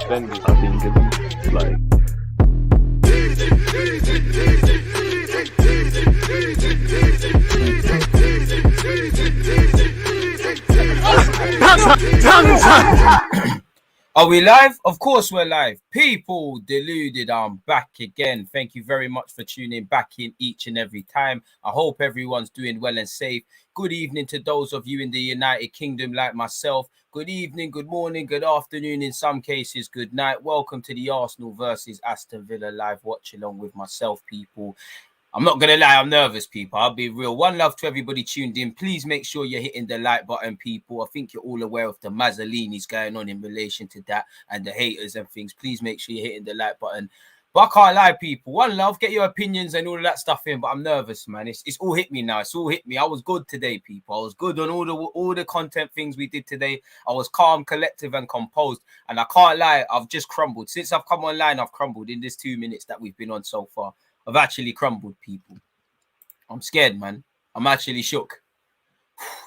suspended. I think it's like. Are we live? Of course we're live. People deluded, I'm back again. Thank you very much for tuning back in each and every time. I hope everyone's doing well and safe. Good evening to those of you in the United Kingdom like myself. Good evening, good morning, good afternoon, in some cases, good night. Welcome to the Arsenal versus Aston Villa live watch along with myself, people. I'm not going to lie, I'm nervous, people. I'll be real. One love to everybody tuned in. Please make sure you're hitting the like button, people. I think you're all aware of the Mazzolini's going on in relation to that and the haters and things. Please make sure you're hitting the like button. But I can't lie, people. One love, get your opinions and all of that stuff in. But I'm nervous, man. It's all hit me now. It's all hit me. I was good today, people. I was good on all the content things we did today. I was calm, collective, and composed. And I can't lie, I've just crumbled. Since I've come online, I've crumbled in this 2 minutes that we've been on so far. I've actually crumbled, people. I'm scared, man. I'm actually shook.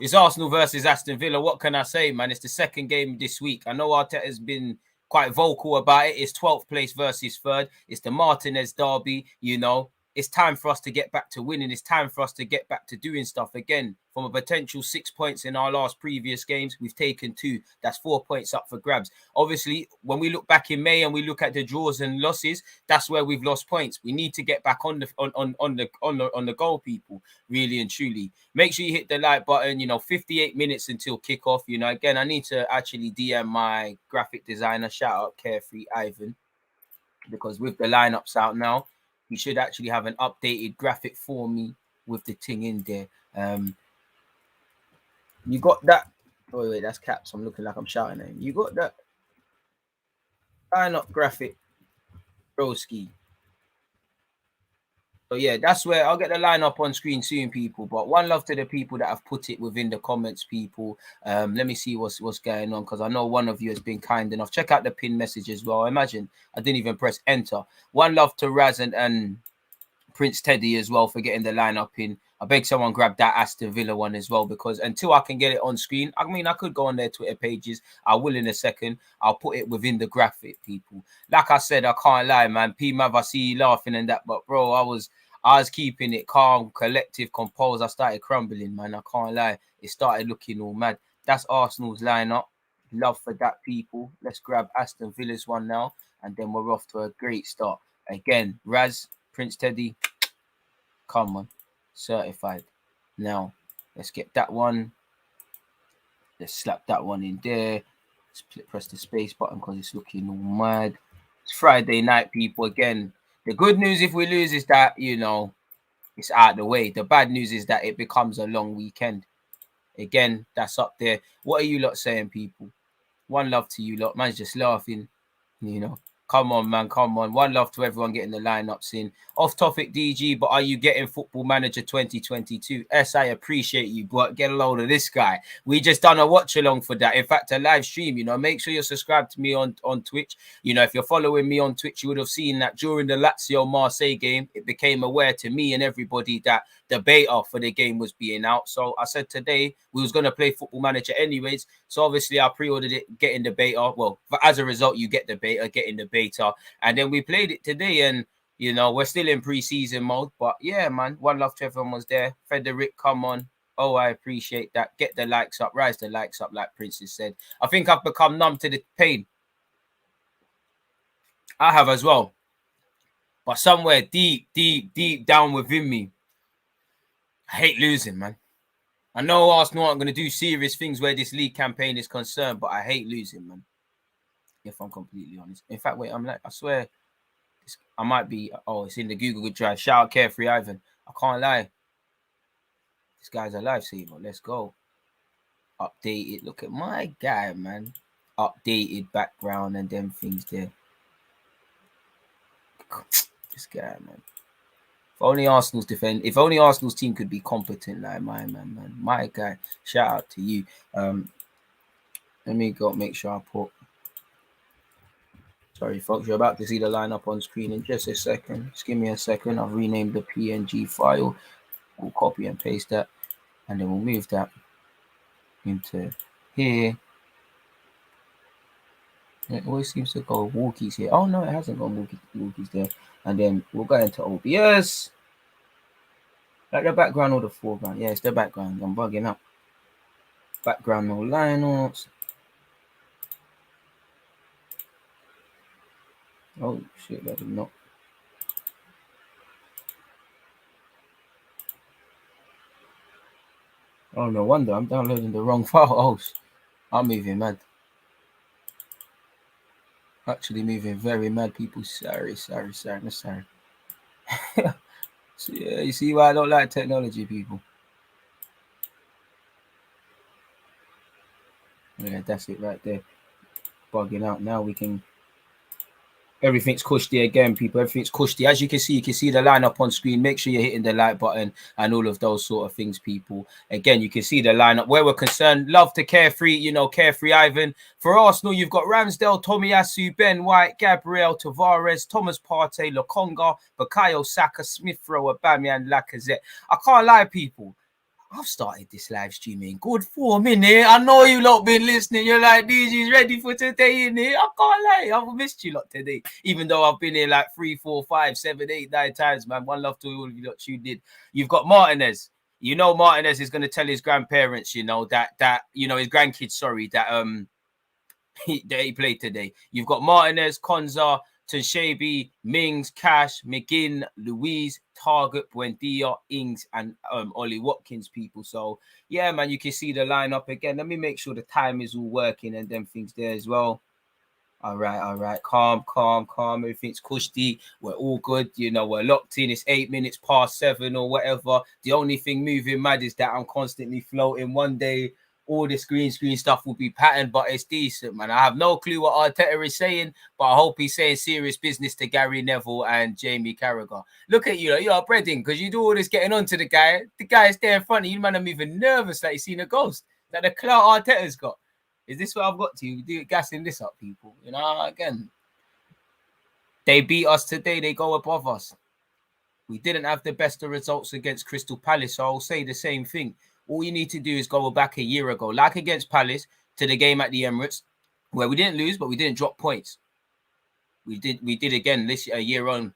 It's Arsenal versus Aston Villa. What can I say, man? It's the second game this week. I know Arteta's been quite vocal about it. It's 12th place versus 3rd. It's the Martinez derby, you know. It's time for us to get back to winning. It's time for us to get back to doing stuff again. From a potential 6 points in our last previous games, we've taken 2. That's 4 points up for grabs. Obviously, when we look back in May and we look at the draws and losses, that's where we've lost points. We need to get back on the goal, people. Really and truly. Make sure you hit the like button. You know, 58 minutes until kickoff. You know, again, I need to actually DM my graphic designer. Shout out Carefree Ivan, because with the lineups out now, we should actually have an updated graphic for me with the thing in there. You got that? Oh wait, that's caps. I'm looking like I'm shouting at him. You got that lineup graphic, broski. So yeah, that's where I'll get the lineup on screen soon, people. But one love to the people that have put it within the comments, people. Let me see what's going on, because I know one of you has been kind enough. Check out the pin message as well. I imagine I didn't even press enter. One love to Raz and Prince Teddy as well for getting the lineup in. I beg someone grab that Aston Villa one as well, because until I can get it on screen, I mean, I could go on their Twitter pages. I will in a second. I'll put it within the graphic, people. Like I said, I can't lie, man. P-Mav, I see you laughing and that, but bro, I was keeping it calm, collective, composed. I started crumbling, man. I can't lie. It started looking all mad. That's Arsenal's lineup. Love for that, people. Let's grab Aston Villa's one now, and then we're off to a great start. Again, Raz, Prince Teddy, come on, certified. Now, let's get that one. Let's slap that one in there. Let's press the space button because it's looking all mad. It's Friday night, people. Again, the good news if we lose is that, you know, it's out of the way. The bad news is that it becomes a long weekend. Again, that's up there. What are you lot saying, people? One love to you lot. Man's just laughing, you know. Come on, man. Come on. One love to everyone getting the lineups in. Off topic, DG, but are you getting Football Manager 2022? Yes, I appreciate you, but get a load of this guy. We just done a watch along for that. In fact, a live stream, you know. Make sure you're subscribed to me on Twitch. You know, if you're following me on Twitch, you would have seen that during the Lazio Marseille game, it became aware to me and everybody that the beta for the game was being out. So I said today we was going to play Football Manager anyways. So obviously I pre-ordered it, getting the beta. Well, as a result, you get the beta, getting the beta. And then we played it today, and, you know, we're still in pre-season mode. But yeah, man, one love to everyone was there. Frederick, come on. Oh, I appreciate that. Get the likes up. Rise the likes up, like Princess said. I think I've become numb to the pain. I have as well. But somewhere deep down within me, I hate losing, man. I know Arsenal aren't going to do serious things where this league campaign is concerned, but I hate losing, man. If I'm completely honest. In fact, wait, I swear, I might be. Oh, it's in the Google Drive. Shout out Carefree Ivan. I can't lie. This guy's a lifesaver. Let's go. Updated. Look at my guy, man. Updated background and them things there. This guy, man. If only Arsenal's team could be competent like my man. My guy. Shout out to you. Let me go make sure I put. Sorry, folks. You're about to see the lineup on screen in just a second. Just give me a second. I've renamed the PNG file. We'll copy and paste that, and then we'll move that into here. It always seems to go walkies here. Oh no, it hasn't gone walkies there. And then we'll go into OBS. Like the background or the foreground? Yeah, it's the background. I'm bugging up. Background, no lineups. Oh shit, that did not. Oh, no wonder I'm downloading the wrong file. Oh, I'm moving mad. Actually moving very mad, people. Sorry. So, yeah, you see why I don't like technology, people. Yeah, that's it right there. Bugging out. Now we can. Everything's cushy again, people. Everything's cushy. As you can see the lineup on screen. Make sure you're hitting the like button and all of those sort of things, people. Again, you can see the lineup. Where we're concerned, love to Carefree, Carefree Ivan. For Arsenal, you've got Ramsdale, Tomiyasu, Ben White, Gabriel, Tavares, Thomas Partey, Lokonga, Bukayo Saka, Smith Rowe, Aubameyang, Lacazette. I can't lie, people. I've started this live stream in good form, innit? I know you lot been listening. You're like, DG's ready for today, innit? I can't lie. I've missed you lot today. Even though I've been here like 3, 4, 5, 7, 8, 9 times, man. One love to all of you lot tuned in. You've got Martinez. Martinez is going to tell his grandparents, that his grandkids, sorry, that he played today. You've got Martinez, Konza, Tunshabi, Mings, Cash, McGinn, Louise, Target, Buendia, Ings, and Ollie Watkins, people. So, yeah, man, you can see the lineup again. Let me make sure the time is all working and them things there as well. All right. Calm. Everything's cushy. We're all good. We're locked in. It's 8 minutes past 7 or whatever. The only thing moving mad is that I'm constantly floating. One day, all this green screen stuff will be patterned, but it's decent, man. I have no clue what Arteta is saying, but I hope he's saying serious business to Gary Neville and Jamie Carragher. Look at you, you're breading because you do all this getting onto the guy. The guy is there in front of you, man. I'm even nervous like he's seen a ghost. That the clout Arteta's got. Is this what I've got to? You do gassing this up, people. Again, they beat us today. They go above us. We didn't have the best of results against Crystal Palace, so I'll say the same thing. All you need to do is go back a year ago, like against Palace, to the game at the Emirates, where we didn't lose, but we didn't drop points. We did again this year on.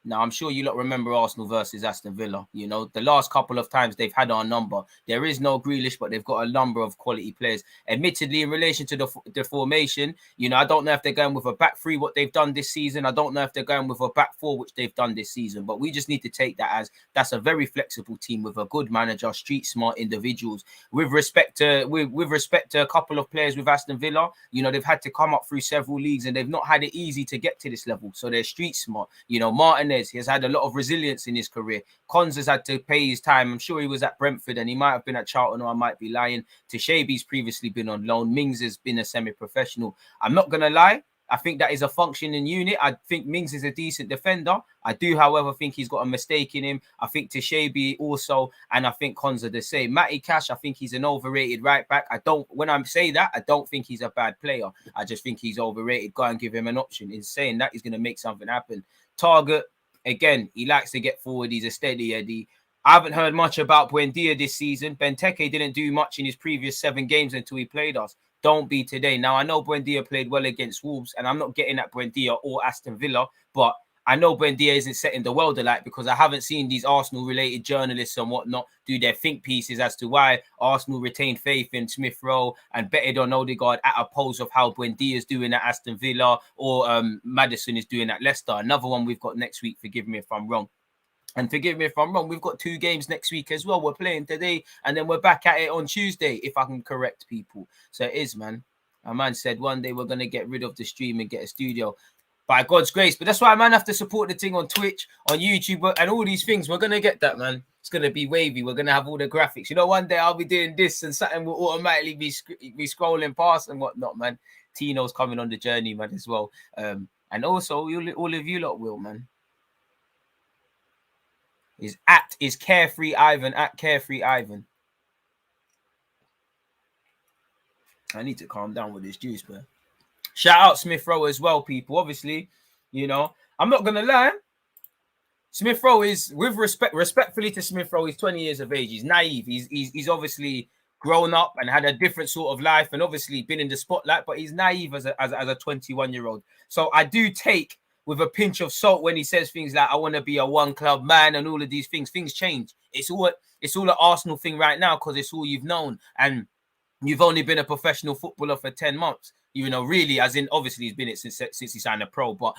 Now, I'm sure you lot remember Arsenal versus Aston Villa. The last couple of times they've had our number. There is no Grealish, but they've got a number of quality players. Admittedly, in relation to the formation, I don't know if they're going with a back three, what they've done this season. I don't know if they're going with a back four, which they've done this season. But we just need to take that as that's a very flexible team with a good manager, street smart individuals. With respect to a couple of players with Aston Villa, they've had to come up through several leagues and they've not had it easy to get to this level. So they're street smart. Martin he has had a lot of resilience in his career. Cons has had to pay his time. I'm sure he was at Brentford and he might have been at Charlton, or I might be lying. Tunshabi's previously been on loan. Mings has been a semi-professional. I'm not going to lie. I think that is a functioning unit. I think Mings is a decent defender. I do, however, think he's got a mistake in him. I think Tunshabi also, and I think Cons are the same. Matty Cash, I think he's an overrated right back. When I say that, I don't think he's a bad player. I just think he's overrated. Go and give him an option. In saying that, he's going to make something happen. Target, again, he likes to get forward. He's a steady Eddie. I haven't heard much about Buendia this season. Benteke didn't do much in his previous 7 games until he played us. Don't be today. Now, I know Buendia played well against Wolves, and I'm not getting at Buendia or Aston Villa, but I know Buendia isn't setting the world alight because I haven't seen these Arsenal-related journalists and whatnot do their think pieces as to why Arsenal retained faith in Smith Rowe and betted on Odegaard at opposed of how Buendia is doing at Aston Villa or Maddison is doing at Leicester. Another one we've got next week, forgive me if I'm wrong. And forgive me if I'm wrong, we've got 2 games next week as well. We're playing today and then we're back at it on Tuesday, if I can correct people. So it is, man. A man said one day we're going to get rid of the stream and get a studio. By God's grace. But that's why, man, have to support the thing on Twitch, on YouTube, and all these things. We're going to get that, man. It's going to be wavy. We're going to have all the graphics. One day I'll be doing this and something will automatically be scrolling past and whatnot, man. Tino's coming on the journey, man, as well. And also, all of you lot will, man. Is Carefree Ivan, at Carefree Ivan. I need to calm down with this juice, man. Shout out Smith Rowe as well, people. Obviously, I'm not gonna lie. Smith Rowe is, with respectfully to Smith Rowe, he's 20 years of age. He's naive. He's obviously grown up and had a different sort of life and obviously been in the spotlight, but he's naive as a 21-year-old. So I do take with a pinch of salt when he says things like, I want to be a one club man and all of these things. Things change. It's all an Arsenal thing right now because it's all you've known. And you've only been a professional footballer for 10 months. You know, really, as in, obviously he's been it since he signed a pro, but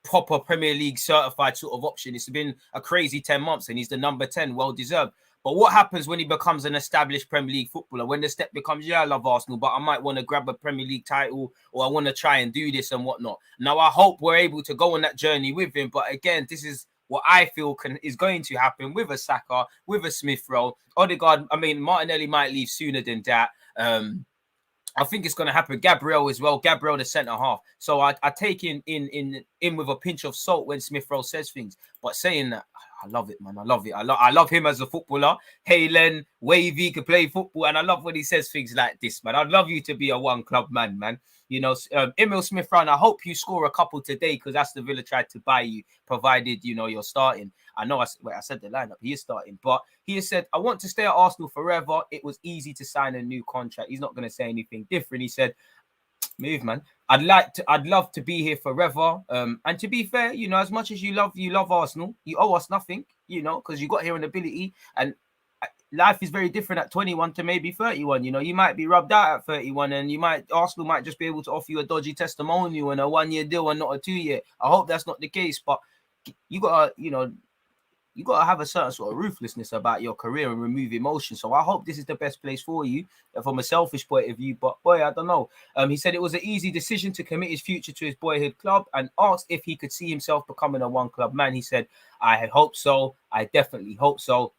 proper Premier League certified sort of option. It's been a crazy 10 months and he's the number 10, well deserved. But what happens when he becomes an established Premier League footballer? When the step becomes, yeah, I love Arsenal, but I might want to grab a Premier League title or I want to try and do this and whatnot. Now, I hope we're able to go on that journey with him. But again, this is what I feel is going to happen with a Saka, with a Smith Rowe. Odegaard, I mean, Martinelli might leave sooner than that. I think it's going to happen. Gabriel as well. Gabriel, the centre half. So I take in with a pinch of salt when Smith Rowe says things. But saying that, I love it, man. I love it. I love him as a footballer. Halen, wavy, can play football. And I love when he says things like this, man. I'd love you to be a one club man, man. You know, Emil Smith Rowe, I hope you score a couple today because Aston Villa tried to buy you, provided, you know, you're starting. I know I said the lineup. He is starting. But he has said, I want to stay at Arsenal forever. It was easy to sign a new contract. He's not going to say anything different. He said, move, man. I'd love to be here forever. And to be fair, you know, as much as you love Arsenal, you owe us nothing, you know, because you got here on ability. And life is very different at 21 to maybe 31. You know, you might be rubbed out at 31 and Arsenal might just be able to offer you a dodgy testimonial and a 1-year deal and not a 2-year. I hope that's not the case, but you got to have a certain sort of ruthlessness about your career and remove emotion. So I hope this is the best place for you from a selfish point of view. But boy, I don't know. He said it was an easy decision to commit his future to his boyhood club and asked if he could see himself becoming a one club man. He said, I hope so. I definitely hope so.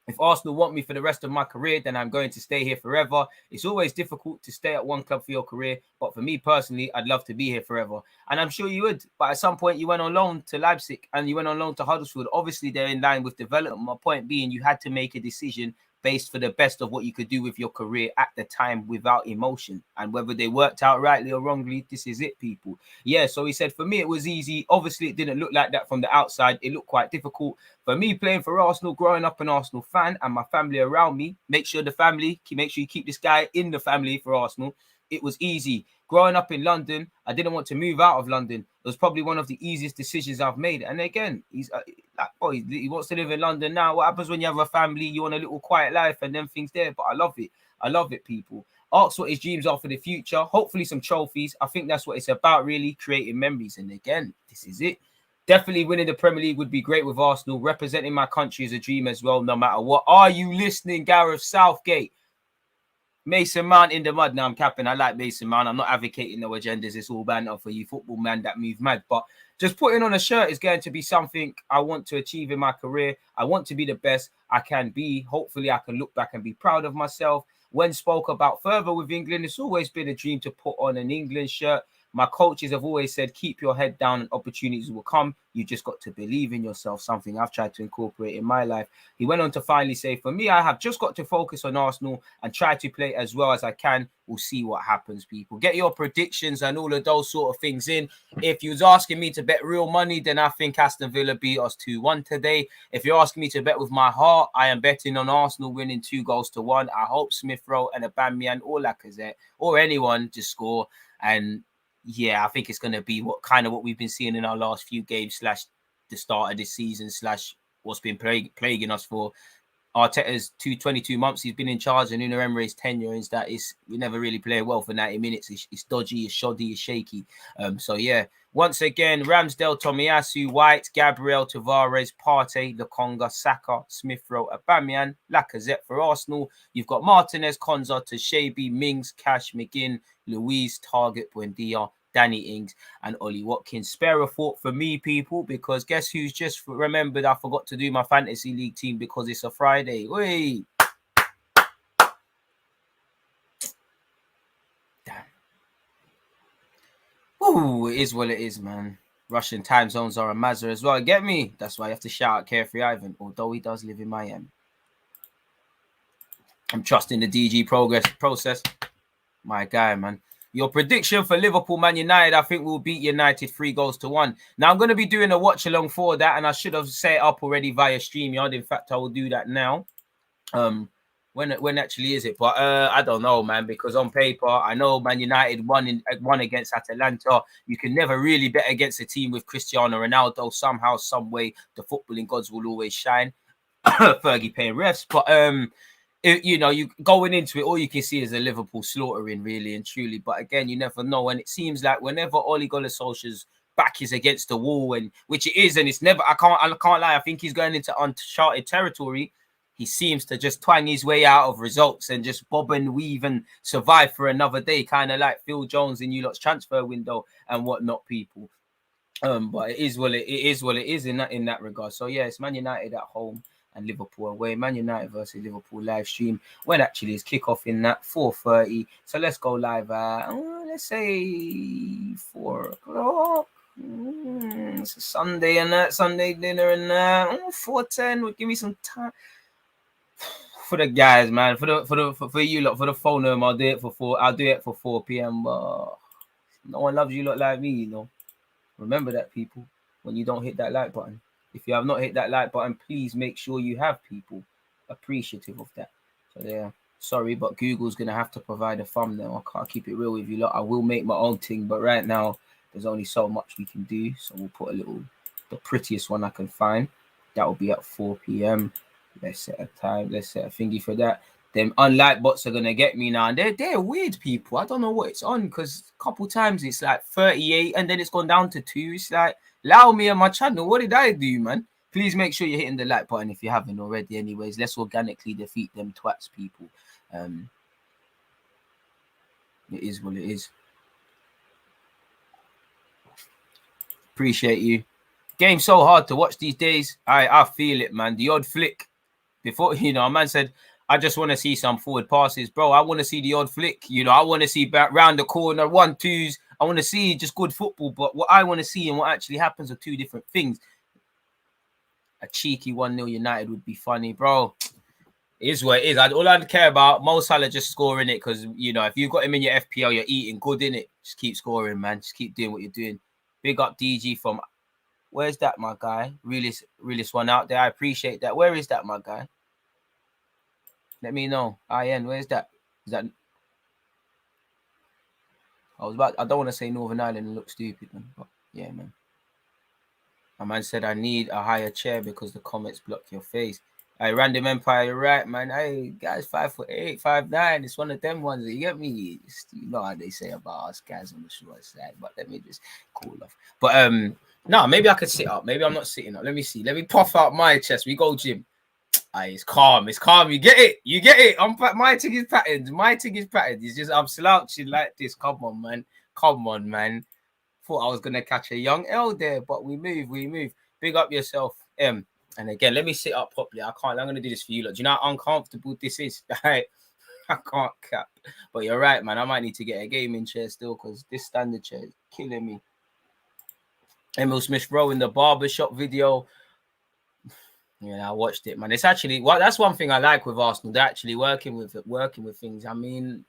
If Arsenal want me for the rest of my career, then I'm going to stay here forever. It's always difficult to stay at one club for your career. But for me personally, I'd love to be here forever. And I'm sure you would. But at some point, you went on loan to Leipzig and you went on loan to Huddersfield. Obviously, they're in line with development. My point being, you had to make a decision based for the best of what you could do with your career at the time without emotion. And whether they worked out rightly or wrongly, this is it, people. Yeah, so he said, for me, it was easy. Obviously, it didn't look like that from the outside. It looked quite difficult. For me, playing for Arsenal, growing up an Arsenal fan and my family around me, make sure you keep this guy in the family for Arsenal. It was easy. Growing up in London, I didn't want to move out of London. It was probably one of the easiest decisions I've made. And again, he wants to live in London now. What happens when you have a family? You want a little quiet life and then things there. But I love it. I love it, people. Ask what his dreams are for the future. Hopefully some trophies. I think that's what it's about, really, creating memories. And again, this is it. Definitely winning the Premier League would be great with Arsenal. Representing my country is a dream as well, no matter what. Are you listening, Gareth Southgate? Mason Mount in the mud. Now I'm capping. I like Mason Mount. I'm not advocating no agendas. It's all banter for you football man that move mad. But just putting on a shirt is going to be something I want to achieve in my career. I want to be the best I can be. Hopefully I can look back and be proud of myself. When spoke about further with England, it's always been a dream to put on an England shirt. My coaches have always said, keep your head down and opportunities will come. You just got to believe in yourself, something I've tried to incorporate in my life. He went on to finally say, for me, I have just got to focus on Arsenal and try to play as well as I can. We'll see what happens, people. Get your predictions and all of those sort of things in. If you was asking me to bet real money, then I think Aston Villa beat us 2-1 today. If you're asking me to bet with my heart, I am betting on Arsenal winning 2-1. I hope Smith Rowe and Aubameyang or Lacazette or anyone just score. And yeah, I think it's going to be what we've been seeing in our last few games / the start of this season / what's been plaguing us for Arteta's 22 months he's been in charge, and Unai Emery's tenure is that we never really play well for 90 minutes. It's dodgy, it's shoddy, it's shaky. So yeah, once again, Ramsdale, Tomiyasu, White, Gabriel, Tavares, Partey, Lokonga, Saka, Smith Rowe, Aubameyang, Lacazette for Arsenal. You've got Martinez, Konza, Tashabi, Mings, Cash, McGinn, Louise, Target, Buendia, Danny Ings, and Ollie Watkins. Spare a thought for me, people, because guess who's just remembered I forgot to do my fantasy league team because it's a Friday. Wait. Damn. Ooh, it is what it is, man. Russian time zones are a mazza as well. Get me? That's why you have to shout out Carefree Ivan, although he does live in Miami. I'm trusting the DG process. My guy, man. Your prediction for Liverpool, Man United, I think we'll beat United 3-1. Now, I'm going to be doing a watch-along for that, and I should have set it up already via StreamYard. In fact, I will do that now. When actually is it? But I don't know, man, because on paper, I know Man United won against Atalanta. You can never really bet against a team with Cristiano Ronaldo. Somehow, some way, the footballing gods will always shine. Fergie paying refs, but you going into it, all you can see is a Liverpool slaughtering, really and truly. But again, you never know, and it seems like whenever Ole Gunnar Solskjaer's back is against the wall, and which it is, and it's never. I can't lie. I think he's going into uncharted territory. He seems to just twang his way out of results and just bob and weave and survive for another day, kind of like Phil Jones in you lot's transfer window and whatnot, people. But it is what it is in that regard. So yeah, it's Man United at home and Liverpool away. Man United versus Liverpool live stream. When actually is kickoff in that 4:30. So let's go live at let's say 4 o'clock. It's a Sunday and that Sunday dinner and 4:10 would give me some time. For the guys, man, for you lot, for the phone room, I'll do it for 4 p.m. But no one loves you lot like me, you know. Remember that, people, when you don't hit that like button. If you have not hit that like button, please make sure you have, people. Appreciative of that. So yeah, sorry, but Google's gonna have to provide a thumbnail. I can't keep it real with you lot. I will make my own thing, but right now there's only so much we can do. So we'll put the prettiest one I can find. That will be at 4 p.m. Let's set a time. Let's set a thingy for that. Them unlike bots are gonna get me now, and they're weird, people. I don't know what it's on, because a couple times it's like 38 and then it's gone down to 2. It's like, allow me on my channel. What did I do, man? Please make sure you're hitting the like button if you haven't already. Anyways, let's organically defeat them twats, people. It is what it is. Appreciate you. Game's so hard to watch these days. I feel it, man. The odd flick. Before, a man said, I just want to see some forward passes. Bro, I want to see the odd flick. I want to see back round the corner, 1-2s. I want to see just good football. But what I want to see and what actually happens are two different things. A cheeky 1-0 United would be funny, bro. It is what it is. All I care about, Mo Salah just scoring it, because, if you've got him in your FPL, you're eating good, innit? Just keep scoring, man. Just keep doing what you're doing. Big up DG from... Where's that, my guy? Realist one out there. I appreciate that. Where is that, my guy? Let me know. IN, where's that? Is that... I don't want to say Northern Ireland and look stupid, man. But yeah, man. My man said I need a higher chair because the comments block your face. Hey, Random Empire, you're right, man. Hey, guys, 5'8", 5'9". It's one of them ones that you get me. You know how they say about us guys on the short side. But let me just cool off. But no, maybe I could sit up. Maybe I'm not sitting up. Let me see. Let me puff out my chest. We go, Jim. It's calm. It's calm. You get it. You get it. My thing is patterned. It's just I'm slouching like this. Come on, man. Come on, man. Thought I was gonna catch a young L there, but we move. Big up yourself, M. And again, let me sit up properly. I'm gonna do this for you. Look, do you know how uncomfortable this is? I can't cap. But you're right, man. I might need to get a gaming chair still, because this standard chair is killing me. Emil Smith Rowe in the barbershop video. Yeah, I watched it, man. It's actually that's one thing I like with Arsenal. They're actually working with things. I mean,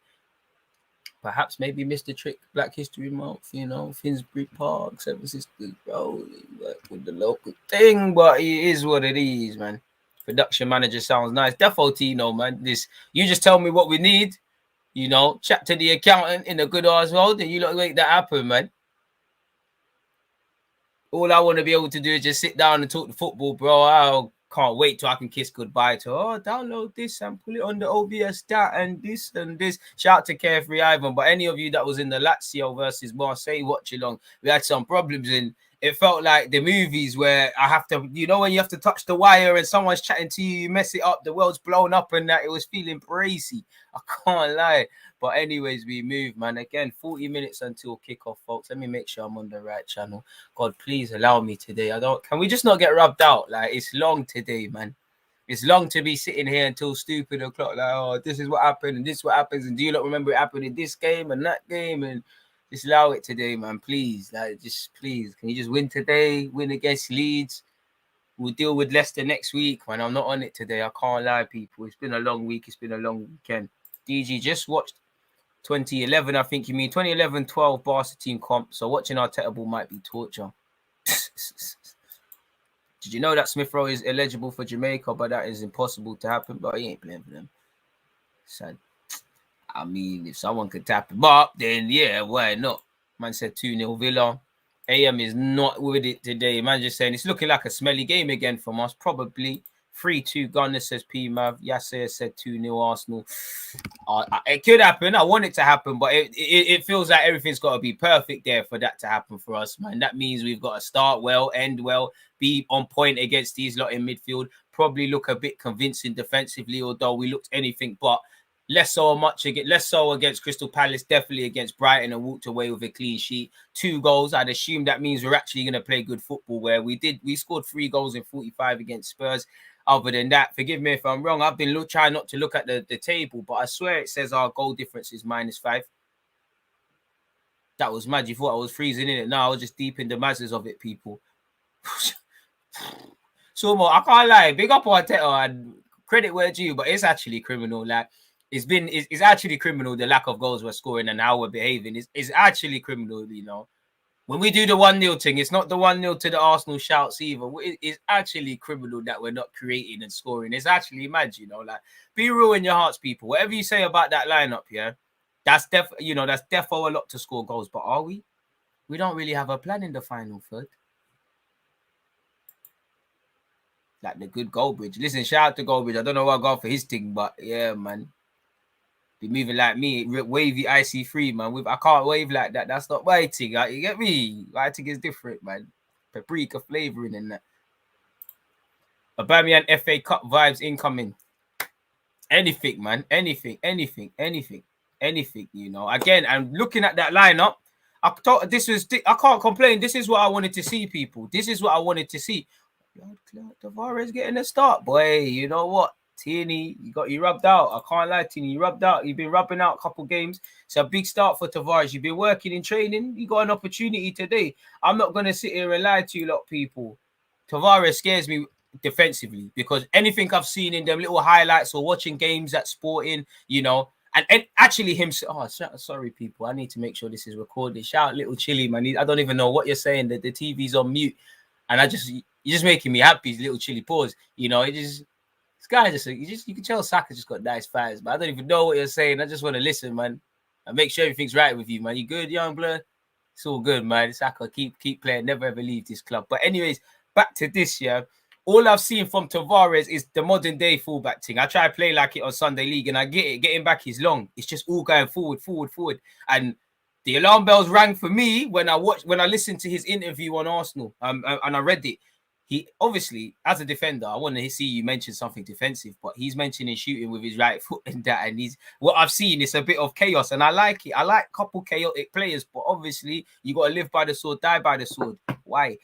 perhaps maybe Mr. Trick Black History Month, Finsbury Park, Seven Sisters, bro, work with the local thing, but it is what it is, man. Production manager sounds nice. Defo Tino, man. You just tell me what we need, chat to the accountant in a good ass world, and you lot make that happen, man. All I want to be able to do is just sit down and talk the football, bro. I can't wait till I can kiss goodbye to, download this and put it on the OBS stat and this and this. Shout out to Carefree Ivan. But any of you that was in the Lazio versus Marseille watch-along, we had some problems in. It felt like the movies where I have to, when you have to touch the wire and someone's chatting to you, you mess it up, the world's blown up and that. It was feeling crazy. I can't lie. But anyways, we move, man. Again, 40 minutes until kickoff, folks. Let me make sure I'm on the right channel. God, please allow me today. Can we just not get rubbed out? Like, it's long today, man. It's long to be sitting here until stupid o'clock. Like, this is what happened and this is what happens. And do you not remember it happened in this game and that game? And just allow it today, man. Please. Please. Can you just win today? Win against Leeds? We'll deal with Leicester next week, man. I'm not on it today. I can't lie, people. It's been a long week. It's been a long weekend. DG just watched 2011, I think you mean 2011-12 Barca team comp. So watching Arteta ball might be torture. Did you know that Smith Rowe is eligible for Jamaica, but that is impossible to happen? But he ain't playing for them. So, I mean, if someone could tap him up, then yeah, why not? Man said 2-0 Villa. AM is not with it today. Man just saying it's looking like a smelly game again from us. Probably 3-2 Gunner, says PMav. Yasser said 2-0 Arsenal. It could happen. I want it to happen, but it feels like everything's got to be perfect there for that to happen for us, man. That means we've got to start well, end well, be on point against these lot in midfield, probably look a bit convincing defensively, although we looked anything but. Less so against Crystal Palace, definitely against Brighton, and walked away with a clean sheet. 2 goals. I'd assume that means we're actually going to play good football, where we scored 3 goals in 45 against Spurs. Other than that, forgive me if I'm wrong. I've been trying not to look at the table, but I swear it says our goal difference is -5. That was mad. You thought I was freezing in it. No, I was just deep in the masses of it, people. So I can't lie. Big up on Arteta and credit where due, but it's actually criminal. Like, it's actually criminal, the lack of goals we're scoring and how we're behaving. It's actually criminal, you know. When we do the 1-0 thing, it's not the 1-0 to the Arsenal shouts either. It's actually criminal that we're not creating and scoring. It's actually mad, you know. Like, be real in your hearts, people. Whatever you say about that lineup, yeah, that's defo a lot to score goals. But are we? We don't really have a plan in the final third. Like the good Goldbridge. Listen, shout out to Goldbridge. I don't know what I got for his thing, but yeah, man. Be moving like me, wavy IC3, man. I can't wave like that. That's not my thing. You get me? My thing is different, man. Paprika flavoring and that. Aubameyang FA Cup vibes incoming. Anything, man. Anything. You know. Again, I'm looking at that lineup. I can't complain. This is what I wanted to see, people. This is what I wanted to see. Tavares getting a start, boy. You know what? Tierney, you rubbed out. I can't lie, Tierney. You rubbed out. You've been rubbing out a couple games. It's a big start for Tavares. You've been working in training. You got an opportunity today. I'm not going to sit here and lie to you lot, people. Tavares scares me defensively because anything I've seen in them little highlights or watching games at Sporting, you know, and actually him. Oh, sorry, people. I need to make sure this is recorded. Shout out Little Chili, man. I don't even know what you're saying. The TV's on mute. And you're just making me happy, Little Chili. Pause. You know, this guy you can tell Saka just got nice fans, but I don't even know what you're saying. I just want to listen, man, and make sure everything's right with you, man. You good, young blood? It's all good, man. Saka, keep playing, never ever leave this club. But anyways, back to this year. All I've seen from Tavares is the modern day fullback thing. I try to play like it on Sunday League, and I get it. Getting back is long. It's just all going forward. And the alarm bells rang for me when I listened to his interview on Arsenal, and I read it. He obviously, as a defender, I want to see you mention something defensive, but he's mentioning shooting with his right foot and that. And what I've seen is a bit of chaos, and I like it. I like a couple chaotic players, but obviously you got to live by the sword, die by the sword. Why?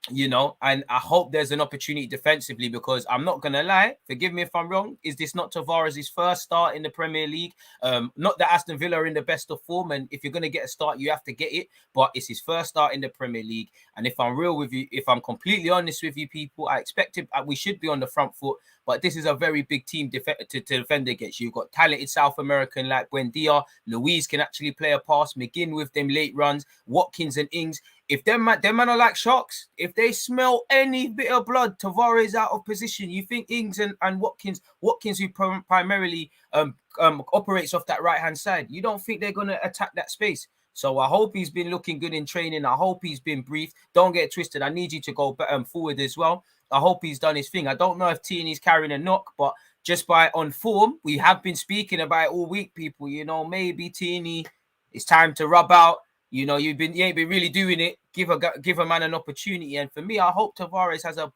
You know, and I hope there's an opportunity defensively, because I'm not going to lie, forgive me if I'm wrong, is this not Tavares' first start in the Premier League? Not that Aston Villa are in the best of form, and if you're going to get a start, you have to get it, but it's his first start in the Premier League. And if I'm real with you, if I'm completely honest with you, people, I expected we should be on the front foot, but this is a very big team to defend against. You've got talented South American like Buendia, Luis can actually play a pass, McGinn with them late runs, Watkins and Ings. If them man are like sharks, if they smell any bit of blood, Tavares out of position, you think Ings and Watkins who primarily operates off that right-hand side, you don't think they're going to attack that space? So I hope he's been looking good in training. I hope he's been briefed. Don't get twisted. I need you to go forward as well. I hope he's done his thing. I don't know if Tierney's carrying a knock, but just by on form, we have been speaking about it all week, people. You know, maybe Tierney, it's time to rub out. You know, you ain't been really doing it. Give a man an opportunity. And for me, I hope Tavares has I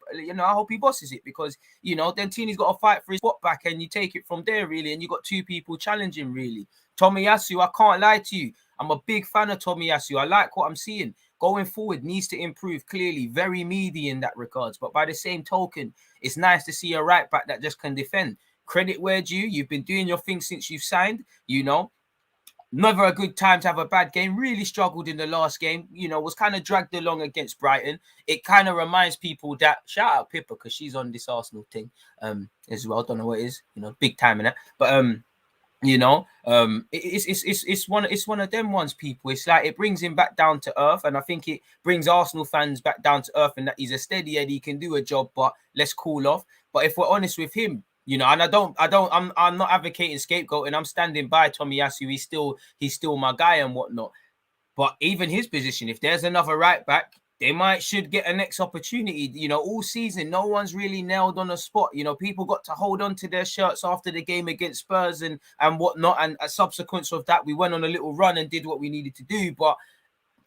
hope he bosses it, because, you know, then Tierney's got to fight for his spot back, and you take it from there, really. And you got 2 people challenging, really. Tomiyasu, I can't lie to you. I'm a big fan of Tomiyasu. I like what I'm seeing. Going forward, needs to improve, clearly. Very meaty in that regards. But by the same token, it's nice to see a right back that just can defend. Credit where due. You've been doing your thing since you've signed, you know. Never a good time to have a bad game. Really struggled in the last game. You know, was kind of dragged along against Brighton. It kind of reminds people that, shout out Pippa, because she's on this Arsenal thing as well. Don't know what it is. You know, big time in that. But you know, it's one of them ones, people. It's like it brings him back down to earth, and I think it brings Arsenal fans back down to earth, and that he's a steady Eddie, he can do a job, but let's cool off. But if we're honest with him, You know, and I'm not advocating scapegoating. I'm standing by Tomiyasu. He's still my guy and whatnot. But even his position, if there's another right back, they should get a next opportunity. You know, all season, no one's really nailed on a spot. You know, people got to hold on to their shirts after the game against Spurs and whatnot. And as subsequence of that, we went on a little run and did what we needed to do. But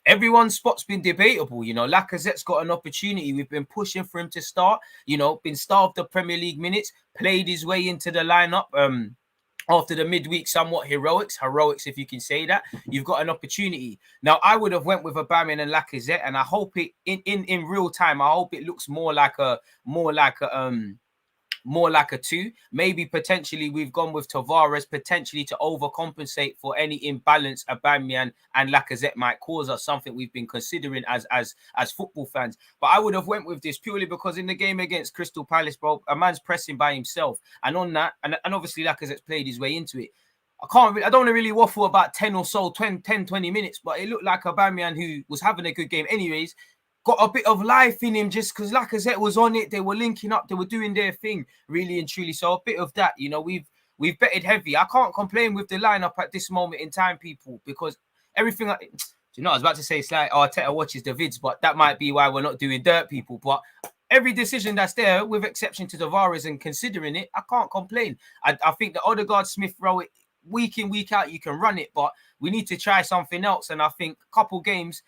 everyone's spot's been debatable. You know, Lacazette's got an opportunity. We've been pushing for him to start. You know, been starved of Premier League minutes, played his way into the lineup. After the midweek somewhat heroics, if you can say that, you've got an opportunity. Now, I would have went with Aubameyang and Lacazette, and I hope it in real time, I hope it looks more like a 2. Maybe potentially we've gone with Tavares potentially to overcompensate for any imbalance Aubameyang and Lacazette might cause us, something we've been considering as football fans. But I would have went with this purely because in the game against Crystal Palace, bro, a man's pressing by himself, and on that, and obviously Lacazette's played his way into it. I don't want to really waffle about 10 or so, 20 minutes, but it looked like Aubameyang, who was having a good game anyways, got a bit of life in him just because Lacazette was on it. They were linking up. They were doing their thing, really and truly. So a bit of that, you know, we've betted heavy. I can't complain with the lineup at this moment in time, people, because everything. You know, I was about to say it's like Arteta watches the vids, but that might be why we're not doing dirt, people. But every decision that's there, with exception to Tavares and considering it, I can't complain. I think the Odegaard Smith Rowe, week in, week out, you can run it, but we need to try something else. And I think a couple games,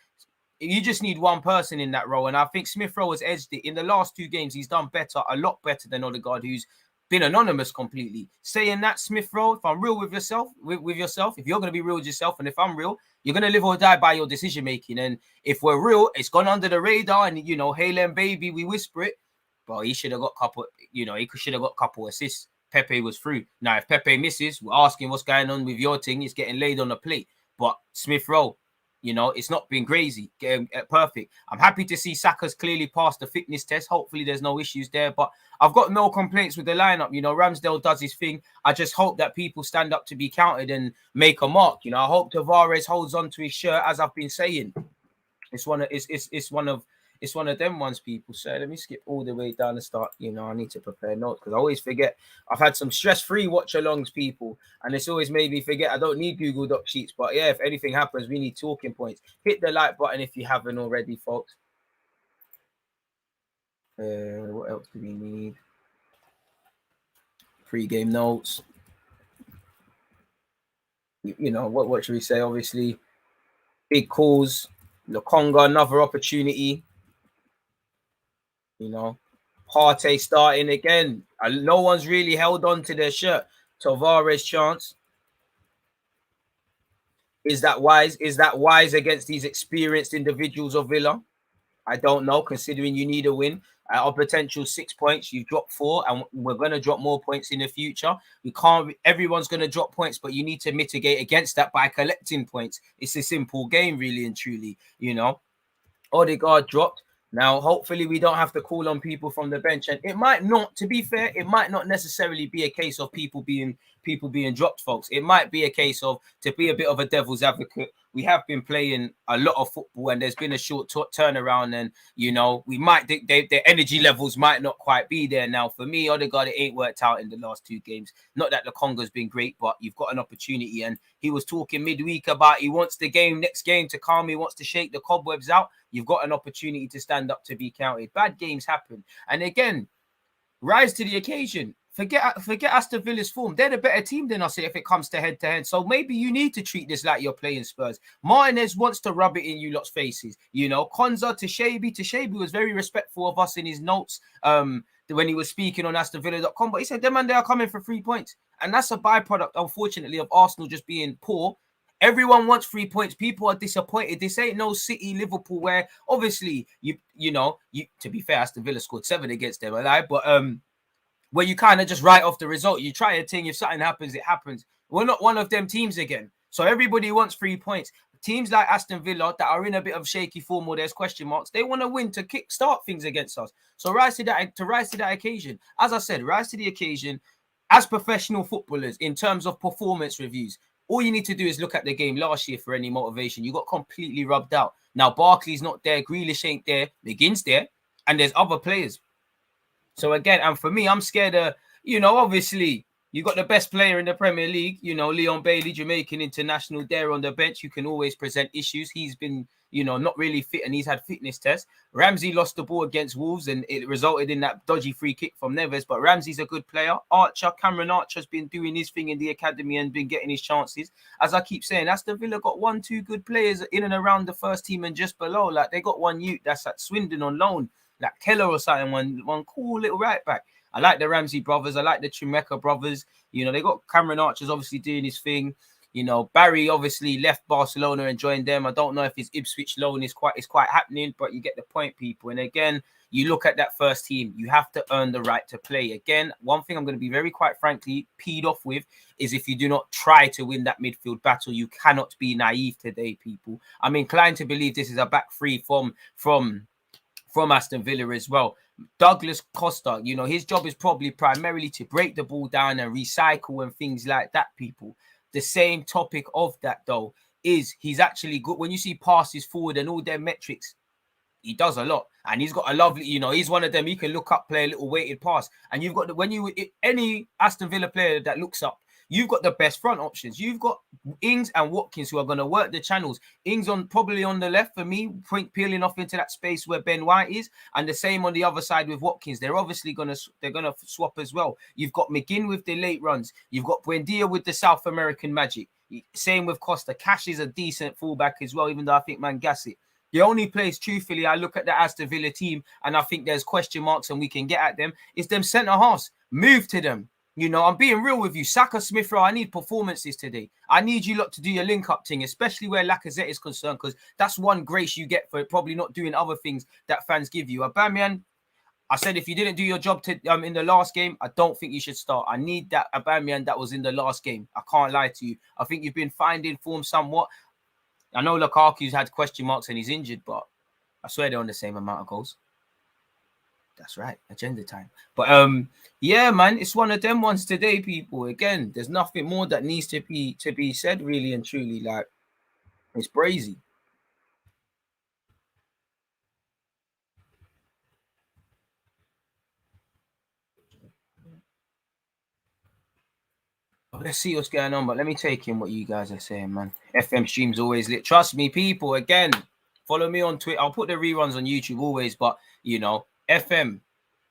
you just need one person in that role. And I think Smith Rowe has edged it. In the last 2 games, he's done better, a lot better than Odegaard, who's been anonymous completely. Saying that, Smith Rowe, if I'm real with yourself, if you're going to be real with yourself, and if I'm real, you're going to live or die by your decision making. And if we're real, it's gone under the radar and, you know, Hail and baby, we whisper it. But he should have got a couple assists. Pepe was through. Now, if Pepe misses, we're asking what's going on with your thing. It's getting laid on the plate. But Smith Rowe, you know, it's not been crazy. Perfect. I'm happy to see Saka's clearly passed the fitness test. Hopefully there's no issues there. But I've got no complaints with the lineup. You know, Ramsdale does his thing. I just hope that people stand up to be counted and make a mark. You know, I hope Tavares holds on to his shirt, as I've been saying. It's one of them ones, people. So let me skip all the way down and start. You know, I need to prepare notes because I always forget. I've had some stress-free watch-alongs, people, and it's always made me forget. I don't need Google Doc sheets, but yeah, if anything happens, we need talking points. Hit the like button if you haven't already, folks. What else do we need? Pre-game notes. You know, what should we say? Obviously, big calls. Lokonga, another opportunity. You know, Partey starting again. No one's really held on to their shirt. Tavares chance. Is that wise? Is that wise against these experienced individuals of Villa? I don't know, considering you need a win. Our potential 6 points, you've dropped 4, and we're going to drop more points in the future. We can't, everyone's going to drop points, but you need to mitigate against that by collecting points. It's a simple game, really and truly, you know. Odegaard dropped. Now, hopefully we don't have to call on people from the bench. And it might not, to be fair, it might not necessarily be a case of people being dropped, folks. It might be a case of, to be a bit of a devil's advocate, we have been playing a lot of football and there's been a short turnaround, and, you know, we might, their energy levels might not quite be there now. For me, Odegaard, it ain't worked out in the last 2 games. Not that the Congo's been great, but you've got an opportunity. And he was talking midweek about he wants the next game to calm, he wants to shake the cobwebs out. You've got an opportunity to stand up to be counted. Bad games happen. And again, rise to the occasion. Forget Aston Villa's form. They're the better team than us if it comes to head-to-head. So maybe you need to treat this like you're playing Spurs. Martinez wants to rub it in you lot's faces. You know, Konza, Tashabi was very respectful of us in his notes when he was speaking on AstonVilla.com. But he said, them and they are coming for 3 points. And that's a byproduct, unfortunately, of Arsenal just being poor. Everyone wants 3 points. People are disappointed. This ain't no City, Liverpool, where obviously you know, to be fair, Aston Villa scored 7 against them, but where you kind of just write off the result. You try a thing, if something happens, it happens. We're not one of them teams again. So everybody wants 3 points. Teams like Aston Villa that are in a bit of shaky form or there's question marks, they want to win to kick-start things against us. So rise to that occasion. As I said, rise to the occasion as professional footballers in terms of performance reviews. All you need to do is look at the game last year for any motivation. You got completely rubbed out. Now, Barkley's not there. Grealish ain't there. McGinn's there. And there's other players. So, again, and for me, I'm scared of Obviously, you got the best player in the Premier League, Leon Bailey, Jamaican international, there on the bench. You can always present issues. He's been, not really fit, and he's had fitness tests. Ramsey lost the ball against Wolves, and it resulted in that dodgy free kick from Neves. But Ramsey's a good player. Cameron Archer's been doing his thing in the academy and been getting his chances. As I keep saying, Aston Villa got 1-2 good players in and around the first team and just below. Like, they got one youth that's at Swindon on loan, like Keller or something, one cool little right back. I like the Ramsey brothers. I like the Chimeka brothers. They got Cameron Archer's obviously doing his thing. Barry obviously left Barcelona and joined them. I don't know if his Ipswich loan is quite happening, but you get the point, people. And again, you look at that first team, you have to earn the right to play. Again, one thing I'm going to be very quite frankly peed off with is if you do not try to win that midfield battle, you cannot be naive today, people. I'm inclined to believe this is a back three from Aston Villa as well. Douglas Costa, his job is probably primarily to break the ball down and recycle and things like that, people. The same topic of that, though, is he's actually good. When you see passes forward and all their metrics, he does a lot. And he's got a lovely, he's one of them. He can look up, play a little weighted pass. And you've got, any Aston Villa player that looks up, you've got the best front options. You've got Ings and Watkins who are going to work the channels. Ings probably on the left for me, peeling off into that space where Ben White is, and the same on the other side with Watkins. They're obviously gonna swap as well. You've got McGinn with the late runs. You've got Buendia with the South American magic. Same with Costa. Cash is a decent fullback as well, even though I think Mangassi. The only place, truthfully, I look at the Aston Villa team and I think there's question marks and we can get at them, is them centre halves. Move to them. I'm being real with you. Saka, Smith Rowe, I need performances today. I need you lot to do your link-up thing, especially where Lacazette is concerned, because that's one grace you get for probably not doing other things that fans give you. Aubameyang, I said if you didn't do your job in the last game, I don't think you should start. I need that Aubameyang that was in the last game. I can't lie to you. I think you've been finding form somewhat. I know Lukaku's had question marks and he's injured, but I swear they're on the same amount of goals. That's right, agenda time. But yeah, man, it's one of them ones today, people. Again, there's nothing more that needs to be said, really and truly. Like, it's crazy. Let's see what's going on, but let me take in what you guys are saying, man. FM stream's always lit. Trust me, people. Again, follow me on Twitter. I'll put the reruns on YouTube always, but FM,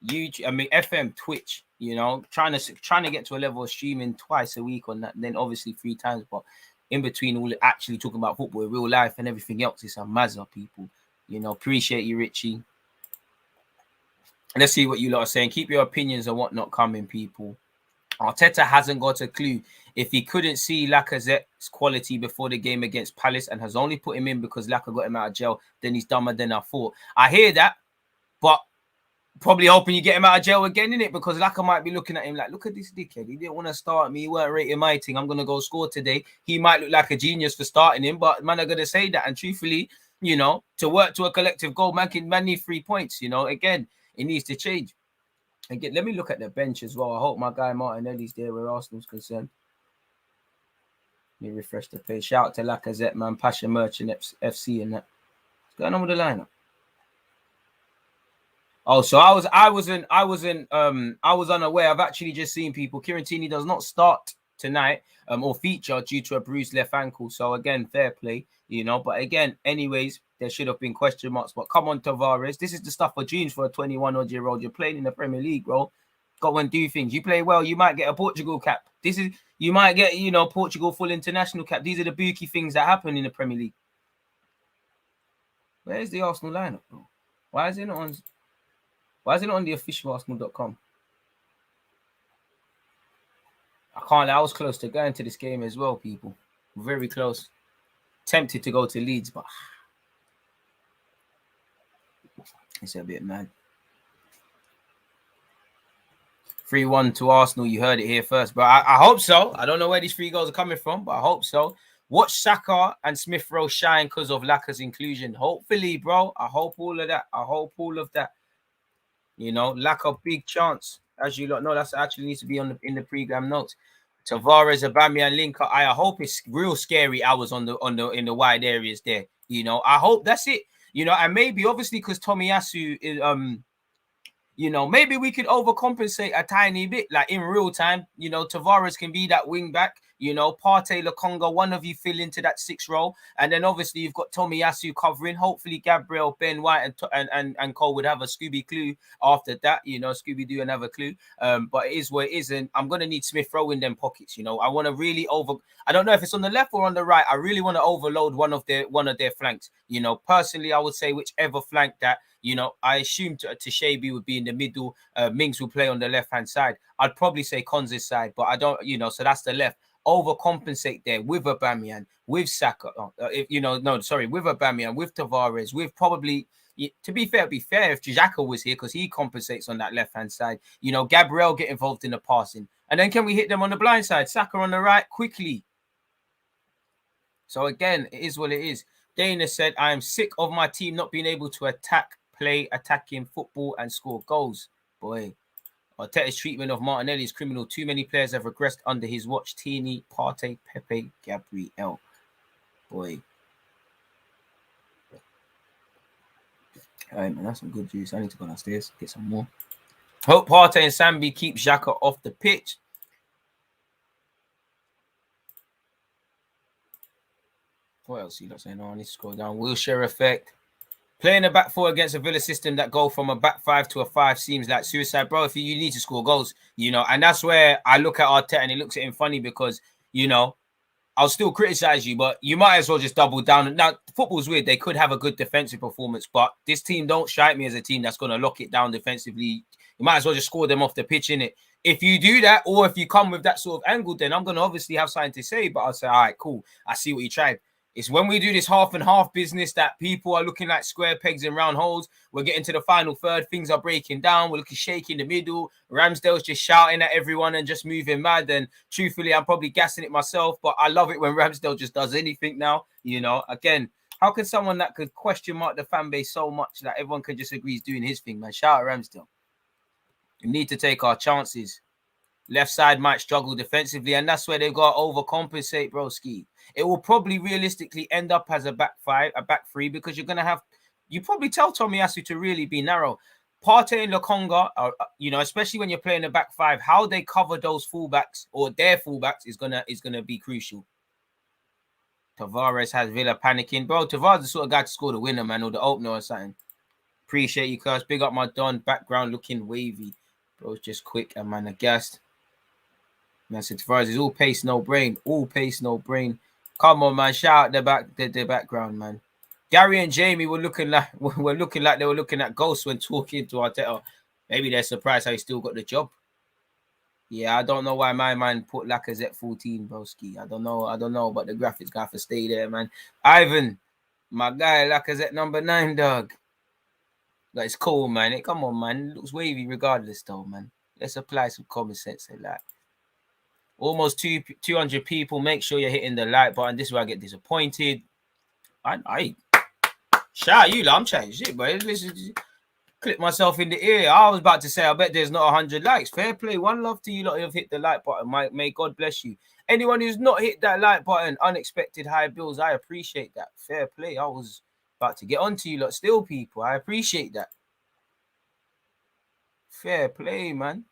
YouTube, FM, Twitch. Trying to get to a level of streaming twice a week on that, and then obviously 3 times. But in between all actually talking about football, real life, and everything else, it's a mazza, people. Appreciate you, Richie. Let's see what you lot are saying. Keep your opinions and whatnot coming, people. Arteta hasn't got a clue. If he couldn't see Lacazette's quality before the game against Palace and has only put him in because Laka got him out of jail, then he's dumber than I thought. I hear that, but probably hoping you get him out of jail again, innit? Because Laka might be looking at him like, look at this dickhead. He didn't want to start me. He weren't rating my thing. I'm going to go score today. He might look like a genius for starting him, but man, I'm going to say that. And truthfully, to work to a collective goal, man need 3 points. Again, it needs to change. Again, let me look at the bench as well. I hope my guy Martinelli's there where Arsenal's concerned. Let me refresh the page. Shout out to Lacazette, man. Pasha Merchant FC and that. What's going on with the lineup? Oh, so I was unaware. I've actually just seen people. Kieran Tierney does not start tonight or feature due to a bruised left ankle. So again, fair play, But again, anyways, there should have been question marks. But come on, Tavares. This is the stuff for dreams for a 21-odd-year-old. You're playing in the Premier League, bro. Got to do things. You play well, you might get a Portugal cap. You might get, Portugal full international cap. These are the bookie things that happen in the Premier League. Where's the Arsenal lineup, bro? Why is it not on the official Arsenal.com? I can't lie, I was close to going to this game as well, people. Very close. Tempted to go to Leeds, but it's a bit mad. 3-1 to Arsenal. You heard it here first, but I hope so. I don't know where these 3 goals are coming from, but I hope so. Watch Saka and Smith Rowe shine because of Laka's inclusion. Hopefully, bro. I hope all of that. Laka, big chance. As you lot know, that's actually needs to be in the pre-gram notes. Tavares, Aubameyang, Linker. I hope it's real scary hours in the wide areas there. I hope that's it. And maybe obviously because Tomiyasu is You know, maybe we could overcompensate a tiny bit, like in real time. You know, Tavares can be that wing back. You know, Partey, Lokonga, one of you fill into that 6 role, and then obviously you've got Tomiyasu covering. Hopefully, Gabriel, Ben White, and Cole would have a Scooby clue after that. You know, Scooby Doo and have a clue. But it is what it is, and I'm gonna need Smith Rowe in them pockets. You know, I want to really I don't know if it's on the left or on the right. I really want to overload one of their flanks. You know, personally, I would say whichever flank that. You know, I assume Tashabi would be in the middle. Mings will play on the left-hand side. I'd probably say Konza's side, but I don't, you know, so that's the left. Overcompensate there with Aubameyang, with Saka. With Aubameyang, with Tavares, with probably, to be fair, if Xhaka was here because he compensates on that left-hand side. You know, Gabriel get involved in the passing. And then can we hit them on the blind side? Saka on the right quickly. So again, it is what it is. Dana said, I am sick of my team not being able to play attacking football and score goals. Boy, Arteta's treatment of Martinelli is criminal. Too many players have regressed under his watch. Tini, Partey, Pepe, Gabriel. Boy. All right, man, that's some good juice. I need to go downstairs, get some more. Hope Partey and Sambi keep Xhaka off the pitch. What else are you not saying? Oh, I need to scroll down. Wilshere effect. Playing a back four against a Villa system that go from a back 5 to a 5 seems like suicide, bro. If you need to score goals, you know, and that's where I look at Arteta and it looks at him funny because, you know, I'll still criticize you, but you might as well just double down. Now, football's weird. They could have a good defensive performance, but this team don't strike me as a team that's going to lock it down defensively. You might as well just score them off the pitch, innit? If you do that, or if you come with that sort of angle, then I'm going to obviously have something to say, but I'll say, all right, cool. I see what you tried. It's when we do this half and half business that people are looking like square pegs in round holes. We're getting to the final third. Things are breaking down. We're looking shaky in the middle. Ramsdale's just shouting at everyone and just moving mad. And truthfully, I'm probably gassing it myself, but I love it when Ramsdale just does anything now. You know, again, how can someone that could question mark the fan base so much that everyone can just agree he's doing his thing, man? Shout out Ramsdale. We need to take our chances. Left side might struggle defensively, and that's where they've got to overcompensate, broski. It will probably realistically end up as a back 5, a back 3, because you're going to have, you probably tell Tomiyasu to really be narrow. Partey and Lokonga, you know, especially when you're playing a back 5, how they cover those fullbacks or their fullbacks is gonna be crucial. Tavares has Villa panicking. Bro, Tavares is the sort of guy to score the winner, man, or the opener or something. Appreciate you, cuz. Big up my Don. Background looking wavy. Bro, just quick and man, aghast. Man, so Tavares is all pace, no brain. All pace, no brain. Come on, man. Shout out the background, man. Gary and Jamie were looking like they were looking at ghosts when talking to Arteta. Maybe they're surprised how he still got the job. Yeah, I don't know why my man put Lacazette 14, broski. I don't know, but the graphics guy for stay there, man. Ivan, my guy, Lacazette number 9, dog. Like, it's cool, man. Come on, man. It looks wavy regardless, though, man. Let's apply some common sense in that. Almost 200 people. Make sure you're hitting the like button. This is where I get disappointed. I shout out you, I'm chatting shit, bro. Listen, clip myself in the ear. I was about to say, I bet there's not 100 likes. Fair play. One love to you lot who have hit the like button. May God bless you. Anyone who's not hit that like button, unexpected high bills, I appreciate that. Fair play. I was about to get onto you lot still, people. I appreciate that. Fair play, man.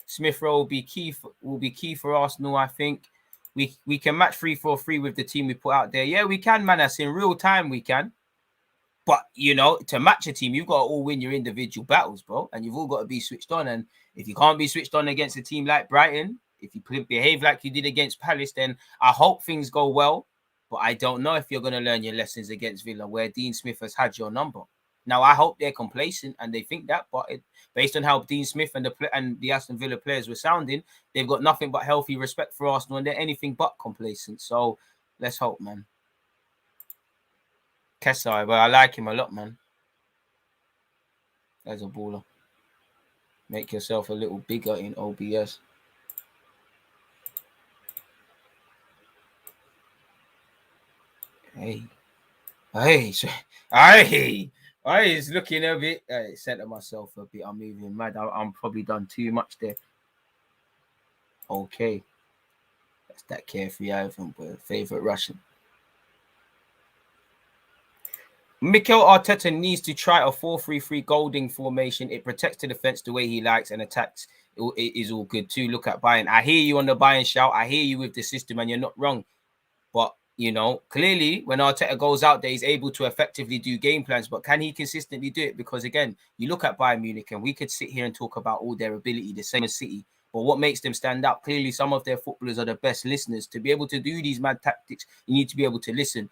Smith Rowe will be key for Arsenal, I think. We can match 3-4-3 with the team we put out there. Yeah, we can, man. That's in real time, we can. But, you know, to match a team, you've got to all win your individual battles, bro. And you've all got to be switched on. And if you can't be switched on against a team like Brighton, if you behave like you did against Palace, then I hope things go well. But I don't know if you're going to learn your lessons against Villa, where Dean Smith has had your number. Now, I hope they're complacent and they think that, but based on how Dean Smith and the Aston Villa players were sounding, they've got nothing but healthy respect for Arsenal and they're anything but complacent. So let's hope, man. Kesai, but I like him a lot, man. There's a baller. Make yourself a little bigger in OBS. Hey, it's looking a bit. Center myself a bit. I'm moving mad. I'm probably done too much there. Okay, that's that carefree Ivan, but favorite Russian. Mikel Arteta needs to try a 4-3-3 Golding formation. It protects the defense the way he likes and attacks. It is all good too. Look at Bayern. I hear you on the Bayern shout. I hear you with the system, and you're not wrong. But, you know, clearly when Arteta goes out there, he's able to effectively do game plans. But can he consistently do it? Because, again, you look at Bayern Munich, and we could sit here and talk about all their ability, the same as City. But what makes them stand out? Clearly, some of their footballers are the best listeners. To be able to do these mad tactics, you need to be able to listen.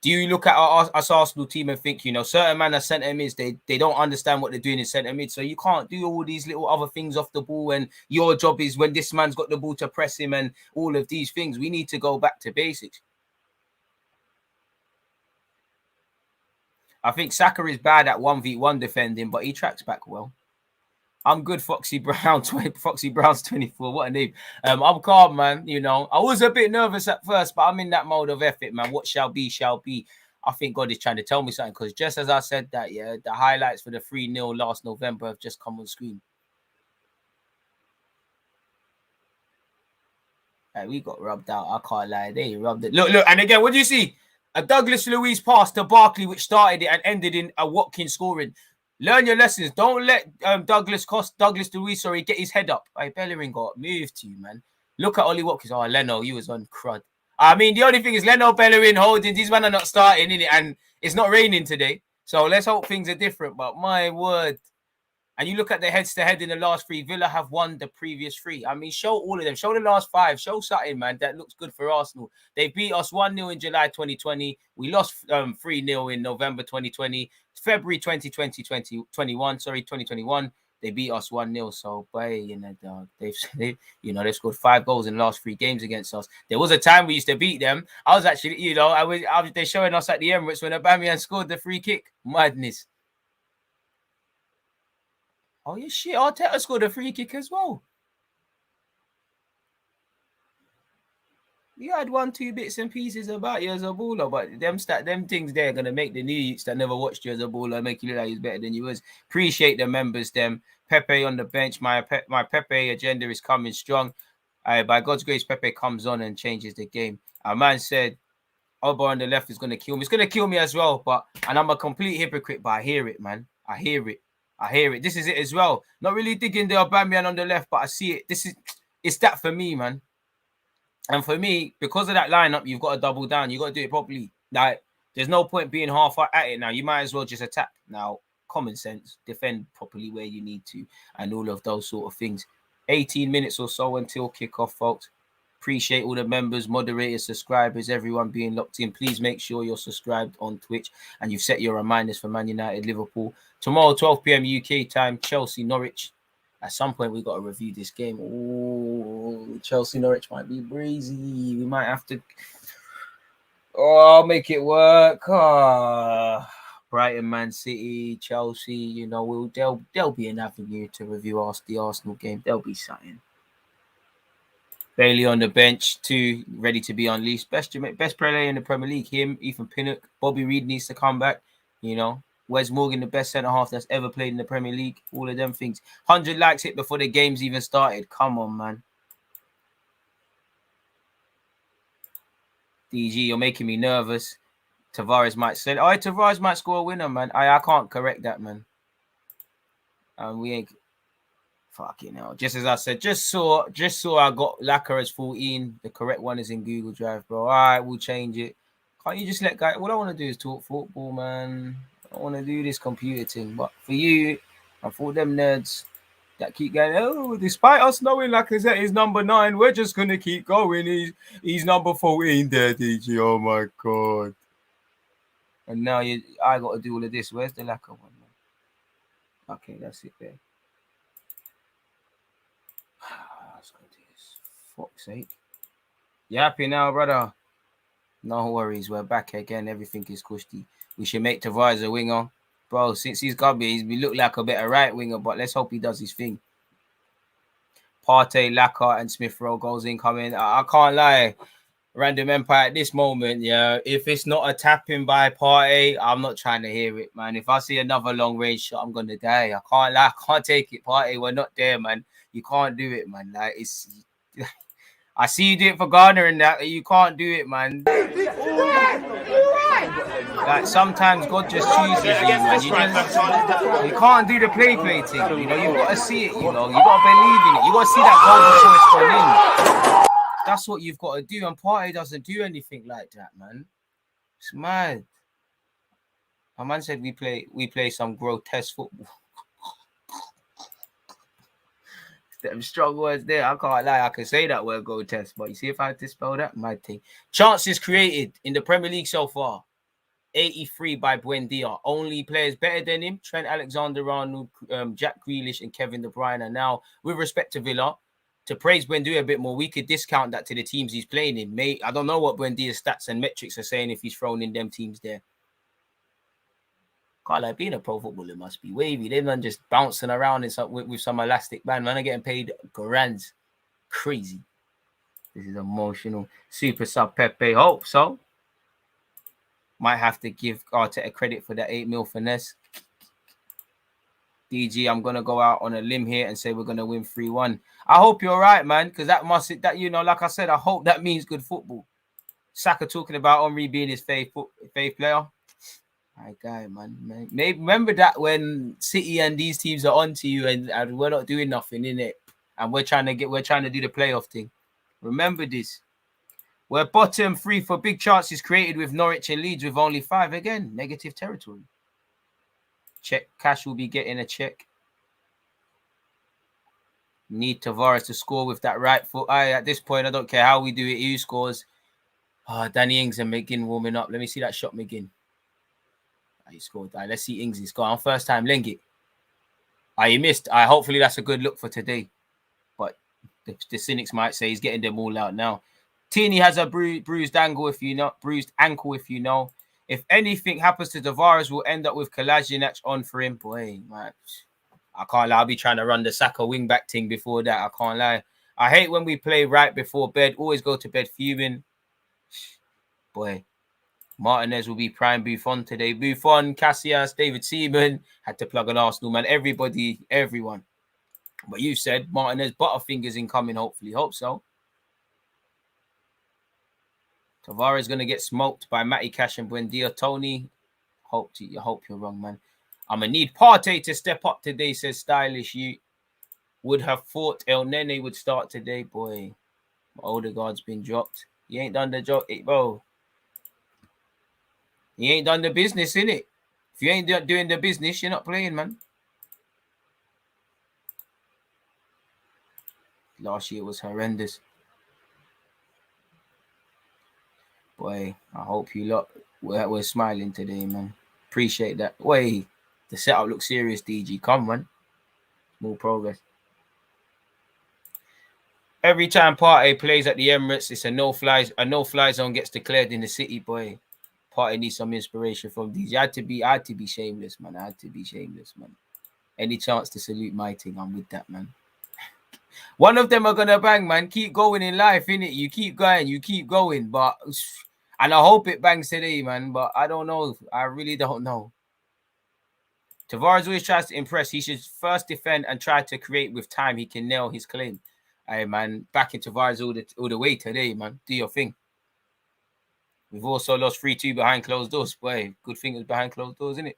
Do you look at our Arsenal team and think, you know, certain man are centre mids, they don't understand what they're doing in centre mid, so you can't do all these little other things off the ball, and your job is when this man's got the ball to press him and all of these things. We need to go back to basics. I think Saka is bad at 1v1 defending, but he tracks back well. I'm good, Foxy Brown. Foxy Brown's 24. What a name. I'm calm, man. You know, I was a bit nervous at first, but I'm in that mode of effort, man. What shall be, shall be. I think God is trying to tell me something, because just as I said that, yeah, the highlights for the 3-0 last November have just come on screen. Hey, we got rubbed out. I can't lie. They rubbed it. Look. And again, what do you see? A Douglas Luiz pass to Barkley, which started it and ended in a Watkins scoring. Learn your lessons. Don't let Douglas Luiz, get his head up. Hey, Bellerin got moved to you, man. Look at Ollie Watkins. Oh, Leno, you was on crud. I mean, the only thing is Leno, Bellerin, Holding. These men are not starting, innit? And it's not raining today. So let's hope things are different. But my word. And you look at the heads-to-head in the last 3. Villa have won the previous 3. I mean, show all of them. Show the last 5. Show something, man. That looks good for Arsenal. They beat us 1-0 in July 2020. We lost 3-0 in November 2020. February 2021. They beat us 1-0. So, boy, you know, they've scored 5 goals in the last 3 games against us. There was a time we used to beat them. I was actually, you know, they're showing us at the Emirates when Aubameyang scored the free kick. Madness. Oh, yeah, shit. Arteta scored a free kick as well. You had 1-2 bits and pieces about you as a baller, but them things there are going to make the new youths that never watched you as a baller make you look like he's better than you was. Appreciate the members, them. Pepe on the bench. My Pepe agenda is coming strong. By God's grace, Pepe comes on and changes the game. Our man said, Oba on the left is going to kill me. It's going to kill me as well, and I'm a complete hypocrite, but I hear it, man. I hear it. This is it as well. Not really digging the Aubameyang on the left, but I see it. It's that for me, man. And for me, because of that lineup, you've got to double down. You've got to do it properly. Like, there's no point being half at it now. You might as well just attack. Now, common sense, defend properly where you need to, and all of those sort of things. 18 minutes or so until kickoff, folks. Appreciate all the members, moderators, subscribers, everyone being locked in. Please make sure you're subscribed on Twitch and you've set your reminders for Man United, Liverpool. Tomorrow, 12 p.m. UK time, Chelsea, Norwich. At some point, we've got to review this game. Oh, Chelsea, Norwich might be breezy. We might have to... Oh, make it work. Brighton, Man City, Chelsea, you know, there'll be an avenue to review the Arsenal game. There'll be something. Bailey on the bench, 2 ready to be unleashed. Best player in the Premier League, him, Ethan Pinnock. Bobby Reid needs to come back, you know. Wes Morgan, the best centre-half that's ever played in the Premier League. All of them things. 100 likes hit before the game's even started. Come on, man. DG, you're making me nervous. Tavares might say, Tavares might score a winner, man. I can't correct that, man. We ain't... Fucking hell. Just as I said, just saw I got Lacquer as 14. The correct one is in Google Drive, bro. All right, we'll change it. Can't you just let guys... All I want to do is talk football, man. I want to do this computer thing. But for you, and for them nerds that keep going, despite us knowing Lacazette is number 9, we're just going to keep going. He's number 14 there, DG. Oh, my God. And now I got to do all of this. Where's the Lacquer one, man? Okay, that's it there. Let's go do this. Fuck's sake. You happy now, brother? No worries. We're back again. Everything is cushy. We should make Tavares a winger. Bro, since he's got me, he look like a better right winger, but let's hope he does his thing. Partey, Lacquer, and Smith Rowe goals incoming. I can't lie. Random Empire at this moment, yeah. If it's not a tapping by Partey, I'm not trying to hear it, man. If I see another long range shot, I'm gonna die. I can't lie. I can't take it, Partey. We're not there, man. You can't do it, man. Like it's. I see you do it for Ghana and that. You can't do it, man. Like sometimes God just chooses you, man. You can't do the play thing. You know, you've got to see it. You know, you got to believe in it. You got to see that goal before it's gone in. That's what you've got to do. And Partey doesn't do anything like that, man. It's mad. My man said we play some grotesque football. Them strong words there. I can't lie. I can say that word grotesque, but you see if I had to spell that, my thing. Chances created in the Premier League so far. 83 by Buendia. Only players better than him: Trent Alexander-Arnold, Jack Grealish, and Kevin De Bruyne. And now, with respect to Villa, to praise Buendia a bit more, we could discount that to the teams he's playing in. I don't know what Buendia's stats and metrics are saying if he's thrown in them teams there. Can't like being a pro footballer must be wavy. They're not just bouncing around with some elastic band. Man, are getting paid grands. Crazy. This is emotional. Super sub Pepe. Hope so. Might have to give Arteta credit for that 8 mil finesse. DG, I'm gonna go out on a limb here and say we're gonna win 3-1. I hope you're right, man, because that you know, like I said, I hope that means good football. Saka talking about Henry being his faith player. My guy, man. Maybe remember that when City and these teams are onto you and we're not doing nothing in it, and we're trying to do the playoff thing. Remember this. We're bottom 3 for big chances created with Norwich and Leeds with only 5. Again, negative territory. Check. Cash will be getting a check. Need Tavares to score with that right foot. At this point, I don't care how we do it. Who scores? Danny Ings and McGinn warming up. Let me see that shot, McGinn. He scored. Let's see Ings. He's got on first time. Lengit. He missed. Hopefully that's a good look for today. But the cynics might say he's getting them all out now. Tini has a bruised ankle, if you know. If anything happens to Tavares, we'll end up with Kolasinac on for him. Boy, man, I can't lie. I'll be trying to run the Saka wing-back thing before that. I can't lie. I hate when we play right before bed. Always go to bed fuming. Boy, Martinez will be prime Buffon today. Buffon, Casillas, David Seaman. Had to plug an Arsenal, man. Everyone. But you said Martinez, Butterfingers incoming, hopefully. Hope so. Tavares going to get smoked by Matty Cash and Buendia. Tony, hope you're wrong, man. I'm going to need Partey to step up today, says Stylish. You would have thought El Nene would start today. Boy, Odegaard's been dropped. He ain't done the job, bro. He ain't done the business, innit? If you ain't doing the business, you're not playing, man. Last year was horrendous. Boy, I hope you lot we're smiling today, man. Appreciate that. Wait, the setup looks serious, DG. Come, man. More progress. Every time Partey plays at the Emirates, it's a no-fly zone gets declared in the city, boy. Partey needs some inspiration from these. I had to be shameless, man. Any chance to salute my thing, I'm with that, man. One of them are gonna bang, man. Keep going in life, innit? You keep going, but and I hope it bangs today, man. But I don't know. I really don't know. Tavares always tries to impress. He should first defend and try to create with time. He can nail his claim. Hey, man, back in Tavares all the way today, man. Do your thing. We've also lost 3-2 behind closed doors. Boy, good thing it was behind closed doors, isn't it?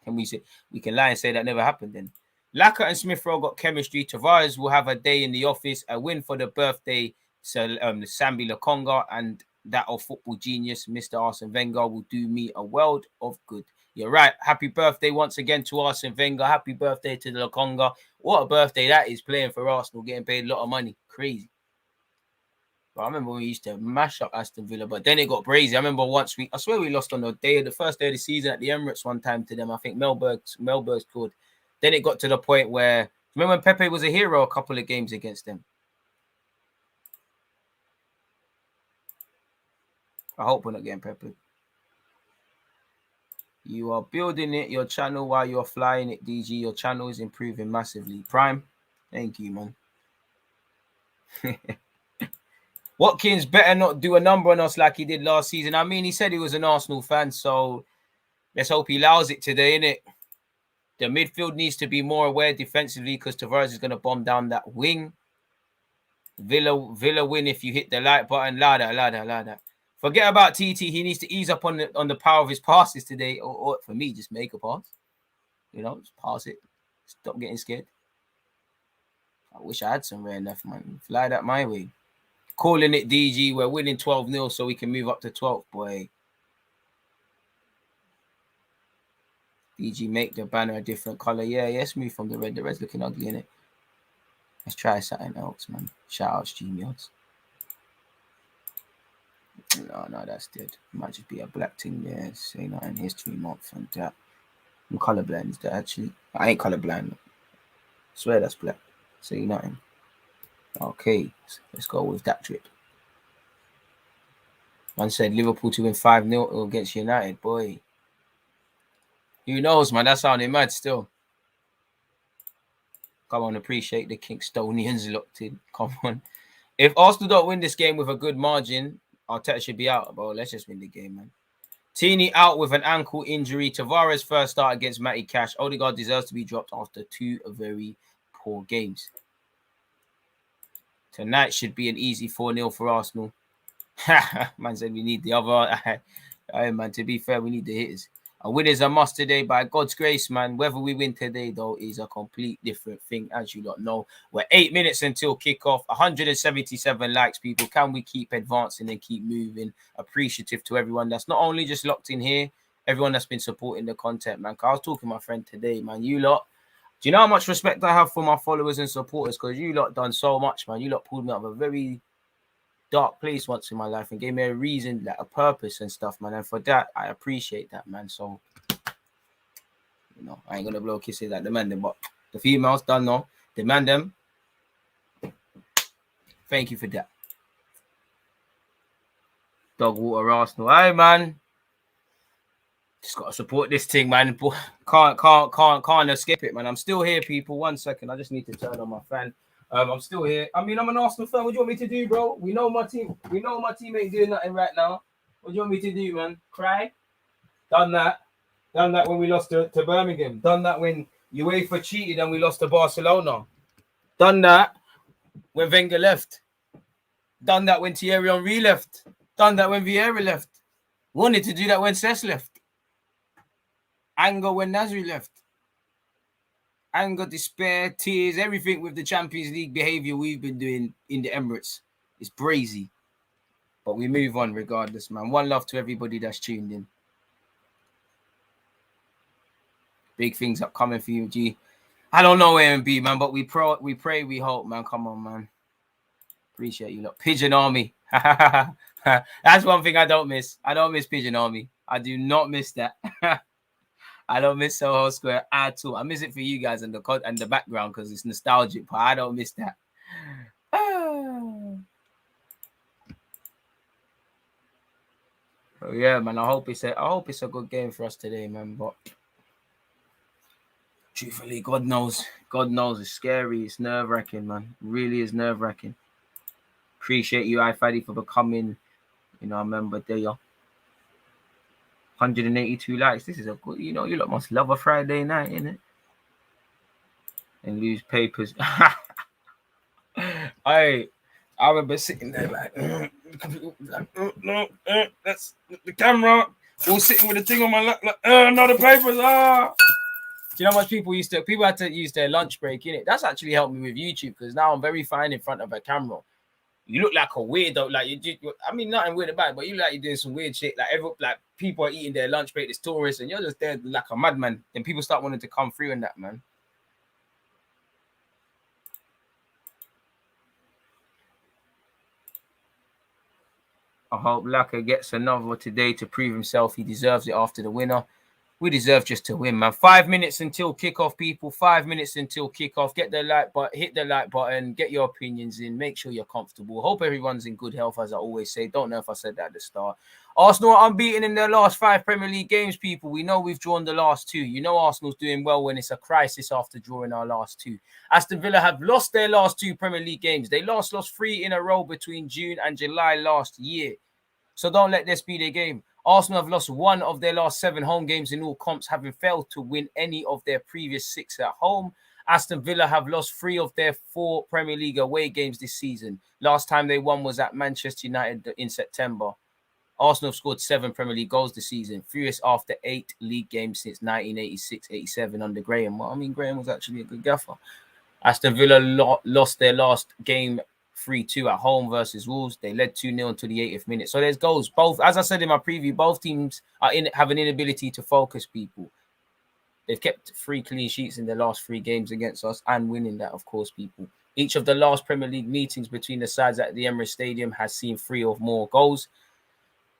Can we say we can lie and say that never happened then? Laka and Smith-Rowe got chemistry. Tavares will have a day in the office. A win for the birthday. So Sambi Lokonga and that of football genius, Mr. Arsene Wenger, will do me a world of good. You're right. Happy birthday once again to Arsene Wenger. Happy birthday to the Lokonga. What a birthday that is, playing for Arsenal, getting paid a lot of money. Crazy. But I remember when we used to mash up Aston Villa, but then it got brazy. I remember once I swear we lost on the first day of the season at the Emirates one time to them. I think Melberg scored. Then it got to the point where, remember when Pepe was a hero a couple of games against them? I hope we're not getting Pepe. You are building it, your channel, while you're flying it, DG. Your channel is improving massively. Prime, thank you, man. Watkins better not do a number on us like he did last season. I mean, he said he was an Arsenal fan, so let's hope he allows it today, innit? The midfield needs to be more aware defensively because Tavares is going to bomb down that wing. Villa win if you hit the like button. Louder. Forget about TT. He needs to ease up on the power of his passes today. Or for me, just make a pass. Just pass it. Stop getting scared. I wish I had some rare enough, man. Fly that my way. Calling it DG. We're winning 12-0 so we can move up to 12th, boy. DG, make the banner a different color. Yeah, let's move from the red. The red's looking ugly, innit? Let's try something else, man. Shout out StreamYards. No, that's dead. Might just be a black thing there. Say nothing. History month and that. I'm colorblind. Is that actually? I ain't colorblind. I swear that's black. Say nothing. Okay, let's go with that trip. Man said Liverpool to win 5-0 against United. Boy. Who knows, man? That sounded mad still. Come on, appreciate the Kingstonians locked in. Come on. If Arsenal don't win this game with a good margin, Arteta should be out. Bro, let's just win the game, man. Tini out with an ankle injury. Tavares first start against Matty Cash. Odegaard deserves to be dropped after 2 very poor games. Tonight should be an easy 4-0 for Arsenal. Man said we need the other. Hey, man, to be fair, we need the hitters. A win is a must today by God's grace, man. Whether we win today, though, is a complete different thing, as you lot know. We're 8 minutes until kickoff. 177 likes, people. Can we keep advancing and keep moving? Appreciative to everyone that's not only just locked in here, everyone that's been supporting the content, man. I was talking to my friend today, man. You lot, do you know how much respect I have for my followers and supporters? Because you lot done so much, man. You lot pulled me out of a very dark place once in my life and gave me a reason, like a purpose and stuff, man. And for that, I appreciate that, man. So, I ain't gonna blow kisses like the man them, but the females done know. Demand them. Thank you for that. Dog water Arsenal. Hey, man. Just gotta support this thing, man. Can't escape it, man. I'm still here, people. 1 second. I just need to turn on my fan. I'm still here. I mean, I'm an Arsenal fan. What do you want me to do, bro? We know my team ain't doing nothing right now. What do you want me to do, man? Cry? Done that when we lost to Birmingham. Done that when UEFA cheated and we lost to Barcelona. Done that when Wenger left. Done that when Thierry Henry left. Done that when Vieira left. Wanted to do that when Cesc left. Anger when Nasri left. Anger, despair, tears, everything with the Champions League behavior we've been doing in the Emirates. It's brazy. But we move on regardless, man. One love to everybody that's tuned in. Big things upcoming for you, G. I don't know A&B, man, but we pray, we hope, man. Come on, man. Appreciate you, lot. Pigeon Army. That's one thing I don't miss. I don't miss Pigeon Army. I do not miss that. I don't miss Soho Square at all. I miss it for you guys and the background because it's nostalgic, but I don't miss that. Oh, yeah, man. I hope it's a good game for us today, man. But truthfully, God knows it's scary. It's nerve-wracking, man. It really is nerve-wracking. Appreciate you, iFaddy, for becoming, a member there. 182 likes. This is a good, you lot must love a Friday night, innit? And lose papers. I remember sitting there like, no, that's the camera. All sitting with the thing on my lap, like, no, the papers. Do you know how much people had to use their lunch break, innit? That's actually helped me with YouTube because now I'm very fine in front of a camera. You look like a weirdo, nothing weird about it, but you look like you're doing some weird shit. Like people are eating their lunch break, there's tourists, and you're just there like a madman. Then people start wanting to come through in that, man. I hope Laka gets another today to prove himself. He deserves it after the winner. We deserve just to win, man. 5 minutes until kickoff, people. 5 minutes until kickoff. Hit the like button. Get your opinions in. Make sure you're comfortable. Hope everyone's in good health, as I always say. Don't know if I said that at the start. Arsenal are unbeaten in their last 5 Premier League games, people. We know we've drawn the last 2. You know Arsenal's doing well when it's a crisis after drawing our last 2. Aston Villa have lost their last 2 Premier League games. They lost 3 in a row between June and July last year. So don't let this be their game. Arsenal have lost 1 of their last 7 home games in all comps, having failed to win any of their previous 6 at home. Aston Villa have lost 3 of their 4 Premier League away games this season. Last time they won was at Manchester United in September. Arsenal have scored 7 Premier League goals this season, fewest after 8 league games since 1986-87 under Graham. Well, I mean, Graham was actually a good gaffer. Aston Villa lost their last game 3-2 at home versus Wolves. They led 2-0 until the 80th minute. So there's goals. Both, as I said in my preview, both teams have an inability to focus people. They've kept 3 clean sheets in their last 3 games against us and winning that, of course, people. Each of the last Premier League meetings between the sides at the Emirates Stadium has seen 3 or more goals.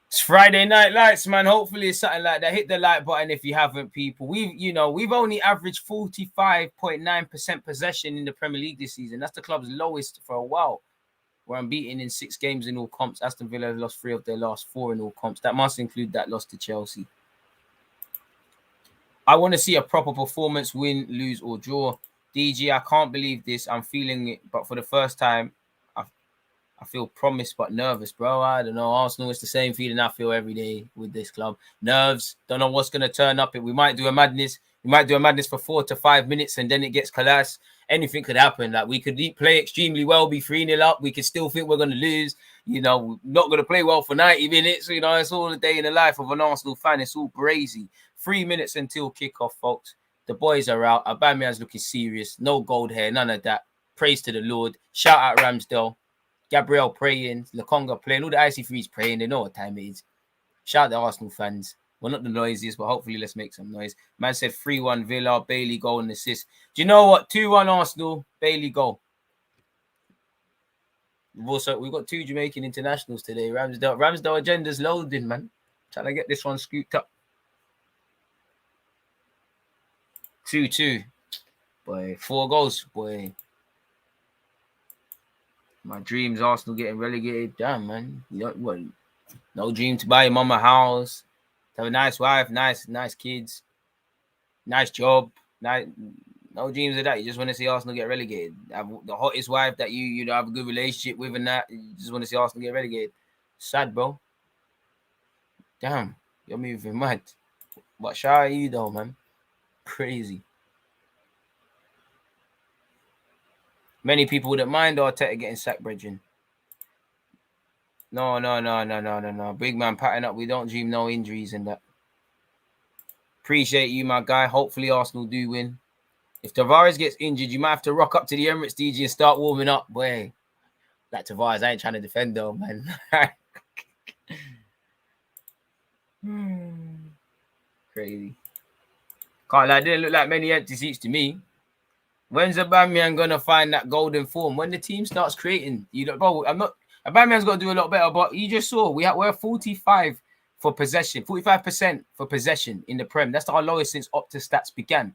It's Friday Night Lights, man. Hopefully it's something like that. Hit the like button if you haven't, people. We've only averaged 45.9% possession in the Premier League this season. That's the club's lowest for a while. We're unbeaten in 6 games in all comps. Aston Villa have lost 3 of their last 4 in all comps. That must include that loss to Chelsea. I want to see a proper performance, win, lose, or draw. DG, I can't believe this. I'm feeling it, but for the first time, I feel promised but nervous, bro. I don't know. Arsenal, it's the same feeling I feel every day with this club. Nerves. Don't know what's going to turn up. We might do a madness. We might do a madness for 4 to 5 minutes and then it gets collapsed. Anything could happen. Like, we could play extremely well, be 3-0 up. We could still think we're going to lose. We're not going to play well for 90 minutes. It's all a day in the life of an Arsenal fan. It's all crazy. 3 minutes until kickoff, folks. The boys are out. Aubameyang's looking serious. No gold hair. None of that. Praise to the Lord. Shout out Ramsdale. Gabriel praying, Lakonga playing, all the IC3s praying. They know what time it is. Shout out the Arsenal fans. Well, not the noisiest, but hopefully let's make some noise. Man said 3-1 Villa, Bailey goal and assist. Do you know what? 2-1 Arsenal, Bailey goal. We've got 2 Jamaican internationals today. Ramsdale agenda's loading, man. Trying to get this one scooped up. 2-2. Boy, 4 goals, boy. My dreams, Arsenal getting relegated. Damn, man. No dream to buy your mama a house, to have a nice wife, nice kids, nice job. No dreams of that. You just want to see Arsenal get relegated. Have the hottest wife that you have a good relationship with and that. You just want to see Arsenal get relegated. Sad, bro. Damn. You're moving mad. But shout out you, though, man. Crazy. Many people wouldn't mind Arteta getting sacked, brethren. No. Big man patting up. We don't dream no injuries and that. Appreciate you, my guy. Hopefully Arsenal do win. If Tavares gets injured, you might have to rock up to the Emirates, DG, and start warming up. Boy, that Tavares, I ain't trying to defend though, man. Crazy. Can't lie, didn't look like many empty seats to me. When's Aubameyang gonna find that golden form? When the team starts creating, bro. Aubameyang's got to do a lot better. But you just saw we're 45 for possession, 45% for possession in the Prem. That's our lowest since Opta stats began.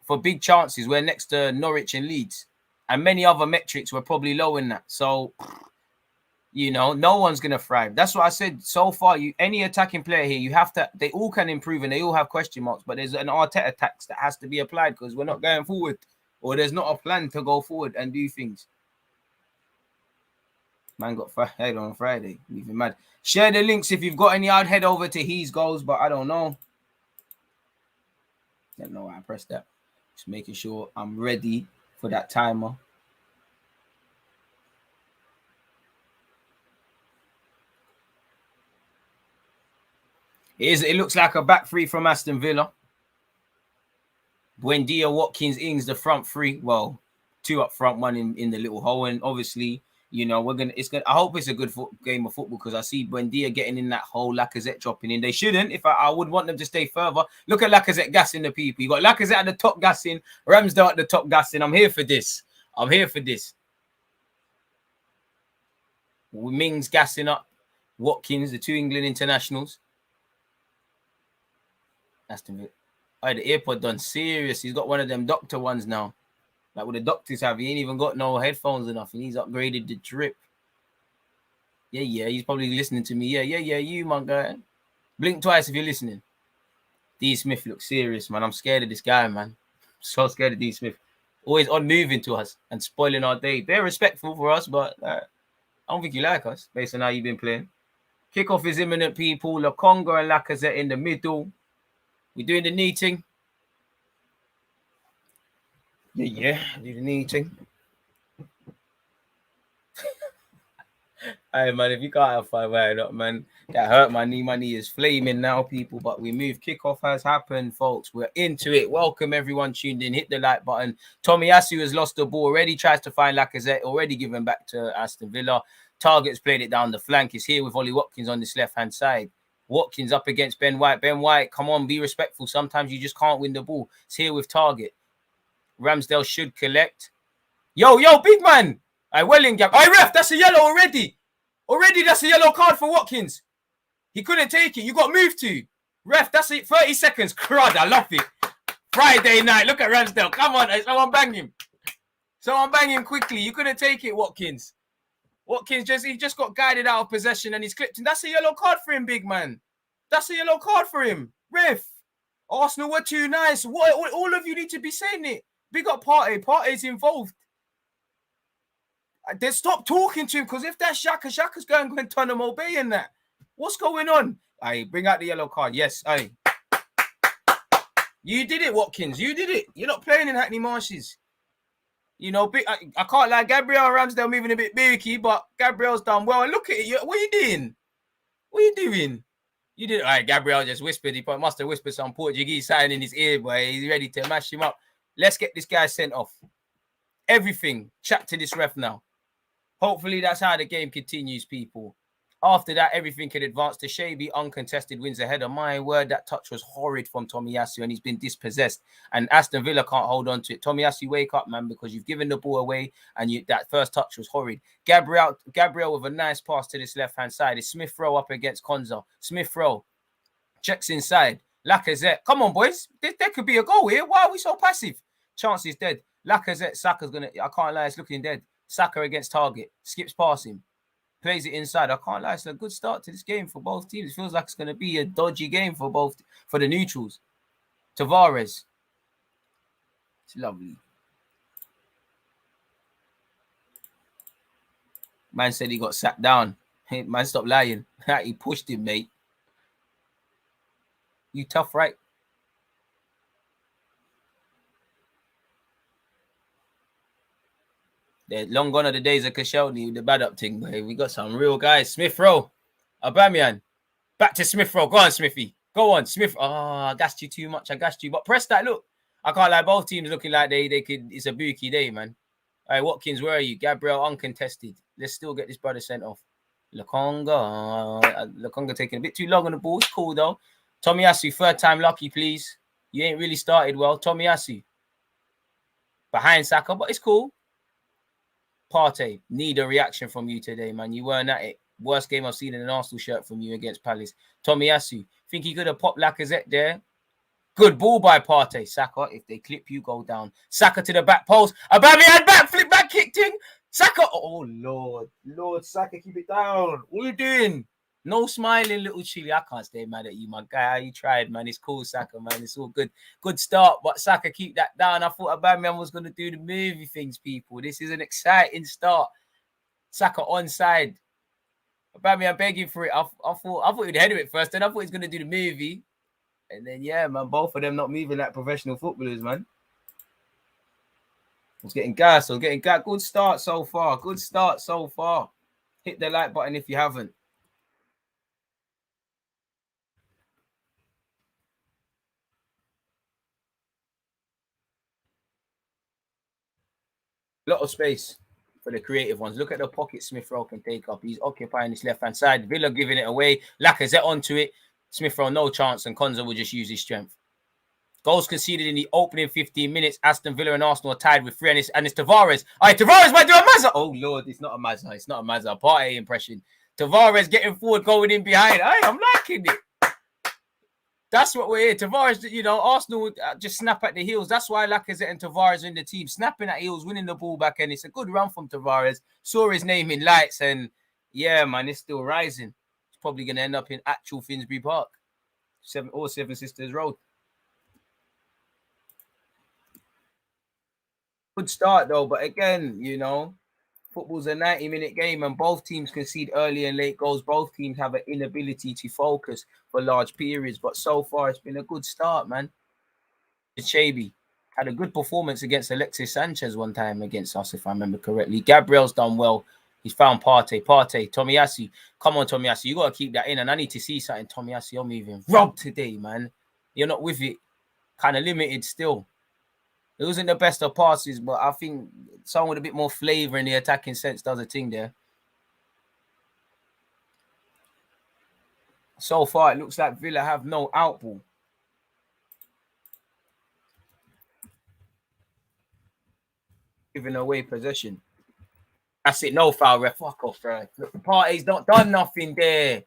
For big chances, we're next to Norwich and Leeds, and many other metrics were probably low in that. So, no one's gonna thrive. That's what I said so far. Any attacking player here, they all can improve and they all have question marks, but there's an Arteta tax that has to be applied because we're not going forward, or there's not a plan to go forward and do things. Man got head on Friday. Even mad. Share the links if you've got any. I'd head over to his goals, but I don't know. Don't know why I pressed that. Just making sure I'm ready for that timer. It looks like a back 3 from Aston Villa. Buendia, Watkins, Ings, the front 3. Well, 2 up front, 1 in the little hole. And obviously, I hope it's a good game of football because I see Buendia getting in that hole, Lacazette dropping in. They shouldn't. I would want them to stay further. Look at Lacazette gassing the people. You got Lacazette at the top gassing, Ramsdale at the top gassing. I'm here for this. Mings gassing up, Watkins, the 2 England internationals. Aston Villa. Oh, the AirPod done serious. He's got one of them doctor ones now. Like what the doctors have. He ain't even got no headphones enough, and he's upgraded the drip. Yeah. He's probably listening to me. Yeah. You, my guy. Blink twice if you're listening. D. Smith looks serious, man. I'm scared of this guy, man. So scared of D. Smith. Always on moving to us and spoiling our day. They're respectful for us, but I don't think you like us based on how you've been playing. Kickoff is imminent, people. Lakonga and Lacazette in the middle. We're doing the knee-ting. Yeah, do the knee-ting. Hey man, if you can't have fun, why not, man? That hurt my knee. My knee is flaming now, people. But we move. Kickoff has happened, folks. We're into it. Welcome everyone tuned in. Hit the like button. Tomiyasu has lost the ball already. Tries to find Lacazette. Already given back to Aston Villa. Target's played it down the flank. Is here with Ollie Watkins on this left hand side. Watkins up against Ben White. Ben White, come on, be respectful. Sometimes you just can't win the ball. It's here with Target. Ramsdale should collect. Yo, big man. I Wellingham. I ref. That's a yellow already. Already, that's a yellow card for Watkins. He couldn't take it. You got moved to. Ref, that's it. 30 seconds. Crud, I love it. Friday night. Look at Ramsdale. Come on. Someone bang him. Someone bang him quickly. You couldn't take it, Watkins. Watkins, he just got guided out of possession and he's clipped him. That's a yellow card for him, big man. That's a yellow card for him. Ref. Arsenal were too nice. What? All of you need to be saying it. Big up Partey. Partey's involved. They stop talking to him because if that's Xhaka's going to turn him obey in that. What's going on? Aye, bring out the yellow card. Yes, aye. You did it, Watkins. You did it. You're not playing in Hackney Marshes. You know, I can't lie. Gabriel Ramsdale moving a bit beaky, but Gabriel's done well. And look at it. What are you doing? What are you doing? You did it. All right, Gabriel just whispered. He must have whispered some Portuguese sign in his ear, boy. He's ready to mash him up. Let's get this guy sent off. Everything. Chat to this ref now. Hopefully, that's how the game continues, people. After that, everything can advance to Shaby. Uncontested wins ahead of my word. That touch was horrid from Tomiyasu, and he's been dispossessed. And Aston Villa can't hold on to it. Tomiyasu, wake up, man, because you've given the ball away, and that first touch was horrid. Gabriel with a nice pass to this left-hand side. It's Smith Rowe up against Konza. Smith Rowe checks inside. Lacazette. Come on, boys. There could be a goal here. Why are we so passive? Chance is dead. Lacazette, Saka's going to... I can't lie, it's looking dead. Saka against Target. Skips past him. Plays it inside. I can't lie. It's a good start to this game for both teams. It feels like it's going to be a dodgy game for the neutrals. Tavares. It's lovely. Man said he got sat down. Hey, man, stop lying. He pushed him, mate. You tough, right? They're long gone are the days of Koscielny with the bad up thing, but we got some real guys. Smith Rowe, Aubameyang, back to Smith Rowe. Go on, Smithy. Go on, Smith. Oh, I gassed you too much. I gassed you. But press that. Look, I can't lie. Both teams looking like they could. It's a bookie day, man. All right, Watkins, where are you? Gabriel, uncontested. Let's still get this brother sent off. Lokonga taking a bit too long on the ball. It's cool though. Tomiyasu, third time lucky, please. You ain't really started well. Tomiyasu behind Saka, but it's cool. Partey, need a reaction from you today, man. You weren't at it. Worst game I've seen in an Arsenal shirt from you against Palace. Tomiyasu, think he could have popped Lacazette there. Good ball by Partey. Saka, if they clip you, go down. Saka to the back post. Aubameyang back, flip back, kicked in. Saka, oh Lord, Saka, keep it down. What are you doing? No smiling, little chili. I can't stay mad at you, my guy. You tried, man. It's cool, Saka, man. It's all good. Good start, but Saka, keep that down. I thought Aubameyang was going to do the movie things, people. This is an exciting start. Saka onside. Aubameyang begging for it. I thought he'd head it first. Then I thought he was going to do the movie. And then, yeah, man, both of them not moving like professional footballers, man. I was getting gas. Good start so far. Hit the like button if you haven't. Lot of space for the creative ones. Look at the pocket Smith Rowe can take up. He's occupying his left-hand side. Villa giving it away. Lacazette onto it. Smith Rowe, no chance, and Konza will just use his strength. Goals conceded in the opening 15 minutes. Aston Villa and Arsenal are tied with 3, and it's Tavares. All right, Tavares might do a Mazza. Oh, Lord, it's not a Mazza. Partey impression. Tavares getting forward, going in behind. Hey, I'm liking it. That's what we're here. Tavares, you know, Arsenal just snap at the heels. That's why Lacazette and Tavares are in the team. Snapping at heels, winning the ball back, and it's a good run from Tavares. Saw his name in lights, and yeah, man, it's still rising. It's probably going to end up in actual Finsbury Park. Seven Sisters Road. Good start, though, but again, you know, football's a 90-minute game, and both teams concede early and late goals. Both teams have an inability to focus for large periods, but so far it's been a good start, man. Shaby had a good performance against Alexis Sanchez one time against us, if I remember correctly. Gabriel's done well. He's found Partey. Tomiyasu. Come on, Tomiyasu. You got to keep that in. And I need to see something. Tomiyasu, you're moving rob today, man. You're not with it. Kind of limited still. It wasn't the best of passes, but I think someone with a bit more flavour in the attacking sense does a thing there. So far, it looks like Villa have no outball. Giving away possession. That's it. No foul, ref. Fuck off, ref. Look, the party's not done nothing there.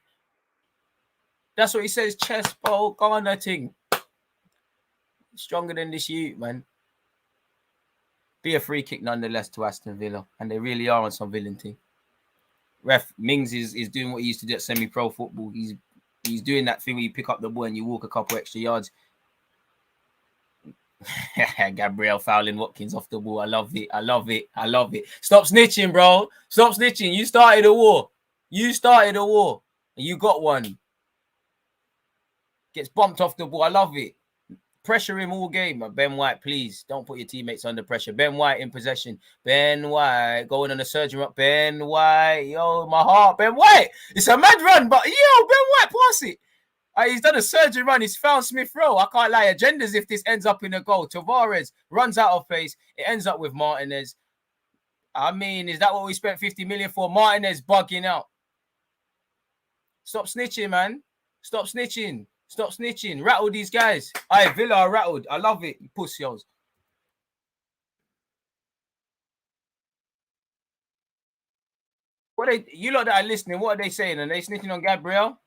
That's what he says. Chest ball, go on that thing. Stronger than this youth, man. Be a free kick nonetheless to Aston Villa. And they really are on some villain team. Ref, Mings is doing what he used to do at semi-pro football. He's doing that thing where you pick up the ball and you walk a couple extra yards. Gabriel fouling Watkins off the ball. I love it. Stop snitching, bro. Stop snitching. You started a war. And you got one. Gets bumped off the ball. I love it. Pressure him all game. Ben White, please don't put your teammates under pressure. Ben White in possession. Ben White going on a surgery run. Ben White, yo, my heart. Ben White. It's a mad run, but yo, Ben White, pass it. He's done a surgery run. He's found Smith Rowe. I can't lie. Agendas if this ends up in a goal. Tavares runs out of pace. It ends up with Martinez. I mean, is that what we spent 50 million for? Martinez bugging out. Stop snitching, man. Stop snitching. Rattle these guys. Aye, Villa are rattled. I love it. You pussies. You lot that are listening, what are they saying? Are they snitching on Gabriel?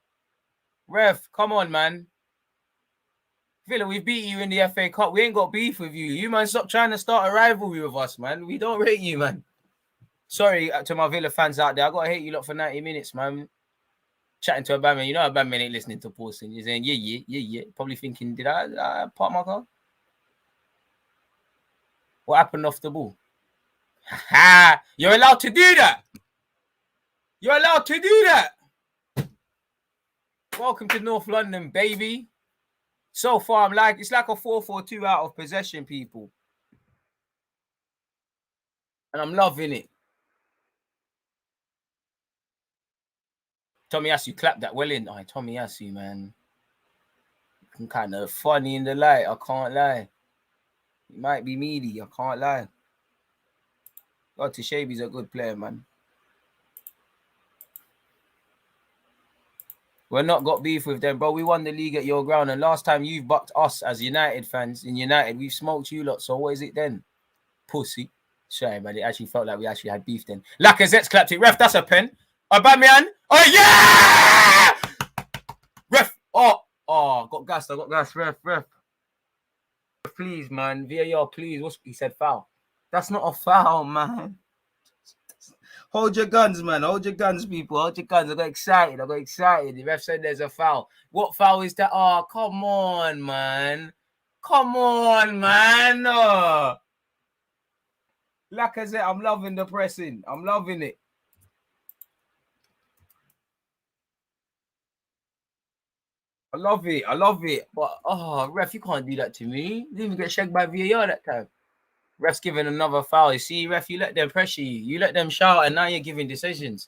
Ref, come on, man. Villa, we beat you in the FA Cup. We ain't got beef with you. You, man, stop trying to start a rivalry with us, man. We don't rate you, man. Sorry to my Villa fans out there. I got to hate you lot for 90 minutes, man. Chatting to a bandman. You know a bandman ain't listening to Paulson. You're saying, yeah. Probably thinking, did I park my car? What happened off the ball? Ha! You're allowed to do that. Welcome to North London, baby. So far, it's like a 4-4-2 out of possession, people. And I'm loving it. Tomiyasu clapped that well in. Tomiyasu, man. Kind of funny in the light. I can't lie. He might be meaty. I can't lie. God, Tishabi's a good player, man. We're not got beef with them, bro. We won the league at your ground. And last time you've bucked us as United fans in United, we've smoked you lot. So what is it then? Pussy. Sorry, man. It actually felt like we actually had beef then. Lacazette's clapped it. Ref, that's a pen. Aubameyang. Oh, yeah! Ref. Oh, got gassed. I got gassed. Ref. Please, man. VAR, please. He said foul. That's not a foul, man. Hold your guns, man. Hold your guns, people. Hold your guns. I got excited. The ref said there's a foul. What foul is that? Oh, come on, man. Oh. Lacazette, I'm loving the pressing. I'm loving it. I love it. But, ref, you can't do that to me. You didn't even get shagged by VAR that time. Ref's giving another foul. You see, ref, you let them pressure you. You let them shout, and now you're giving decisions.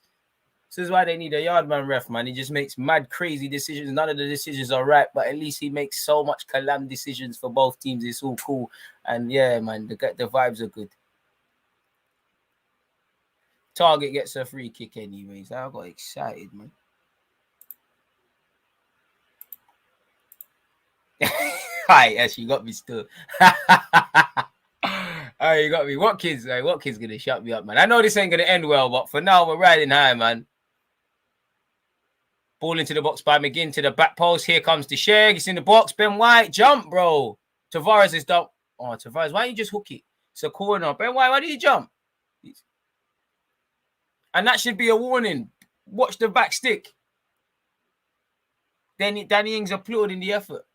This is why they need a yardman ref, man. He just makes mad, crazy decisions. None of the decisions are right, but at least he makes so much calam decisions for both teams. It's all cool. And, yeah, man, the vibes are good. Target gets a free kick anyways. I got excited, man. Hi, yes, you got me still. Oh, you got me. Watkins gonna shut me up, man. I know this ain't gonna end well, but for now, we're riding high, man. Ball into the box by McGinn to the back post. Here comes the Shag. It's in the box. Ben White, jump, bro. Tavares is done. Oh, Tavares, why don't you just hook it? It's a corner. Ben White, why did you jump? And that should be a warning. Watch the back stick. Then Danny Ings applauding the effort.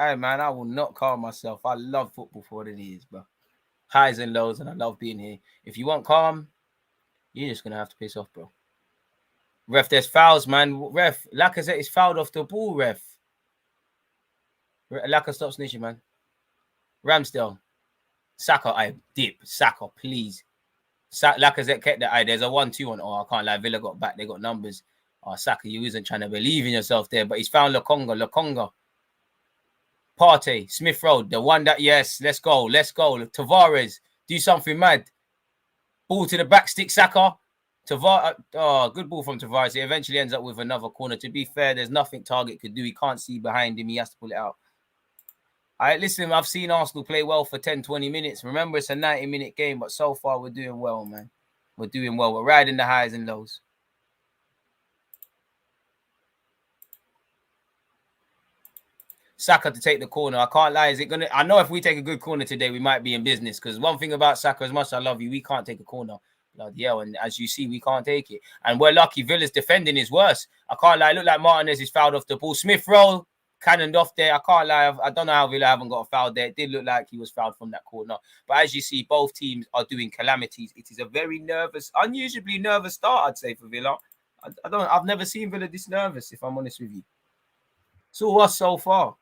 Hey, man, I will not calm myself. I love football for what it is, bro. Highs and lows, and I love being here. If you want calm, you're just going to have to piss off, bro. Ref, there's fouls, man. Ref, Lacazette is fouled off the ball, ref. Lacazette, stop snitching, man. Ramsdale. Saka, I dip. Saka, please. Lacazette kept the eye. There's a 1-2 on. Oh, I can't lie. Villa got back. They got numbers. Oh, Saka, you isn't trying to believe in yourself there, but he's found Lokonga. Partey, Smith Rowe, the one that, yes, let's go. Tavares, do something mad. Ball to the back, stick Saka. Good ball from Tavares. It eventually ends up with another corner. To be fair, there's nothing Target could do. He can't see behind him. He has to pull it out. Listen, I've seen Arsenal play well for 10, 20 minutes. Remember, it's a 90-minute game, but so far we're doing well, man. We're doing well. We're riding the highs and lows. Saka to take the corner. I can't lie. Is it gonna? I know if we take a good corner today, we might be in business. Because one thing about Saka, as much as I love you, we can't take a corner. Bloody hell. And as you see, we can't take it. And we're lucky. Villa's defending is worse. I can't lie. It looked like Martinez is fouled off the ball. Smith Rowe cannoned off there. I can't lie. I don't know how Villa haven't got a foul there. It did look like he was fouled from that corner. But as you see, both teams are doing calamities. It is a very nervous, unusually nervous start, I'd say, for Villa. I've never seen Villa this nervous, if I'm honest with you. So us so far.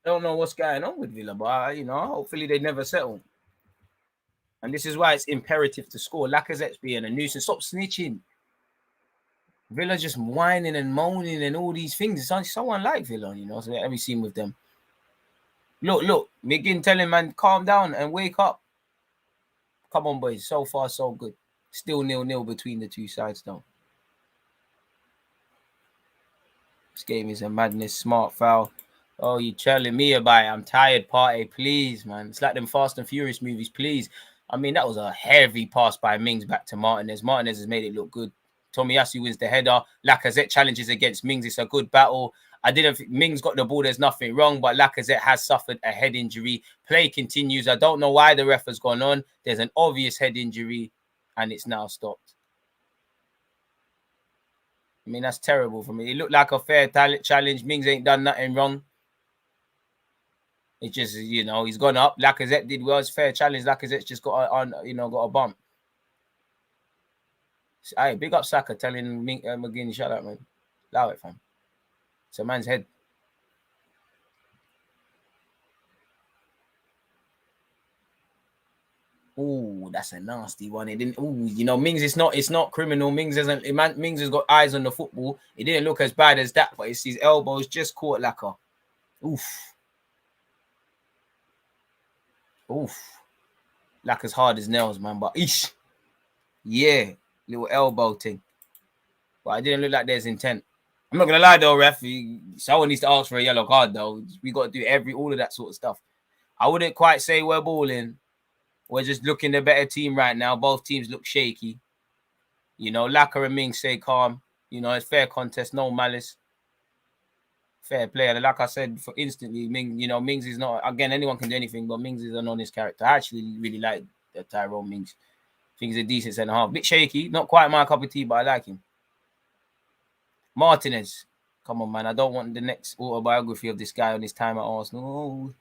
I don't know what's going on with Villa, but hopefully they never settle. And this is why it's imperative to score. Lacazette's being a nuisance. Stop snitching. Villa just whining and moaning and all these things. It's so unlike Villa, so every scene with them. Look. McGinn telling man, calm down and wake up. Come on, boys. So far, so good. Still 0-0 between the two sides, though. This game is a madness. Smart foul. Oh, you telling me about it? I'm tired, Partey. Please, man. It's like them Fast and Furious movies. Please. I mean, that was a heavy pass by Mings back to Martinez. Martinez has made it look good. Tomiyasu wins the header. Lacazette challenges against Mings. It's a good battle. I didn't think Mings got the ball. There's nothing wrong, but Lacazette has suffered a head injury. Play continues. I don't know why the ref has gone on. There's an obvious head injury, and it's now stopped. I mean, that's terrible for me. It looked like a fair challenge. Mings ain't done nothing wrong. It's just, he's gone up. Lacazette did well. It's fair challenge. Lacazette's just got a bump. Hey, big up Saka telling McGinn, shut up, man. Allow it, fam. It's a man's head. Ooh, that's a nasty one. It didn't. Ooh, Mings. It's not criminal. Mings has got eyes on the football. It didn't look as bad as that, but it's his elbows just caught Laka. Oof. Laka's hard as nails, man. But yeah, little elbow thing. But it didn't look like there's intent. I'm not gonna lie though, ref. Someone needs to ask for a yellow card though. We got to do all of that sort of stuff. I wouldn't quite say we're balling. We're just looking the better team right now. Both teams look shaky. Laka and Mings stay calm. It's fair contest, no malice. Fair player. Like I said, for instantly, Mings is not, again, anyone can do anything, but Mings is an honest character. I actually really like Tyrone Mings. I think he's a decent centre-half. Bit shaky, not quite my cup of tea, but I like him. Martinez. Come on, man. I don't want the next autobiography of this guy on his time at Arsenal.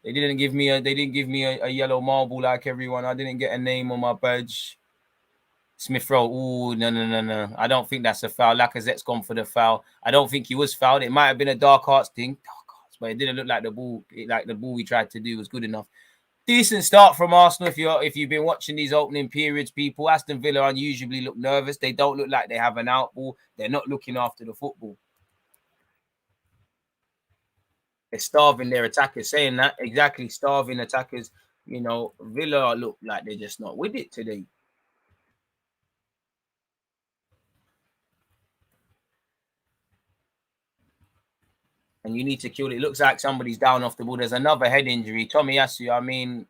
They didn't give me a yellow marble like everyone. I didn't get a name on my badge. Smith Rowe. Ooh, no. I don't think that's a foul. Lacazette's gone for the foul. I don't think he was fouled. It might have been a dark arts thing. But it didn't look like the ball. The ball we tried to do was good enough. Decent start from Arsenal. If you've been watching these opening periods, people, Aston Villa unusually look nervous. They don't look like they have an out ball. They're not looking after the football. They're starving their attackers. Saying that, exactly, starving attackers. Villa look like they're just not with it today. And you need to kill it. It looks like somebody's down off the ball. There's another head injury. Tomiyasu, I mean,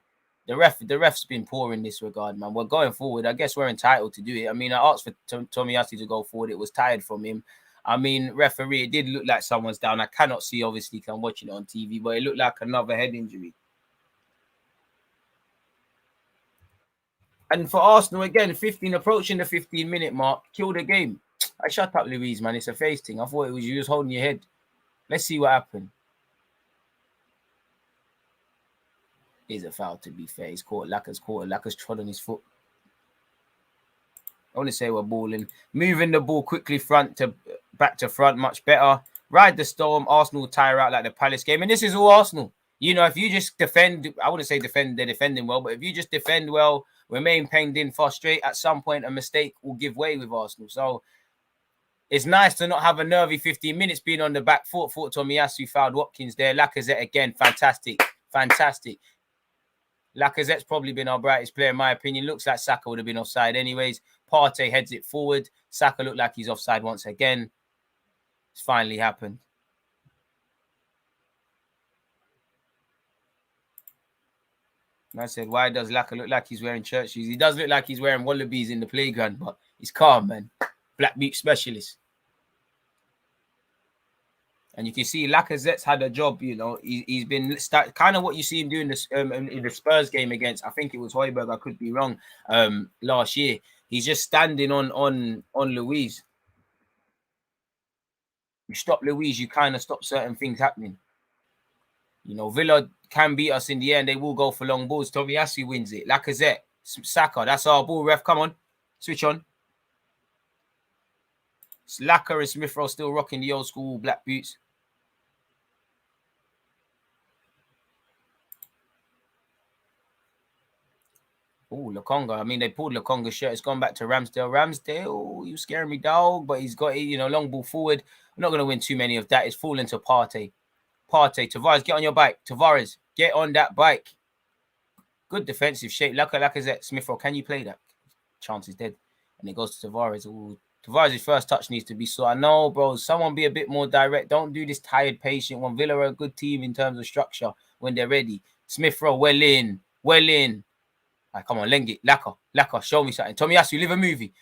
the ref's been poor in this regard, man. We're going forward. I guess we're entitled to do it. I mean, I asked for Tomiyasu to go forward. It was tired from him. I mean, referee, it did look like someone's down. I cannot see, obviously, because I'm watching it on TV, but it looked like another head injury. And for Arsenal, again, approaching the 15-minute mark, kill the game. I shut up, Louise, man. It's a face thing. I thought it was you was holding your head. Let's see what happened. Is a foul, to be fair. He's caught. Laka's trod on his foot. I want to say we're balling. Moving the ball quickly back to front, much better. Ride the storm. Arsenal tire out like the Palace game. And this is all Arsenal. You know, if you just defend, I wouldn't say defend, they're defending well, but if you just defend well, remain penned in, frustrate, at some point a mistake will give way with Arsenal. So it's nice to not have a nervy 15 minutes being on the back foot. Thought Tomiyasu fouled Watkins there. Lacazette again, fantastic. Lacazette's probably been our brightest player, in my opinion. Looks like Saka would have been offside anyways. Partey heads it forward. Saka looked like he's offside once again. It's finally happened. And I said, why does Laka look like he's wearing church shoes? He does look like he's wearing wallabies in the playground, but he's calm, man. Black boot specialist. And you can see Lacazette's had a job, you know. He's been kind of what you see him doing this in the Spurs game against, I think it was Højbjerg, I could be wrong, last year. He's just standing on Luiz. You stop Luiz, you kind of stop certain things happening. You know, Villa can beat us in the end. They will go for long balls. Tomiyasu wins it. Lacazette, Saka, that's our ball, ref. Come on, switch on. Laka and Smith Rowe still rocking the old school black boots. Oh, Lokonga. I mean, they pulled Lokonga's shirt. It's gone back to Ramsdale. Ramsdale, you scaring me, dog. But he's got, you know, long ball forward. We're not going to win too many of that. It's falling to Partey. Tavares, get on your bike. Tavares, get on that bike. Good defensive shape. Lacazette, Smith Rowe, can you play that? Chance is dead. And it goes to Tavares. Ooh. Tavares' first touch needs to be so. I know, bro. Someone be a bit more direct. Don't do this tired, patient one. Villa are a good team in terms of structure when they're ready. Smith Rowe, well in. All right, come on, Lengi. Laka, show me something. Tomiyasu, live a movie.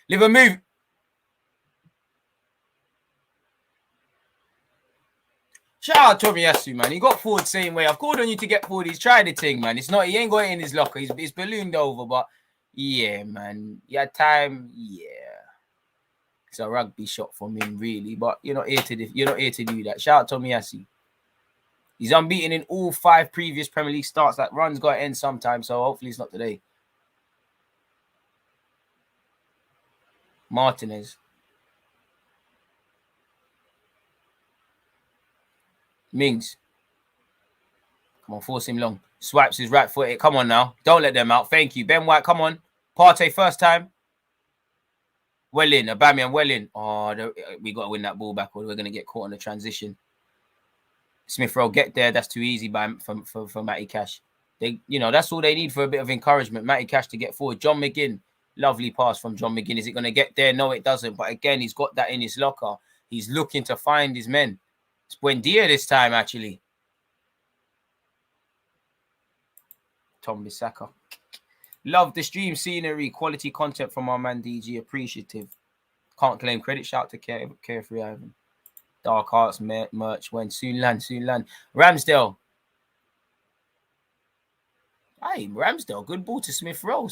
Shout out Tomiyasu, man. He got forward same way. I've called on you to get forward. He's tried the thing, man. It's not, he ain't got it in his locker. He's ballooned over, but yeah, man. Yeah, time, yeah. It's a rugby shot from him, really. But you're not here to do that. Shout out Tomiyasu. He's unbeaten in all 5 previous Premier League starts. That run's got to end sometime, so hopefully it's not today. Martinez. Mings. Come on, force him long. Swipes his right foot. Come on now. Don't let them out. Thank you. Ben White, come on. Partey, first time. Well in. Aubameyang, well in. Oh, we got to win that ball back or we're going to get caught on the transition. Smith Rowe, get there. That's too easy for Matty Cash. You know, that's all they need for a bit of encouragement. Matty Cash to get forward. John McGinn. Lovely pass from John McGinn. Is it going to get there? No, it doesn't. But again, he's got that in his locker. He's looking to find his men. It's Buendia this time, actually. Tom Bissaka. Love the stream scenery. Quality content from our man DG. Appreciative. Can't claim credit. Shout to Carefree Ivan. Dark Arts merch. When soon land. Ramsdale. Hey, Ramsdale. Good ball to Smith Rowe.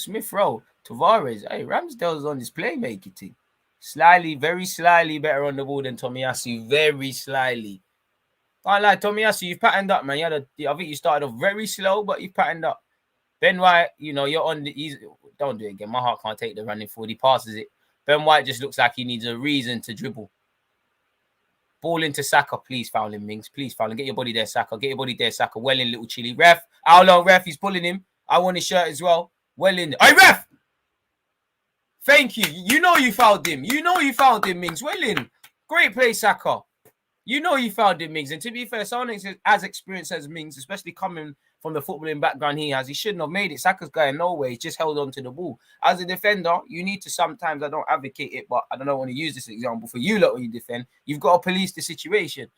Tavares. Hey, Ramsdale's on his playmaking team. Slyly, very slyly better on the ball than Tomiyasu. Very slyly. Can't lie, Tomiyasu, you've patterned up, man. I think you started off very slow, but you've patterned up. Ben White, you know, you're on the... Don't do it again. My heart can't take the running forward. He passes it. Ben White just looks like he needs a reason to dribble. Ball into Saka. Please foul him, Mings. Please foul him. Get your body there, Saka. Well in, little chili. Ref. How long, ref? He's pulling him. I want his shirt as well. Well in. Hey, ref! Thank you. You know you fouled him. Mings. Well in. Great play, Saka. You know you fouled him, Mings. And to be fair, someone as experienced as Mings, especially coming from the footballing background he has, he shouldn't have made it. Saka's going nowhere. He's just held on to the ball. As a defender, you need to sometimes, I don't advocate it, but I don't want to use this example for you lot when you defend. You've got to police the situation.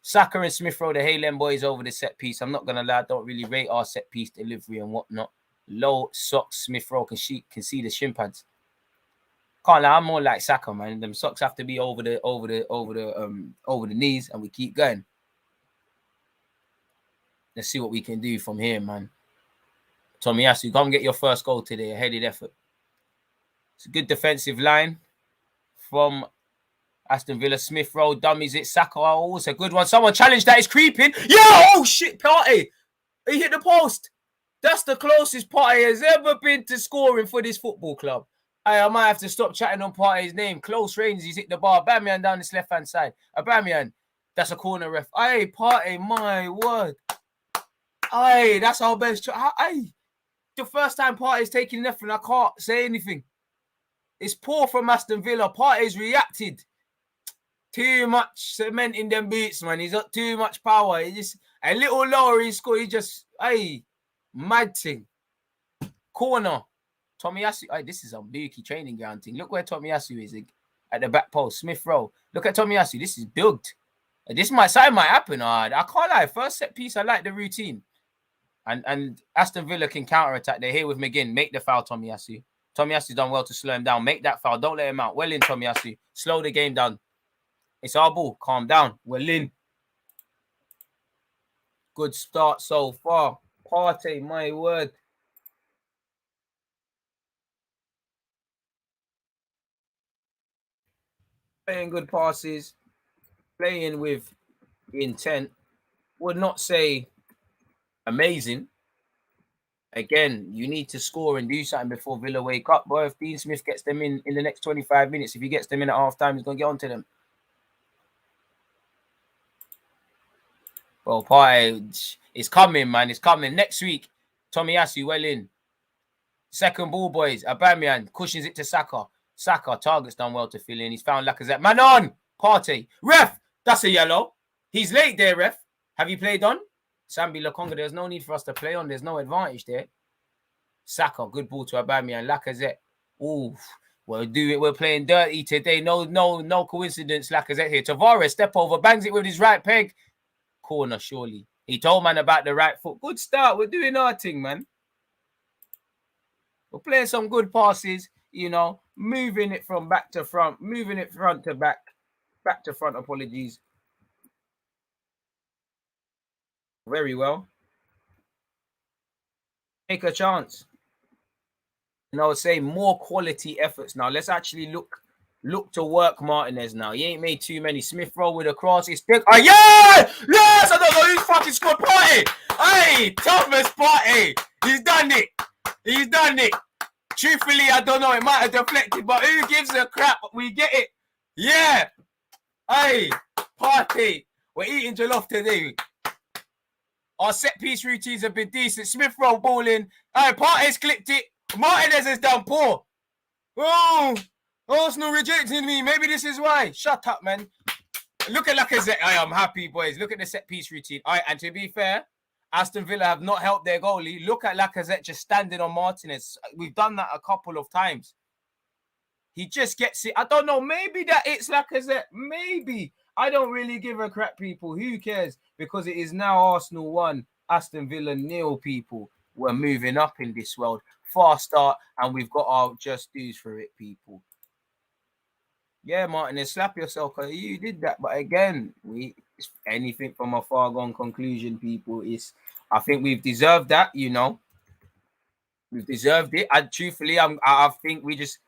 Saka and Smith Rowe, the Haaland boys over the set piece. I'm not going to lie, I don't really rate our set piece delivery and whatnot. Low socks, Smith Rowe can see the shin pads. Can't lie, I'm more like Saka, man. Them socks have to be over the knees, and we keep going. Let's see what we can do from here, man. Tomiyasu, go and get your first goal today. A headed effort. It's a good defensive line from Aston Villa. Smith Rowe dummies it. Saka, oh, it's a good one. Someone challenged that. It's creeping. Yeah, oh shit, Partey. He hit the post. That's the closest Partey has ever been to scoring for this football club. I might have to stop chatting on Partey's name. Close range, he's hit the bar. Aubameyang down this left-hand side. Aubameyang That's a corner, ref. Aye, Partey, my word. Aye, that's our best. Aye, the first time Partey's taking nothing, I can't say anything. It's poor from Aston Villa. Partey's reacted. Too much cement in them boots, man. He's got too much power. He just a little lower he scored. He just, aye, mad thing. Corner. Tomiyasu. Aye, this is a Buki training ground thing. Look where Tomiyasu is at the back post. Smith Rowe. Look at Tomiyasu. This is built. This might happen. I can't lie. First set piece, I like the routine. And Aston Villa can counter-attack. They're here with McGinn. Make the foul, Tomiyasu. Tomiyasu's done well to slow him down. Make that foul. Don't let him out. Well in, Tomiyasu. Slow the game down. It's our ball. Calm down. Well in. Good start so far. Partey, my word. Playing good passes. Playing with intent. Would not say amazing. Again, you need to score and do something before Villa wake up. Boy, if Dean Smith gets them in the next 25 minutes, if he gets them in at half-time, he's going to get onto them. Well, Partey, it's coming, man. It's coming. Next week, Tomiyasu well in. Second ball, boys. Aubameyang cushions it to Saka. Saka, target's done well to fill in. He's found Lacazette. Man on! Partey. Ref! That's a yellow. He's late there, ref. Have you played on? Sambi Lokonga, there's no need for us to play on. There's no advantage there. Saka, good ball to Aubameyang. Lacazette. Ooh, we're playing dirty today. No coincidence. Lacazette here. Tavares, step over, bangs it with his right peg. Corner, surely. He told man about the right foot. Good start. We're doing our thing, man. We're playing some good passes, you know, moving it from back to front, moving it front to back to front, apologies. Very well. Take a chance. And I would say more quality efforts now. Let's actually look to work Martinez now. He ain't made too many. Smith Rowe with a cross. It's big. Oh, yeah! Yes! I don't know who's fucking scored. Partey! Hey! Thomas Partey! He's done it! He's done it! Truthfully, I don't know. It might have deflected, but who gives a crap? We get it. Yeah! Hey! Partey! We're eating jollof today. Our set-piece routines have been decent. Smith Rowe balling. Hey, Partey's clipped it. Martinez has done poor. Oh! Arsenal rejecting me. Maybe this is why. Shut up, man. Look at Lacazette. I am happy, boys. Look at the set-piece routine. All right, and to be fair, Aston Villa have not helped their goalie. Look at Lacazette just standing on Martinez. We've done that a couple of times. He just gets it. I don't know. Maybe that it's Lacazette. Maybe. I don't really give a crap, people. Who cares? Because it is now Arsenal 1, Aston Villa 0, people. We're moving up in this world. Fast start, and we've got our just dues for it, people. Yeah, Martinez, slap yourself. You did that. But again, anything from a far gone conclusion, people, is I think we've deserved that, you know. We've deserved it. And truthfully, I think we just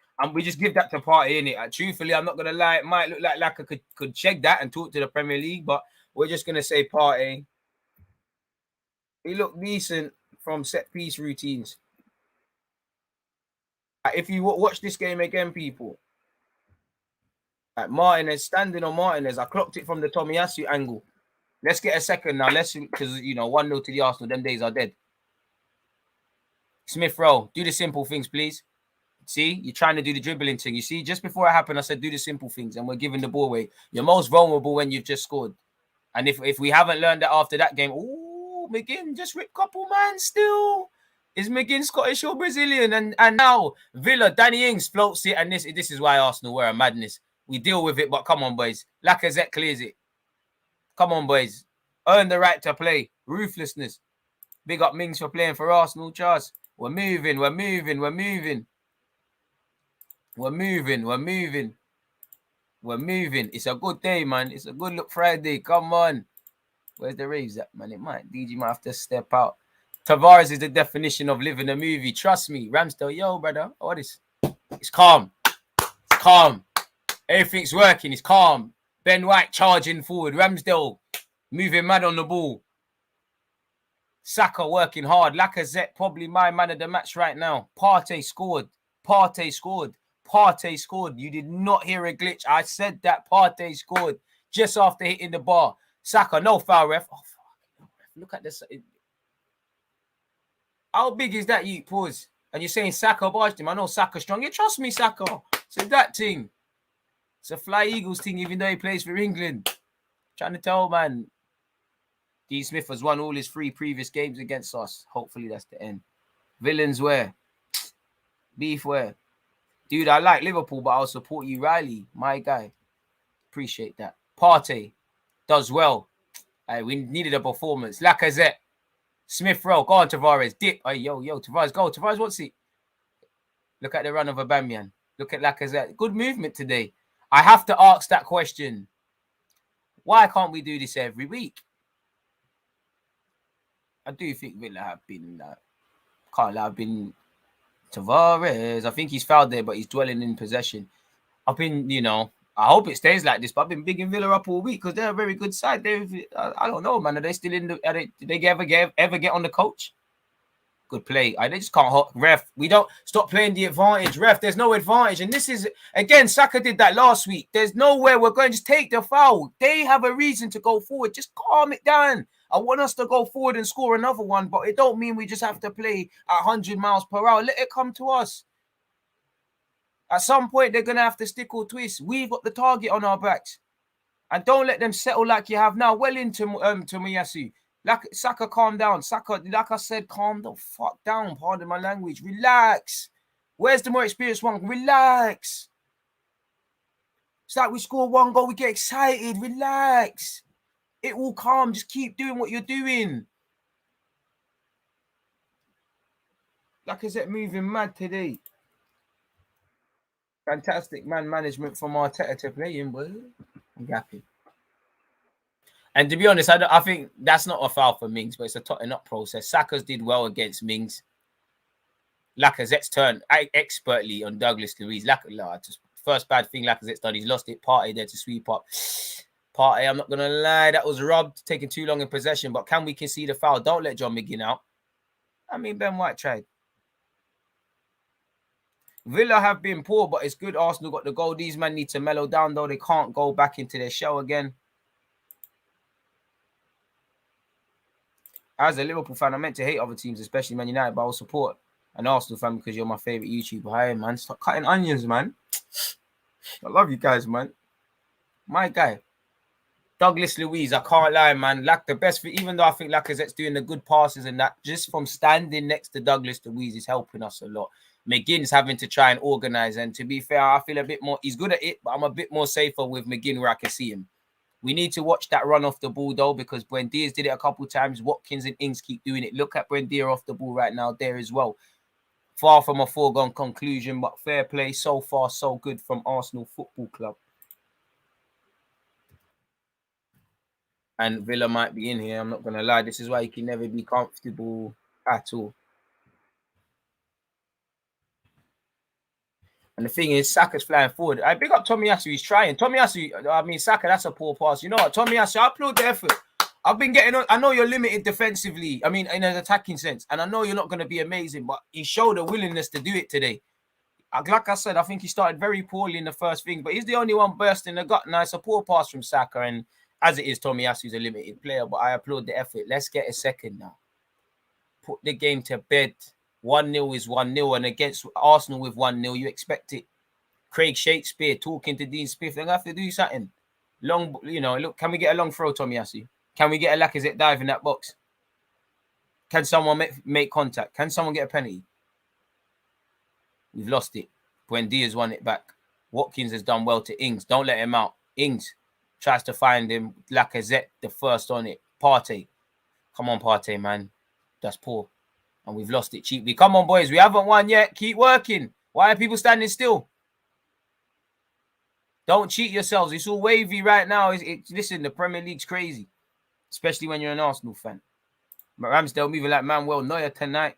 give that to Partey, innit? Truthfully, I'm not gonna lie, it might look like Laka could check that and talk to the Premier League, but we're just gonna say Partey. He looked decent from set piece routines. If you watch this game again, people, Martinez, standing on Martinez, I clocked it from the Tomiyasu angle. Let's get a second now. Because, you know, 1-0 to the Arsenal. Them days are dead. Smith Rowe, do the simple things, please. See, you're trying to do the dribbling thing. You see, just before it happened, I said do the simple things, and we're giving the ball away. You're most vulnerable when you've just scored. And if we haven't learned that after that game, ooh, McGinn just ripped couple, man, still. Is McGinn Scottish or Brazilian? And now Villa, Danny Ings floats it, and this is why Arsenal were a madness. We deal with it, but come on, boys. Lacazette clears it. Come on, boys. Earn the right to play. Ruthlessness. Big up Mings for playing for Arsenal, Charles. We're moving. It's a good day, man. It's a good look Friday. Come on. Where's the raves at, man? DG might have to step out. Tavares is the definition of living a movie. Trust me. Ramsdale, yo, brother. What is? It's calm. It's calm. Everything's working. It's calm. Ben White charging forward. Ramsdale moving mad on the ball. Saka working hard. Lacazette probably my man of the match right now. Partey scored. You did not hear a glitch. I said that Partey scored. just after hitting the bar. Saka, no foul, ref. Oh, fuck. Look at this. How big is that, you? Pause. And you're saying Saka barged him. I know Saka's strong. You trust me, Saka. So that thing. It's a Fly Eagles thing, even though he plays for England. Trying to tell, man. D. Smith has won all his 3 previous games against us. Hopefully that's the end. Villains where? Beef where? Dude, I like Liverpool, but I'll support you, Riley. My guy. Appreciate that. Partey does well. We needed a performance. Lacazette. Smith Rowe. Go on, Tavares. Dip. Yo, Tavares, go. Tavares, what's it? Look at the run of Aubameyang. Look at Lacazette. Good movement today. I have to ask that question. Why can't we do this every week? I do think Villa have been can't have been Tavares. I think he's fouled there, but he's dwelling in possession. I've been, I hope it stays like this, but I've been bigging Villa up all week because they're a very good side. I don't know, man. Are they still in the? Did they ever get on the coach? Good play. They just can't ref. We don't stop playing the advantage, ref. There's no advantage, and this is again. Saka did that last week. There's nowhere we're going to just take the foul. They have a reason to go forward. Just calm it down. I want us to go forward and score another one, but it don't mean we just have to play at 100 miles per hour. Let it come to us. At some point, they're going to have to stick or twist. We've got the target on our backs. And don't let them settle like you have now. Well into Tomiyasu. Saka, calm down. Saka, like I said, calm the fuck down. Pardon my language. Relax. Where's the more experienced one? Relax. It's like we score 1 goal, we get excited. Relax. It will calm. Just keep doing what you're doing. Like I said, moving mad today. Fantastic man management from Arteta to play him, boy. I'm happy. And to be honest, I think that's not a foul for Mings, but it's a totting up process. Saka's did well against Mings. Lacazette's turned expertly on Douglas Luiz. First bad thing Lacazette's done, he's lost it. Partey there to sweep up. Partey, I'm not going to lie, that was robbed, taking too long in possession, but can we concede a foul? Don't let John McGinn out. I mean, Ben White tried. Villa have been poor, but it's good Arsenal got the goal. These men need to mellow down, though. They can't go back into their shell again. As a Liverpool fan, I meant to hate other teams, especially Man United, but I will support an Arsenal fan because you're my favourite YouTuber. Hi, man. Stop cutting onions, man. I love you guys, man. My guy. Douglas Luiz, I can't lie, man. The best, even though I think Lacazette's doing the good passes and that, just from standing next to Douglas Luiz is helping us a lot. McGinn's having to try and organise, and to be fair, I feel a bit more, he's good at it, but I'm a bit more safer with McGinn where I can see him. We need to watch that run off the ball, though, because Buendia's did it a couple of times. Watkins and Ings keep doing it. Look at Buendia off the ball right now there as well. Far from a foregone conclusion, but fair play. So far, so good from Arsenal Football Club. And Villa might be in here. I'm not going to lie. This is why you can never be comfortable at all. And the thing is, Saka's flying forward. I big up Tomiyasu. He's trying. Saka, that's a poor pass. You know what? Tomiyasu, I applaud the effort. I've been getting on. I know you're limited defensively. I mean, in an attacking sense. And I know you're not going to be amazing, but he showed a willingness to do it today. Like I said, I think he started very poorly in the first thing, but he's the only one bursting the gut. Nice, a poor pass from Saka. And as it is, Tomiyasu's a limited player, but I applaud the effort. Let's get a second now. Put the game to bed. 1-0 is 1-0, and against Arsenal with 1-0, you expect it. Craig Shakespeare talking to Dean Smith. They're going to have to do something. Long, look, can we get a long throw, Tomiyasu? Can we get a Lacazette dive in that box? Can someone make contact? Can someone get a penalty? We've lost it. Buendia's won it back. Watkins has done well to Ings. Don't let him out. Ings tries to find him. Lacazette, the first on it. Partey. Come on, Partey, man. That's poor. And we've lost it cheaply. Come on, boys. We haven't won yet. Keep working. Why are people standing still? Don't cheat yourselves. It's all wavy right now. Listen, the Premier League's crazy. Especially when you're an Arsenal fan. Ramsdale moving like Manuel Neuer tonight.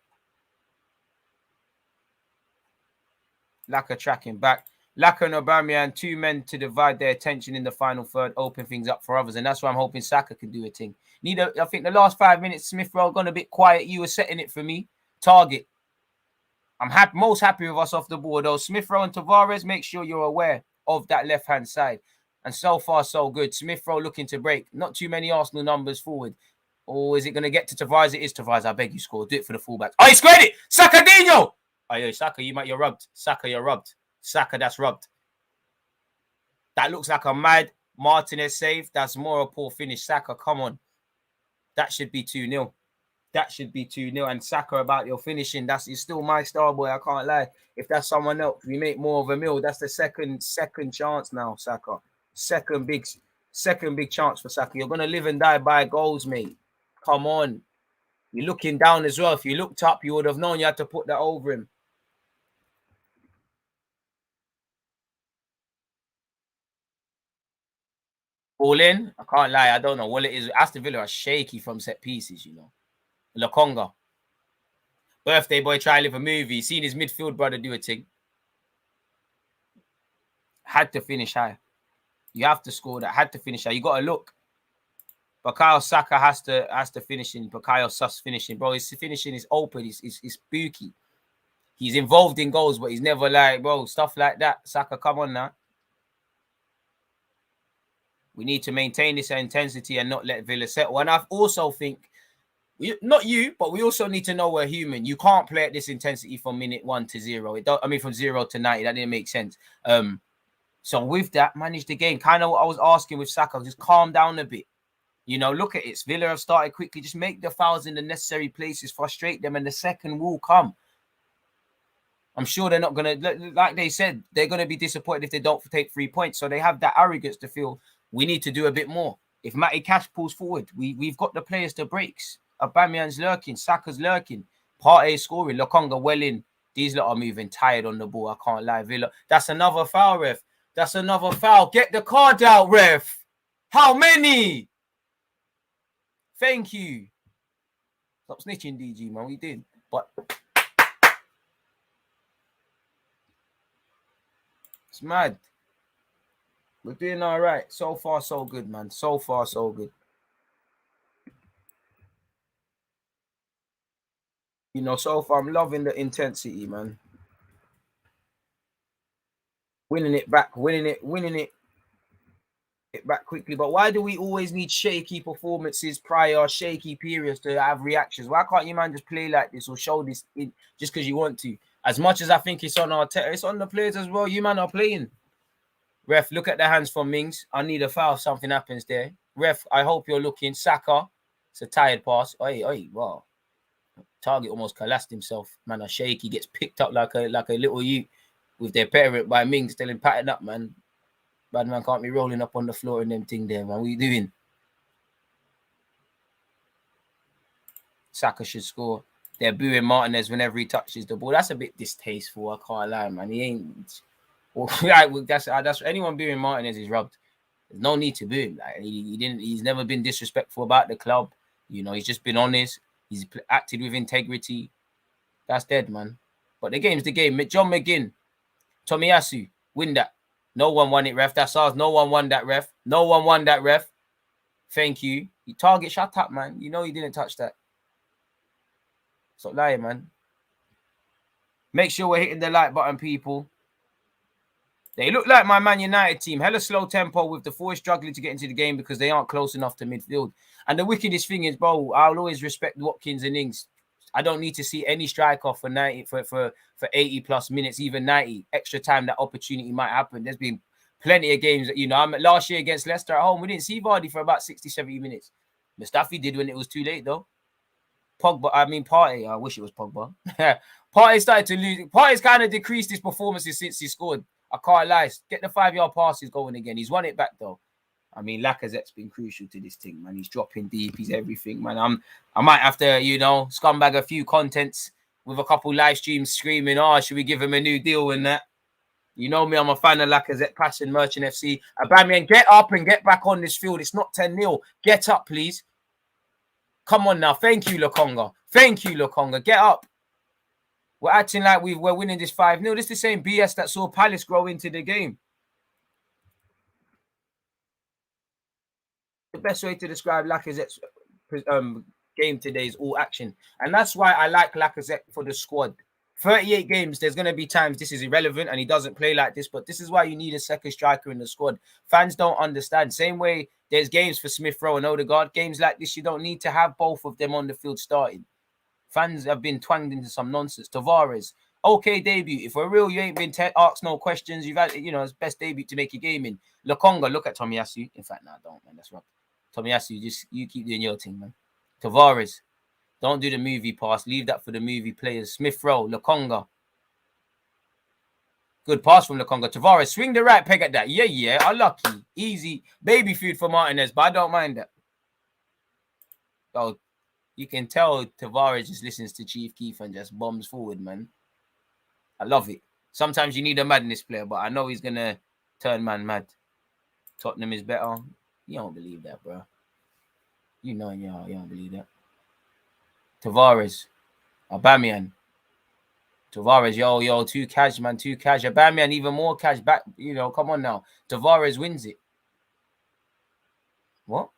Laka tracking back. Laka and Aubameyang, 2 men to divide their attention in the final third, open things up for others. And that's why I'm hoping Saka can do a thing. I think the last 5 minutes, Smith Rowe gone a bit quiet. You were setting it for me. Target. I'm most happy with us off the board, though. Smith Rowe and Tavares, make sure you're aware of that left-hand side. And so far, so good. Smith Rowe looking to break. Not too many Arsenal numbers forward. Or is it going to get to Tavares? It is Tavares. I beg you, score. Do it for the fullback. Oh, he squared it. Sakadinho. Oh, yo, Saka, you're rubbed. Saka, you're rubbed. Saka, that's rubbed. That looks like a mad Martinez save. That's more a poor finish. Saka, come on. That should be 2-0. That should be 2-0. And Saka, about your finishing, that's still my star boy. I can't lie. If that's someone else, we make more of a meal. That's the second chance now, Saka. Second big chance for Saka. You're gonna live and die by goals, mate. Come on. You're looking down as well. If you looked up, you would have known you had to put that over him. All in. I can't lie. I don't know what it is. Aston Villa are shaky from set pieces, you know. Lokonga. Birthday boy try to live a movie. Seen his midfield brother do a thing. Had to finish high. You have to score that. Had to finish high. You got to look. Bukayo Saka has to finish in. Bukayo Sus finishing. Bro, his finishing is open. It's spooky. He's involved in goals, but he's never like, bro, stuff like that. Saka, come on now. We need to maintain this intensity and not let Villa settle. And I also think, not you, but we also need to know we're human. You can't play at this intensity from minute 1 to 0. From 0 to 90. That didn't make sense. So with that, manage the game. Kind of what I was asking with Saka. Just calm down a bit. You know, look at it. Villa have started quickly. Just make the fouls in the necessary places, frustrate them, and the second will come. I'm sure they're not going to, like they said, they're going to be disappointed if they don't take 3 points. So they have that arrogance to feel we need to do a bit more. If Matty Cash pulls forward, we've got the players to breaks. Aubameyang's lurking. Saka's lurking. Partey scoring. Lokonga well in. These lot are moving tired on the ball. I can't lie. Villa. That's another foul, ref. That's another foul. Get the card out, ref. How many? Thank you. Stop snitching, DG, man. We did. But it's mad. We're doing all right. So far, so good, man. So far, so good. You know, so far, I'm loving the intensity, man. Winning it back, winning it back quickly. But why do we always need shaky performances prior, shaky periods to have reactions? Why can't you, man, just play like this or show this just because you want to? As much as I think it's on it's on the players as well. You, man, are playing. Ref, look at the hands from Mings. I need a foul. Something happens there. Ref, I hope you're looking. Saka. It's a tired pass. Oi, wow. Target almost collapsed himself. Man, a shaky gets picked up like a little youth with their parent by Mings telling pattern up, man. Bad man can't be rolling up on the floor and them thing there, man. What are you doing? Saka should score. They're booing Martinez whenever he touches the ball. That's a bit distasteful. I can't lie, man. He ain't. That's anyone booing Martinez is rubbed. There's no need to boo him. Like he didn't. He's never been disrespectful about the club. You know, he's just been honest. He's acted with integrity. That's dead, man. But the game's the game. John McGinn, Tomiyasu, win that. No one won it, ref. That's ours. No one won that, ref. No one won that, ref. Thank you. You target, shut up, man. You know you didn't touch that. Stop lying, man. Make sure we're hitting the like button, people. They look like my Man United team. Hella slow tempo with the forward struggling to get into the game because they aren't close enough to midfield. And the wickedest thing is, bro, I'll always respect Watkins and Ings. I don't need to see any strike off for 90 for 80 plus minutes, even 90. Extra time that opportunity might happen. There's been plenty of games that, you know, last year against Leicester at home, we didn't see Vardy for about 60, 70 minutes. Mustafi did when it was too late, though. Partey, I wish it was Pogba. Partey started to lose. Partey's kind of decreased his performances since he scored. I can't lie. Get the 5-yard passes going again. He's won it back, though. I mean, Lacazette's been crucial to this thing, man. He's dropping deep. He's everything, man. I might have to, you know, scumbag a few contents with a couple live streams screaming, oh, should we give him a new deal and that? You know me, I'm a fan of Lacazette, Passion, Merchant FC. Aubameyang, get up and get back on this field. It's not 10-0. Get up, please. Come on now. Thank you, Lokonga. Thank you, Lokonga. Get up. We're acting like we're winning this 5-0. This is the same BS that saw Palace grow into the game. The best way to describe Lacazette's game today is all action. And that's why I like Lacazette for the squad. 38 games, there's going to be times this is irrelevant and he doesn't play like this, but this is why you need a second striker in the squad. Fans don't understand. Same way there's games for Smith Rowe and Odegaard. Games like this, you don't need to have both of them on the field starting. Fans have been twanged into some nonsense. Tavares, okay debut. If we're real, you ain't been asked no questions. You've had, it's best debut to make your game in. Lokonga, look at Tomiyasu. In fact, nah, don't, man. That's right. Tomiyasu, you keep doing your thing, man. Tavares, don't do the movie pass. Leave that for the movie players. Smith Rowe, Lokonga. Good pass from Lokonga. Tavares, swing the right peg at that. Yeah. Unlucky. Easy. Baby food for Martinez, but I don't mind that. Oh, you can tell Tavares just listens to Chief Keef and just bombs forward, man. I love it. Sometimes you need a madness player, but I know he's going to turn man mad. Tottenham is better. You don't believe that, bro. You don't believe that. Tavares. Aubameyang. Tavares, yo, too cash, man, too cash. Aubameyang, even more cash back. Come on now. Tavares wins it. What?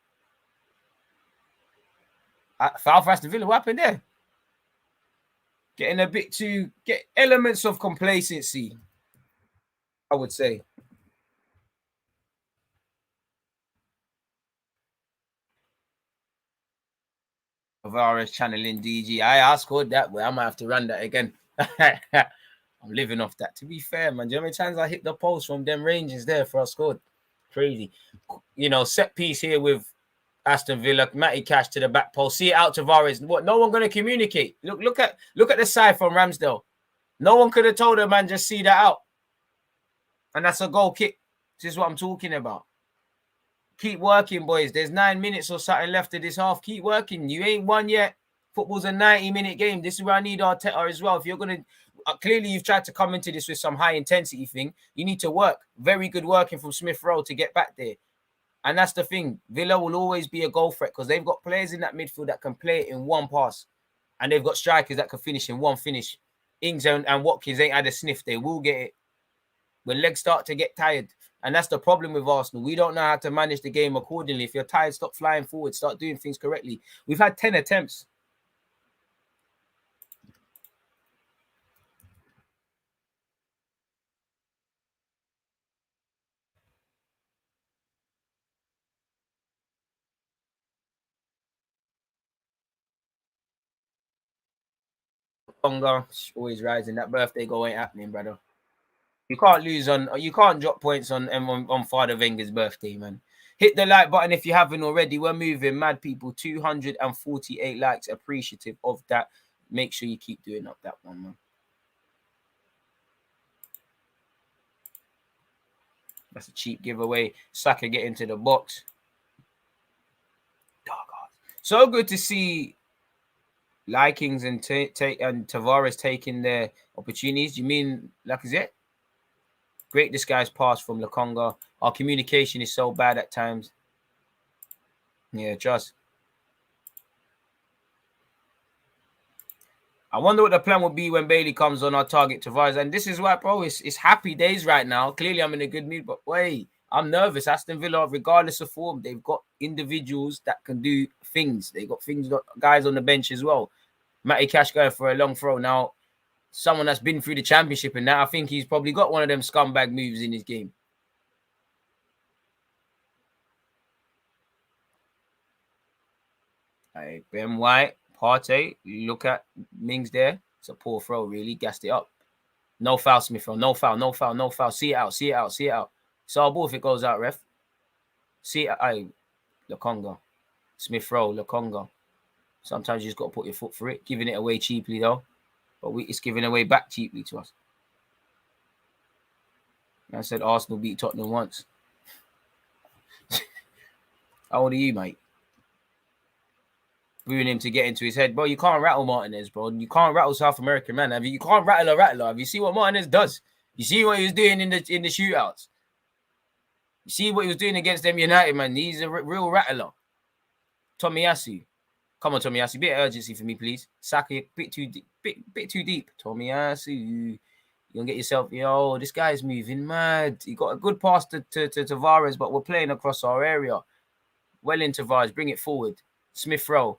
Foul for Aston Villa. What happened there? Getting a bit too... Get elements of complacency, I would say. Tavares channeling DG. I scored that way. I might have to run that again. I'm living off that. To be fair, man, do you know how many times I hit the post from them ranges there for I scored? Crazy. Set piece here with Aston Villa. Matty Cash to the back post. See it out Tavares. What? No one going to communicate. Look at the side from Ramsdale. No one could have told him, man, just see that out. And that's a goal kick. This is what I'm talking about. Keep working, boys. There's 9 minutes or something left of this half. Keep working. You ain't won yet. Football's a 90-minute game. This is where I need Arteta as well. If you're going to... clearly, you've tried to come into this with some high-intensity thing. You need to work. Very good working from Smith Rowe to get back there. And that's the thing. Villa will always be a goal threat because they've got players in that midfield that can play it in one pass. And they've got strikers that can finish in one finish. Ings and Watkins ain't had a sniff. They will get it. When legs start to get tired. And that's the problem with Arsenal. We don't know how to manage the game accordingly. If you're tired, stop flying forward. Start doing things correctly. We've had 10 attempts. Always rising. That birthday goal ain't happening, brother. You can't drop points on Father Wenger's birthday, man. Hit the like button if you haven't already. We're moving mad, people. 248 likes. Appreciative of that. Make sure you keep doing up that one, man. That's a cheap giveaway. Saka get into the box. So good to see Likings and Tavares taking their opportunities. You mean Lacazette? Great disguised pass from Lokonga. Our communication is so bad at times. Yeah, just. I wonder what the plan will be when Bailey comes on our target Tavares. And this is why, bro, it's happy days right now. Clearly, I'm in a good mood, but wait, I'm nervous. Aston Villa, regardless of form, they've got individuals that can do things. They got guys on the bench as well. Matty Cash going for a long throw. Now, someone that's been through the championship and that, I think he's probably got one of them scumbag moves in his game. Hey, Ben White, Partey, look at Mings there. It's a poor throw, really. Gassed it up. No foul, Smith Rowe. No foul. See it out. It's our ball if it goes out, ref. See it out. Lokonga. Smith Rowe, Lokonga. Sometimes you just got to put your foot for it. Giving it away cheaply, though. But it's giving away back cheaply to us. I said Arsenal beat Tottenham once. How old are you, mate? Booing him to get into his head. Bro, you can't rattle Martinez, bro. You can't rattle South American, man. You can't rattle a rattler. Have you seen what Martinez does? You see what he was doing in the shootouts? You see what he was doing against them United, man? He's a real rattler. Tomiyasu. Come on, Tomiyasu. Bit of urgency for me, please. Saka, bit too deep. Tomiyasu. You're going to get yourself... Yo, this guy's moving mad. He got a good pass to Tavares, but we're playing across our area. Well in Tavares. Bring it forward. Smith Rowe.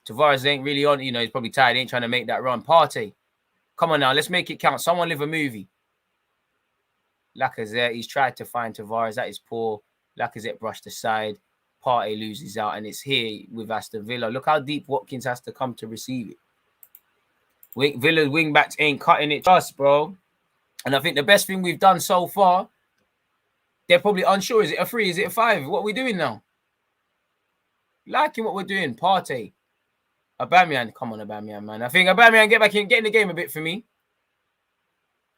Tavares ain't really on. He's probably tired. He ain't trying to make that run. Partey. Come on now, let's make it count. Someone live a movie. Lacazette, he's tried to find Tavares. That is poor. Lacazette brushed aside. Partey loses out, and it's here with Aston Villa. Look how deep Watkins has to come to receive it. Villa's wing backs ain't cutting it just, bro. And I think the best thing we've done so far, they're probably unsure. Is it a 3? Is it a 5? What are we doing now? Liking what we're doing. Partey. Aubameyang. Come on, Aubameyang, man. I think Aubameyang, get back in. Get in the game a bit for me.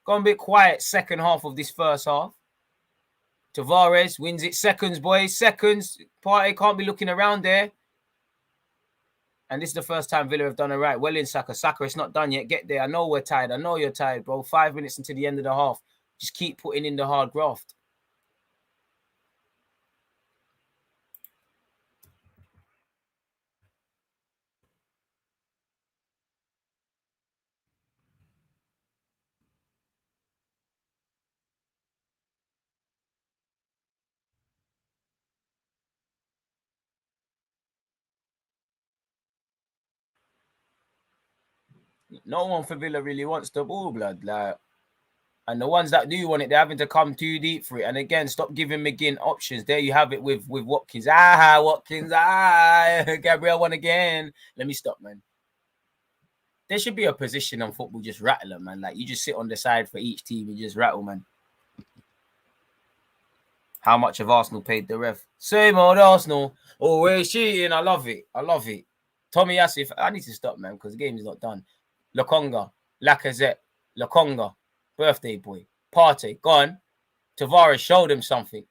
Gone a bit quiet second half of this first half. Tavares wins it. Seconds, boys. Seconds. Partey can't be looking around there. And this is the first time Villa have done it right. Well in Saka. Saka, it's not done yet. Get there. I know we're tired. I know you're tired, bro. 5 minutes into the end of the half. Just keep putting in the hard graft. No one for Villa really wants the ball, blood. Like, and the ones that do want it, they're having to come too deep for it. And again, stop giving McGinn options. There you have it with Watkins. Watkins. Gabriel won again. Let me stop, man. There should be a position on football, just rattle them, man. Like, you just sit on the side for each team and just rattle, man. How much have Arsenal paid the ref? Same old Arsenal. Always cheating. I love it. I love it. Tommy Asif. I need to stop, man, because the game is not done. Lokonga. Lacazette. Lokonga. Birthday boy. Partey. Gone. Tavares showed him something.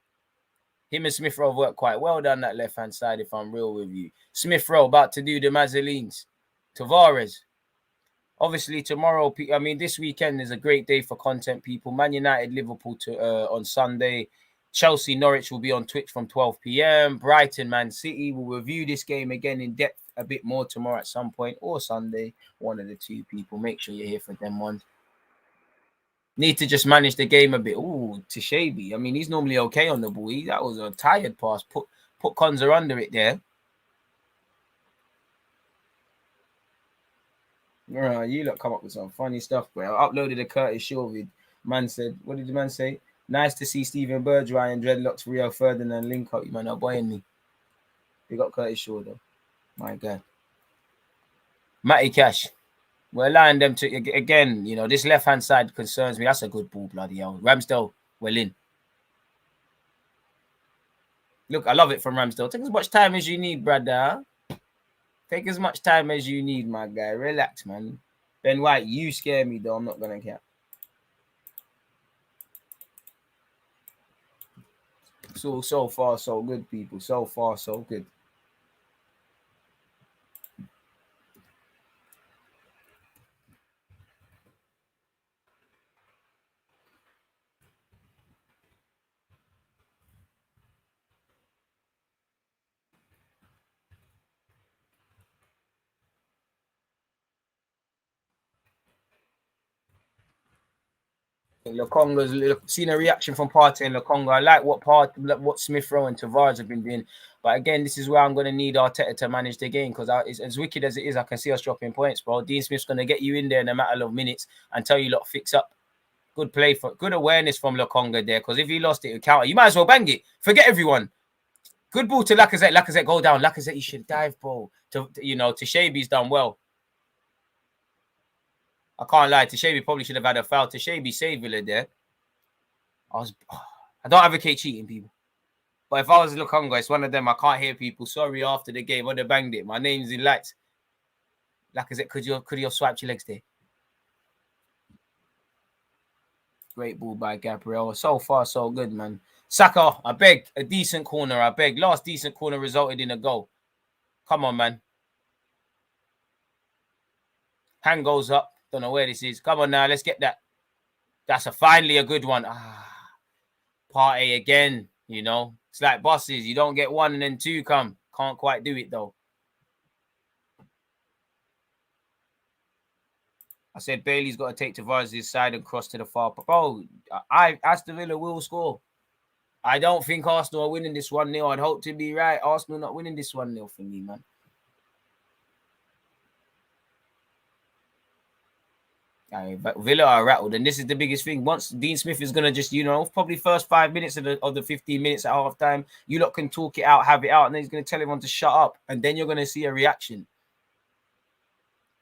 Him and Smith Rowe worked quite well down that left-hand side, if I'm real with you. Smith Rowe about to do the Mazzolines. Tavares. Obviously, tomorrow, I mean, this weekend is a great day for content, people. Man United, Liverpool on Sunday. Chelsea, Norwich will be on Twitch from 12 p.m. Brighton, Man City. We'll review this game again in depth a bit more tomorrow at some point, or Sunday. One of the two, people. Make sure you're here for them ones. Need to just manage the game a bit. Ooh, Tishabi. I mean, he's normally okay on the ball. That was a tired pass. Put Konza under it there. You lot come up with some funny stuff, bro. I uploaded a Curtis Shaw vid. Man said, what did the man say? Nice to see Stephen Bergwijn and Dreadlocks Rio Ferdinand link up. You man are buying me. We got Curtis Shaw though. My God. Matty Cash. We're allowing them to, again, you know, this left-hand side concerns me. That's a good ball, bloody hell. Ramsdale, well in. Look, I love it from Ramsdale. Take as much time as you need, brother. Take as much time as you need, my guy. Relax, man. Ben White, you scare me, though. I'm not going to care. So far, so good, people. So far, so good. Lokonga's seen a reaction from Partey and Lokonga. I like what Smith Rowe and Tavares have been doing. But again, this is where I'm going to need Arteta to manage the game, because as wicked as it is, I can see us dropping points, bro. Dean Smith's going to get you in there in a matter of minutes and tell you, lot, fix up. Good awareness from Lokonga there, because if he lost it, counter. You might as well bang it. Forget everyone. Good ball to Lacazette. Lacazette, go down. Lacazette, you should dive, bro. Tishabi's done well. I can't lie. Tishabi probably should have had a foul. Tishabi saved Villa there. I don't advocate cheating, people. But if I was Lokonga, it's one of them. I can't hear people. Sorry, after the game, when they banged it. My name's in lights. Lacazette, could you have swiped your legs there? Great ball by Gabriel. So far, so good, man. Saka, I beg. A decent corner, I beg. Last decent corner resulted in a goal. Come on, man. Hand goes up. Don't know where this is. Come on now, let's get that. That's finally a good one. Partey again, you know. It's like buses. You don't get one and then two come. Can't quite do it, though. I said Bailey's got to take Tavares' side and cross to the far. Bro, Aston Villa will score. I don't think Arsenal are winning this 1-0. I'd hope to be right. Arsenal not winning this 1-0 for me, man. Villa are rattled, and this is the biggest thing. Once Dean Smith is gonna just, probably first 5 minutes of the 15 minutes at half time, you lot can talk it out, have it out, and then he's gonna tell everyone to shut up, and then you're gonna see a reaction.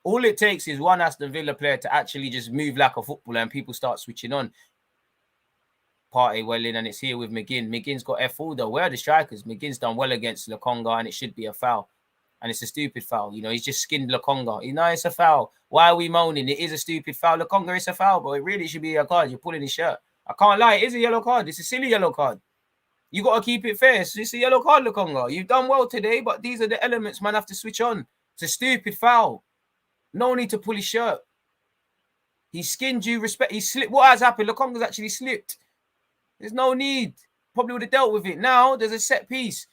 All it takes is one Aston Villa player to actually just move like a footballer, and people start switching on. Partey well in, and it's here with McGinn. McGinn's got F all though. Where are the strikers? McGinn's done well against Lokonga, and it should be a foul. And it's a stupid foul. He's just skinned Lokonga. It's a foul. Why are we moaning? It is a stupid foul. Lokonga, it's a foul, but it really should be a card. You're pulling his shirt. I can't lie. It is a yellow card. It's a silly yellow card. You got to keep it fair. So it's a yellow card, Lokonga. You've done well today, but these are the elements man have to switch on. It's a stupid foul. No need to pull his shirt. He skinned you. Respect. He slipped. What has happened? Lokonga's actually slipped. There's no need. Probably would have dealt with it. Now there's a set piece.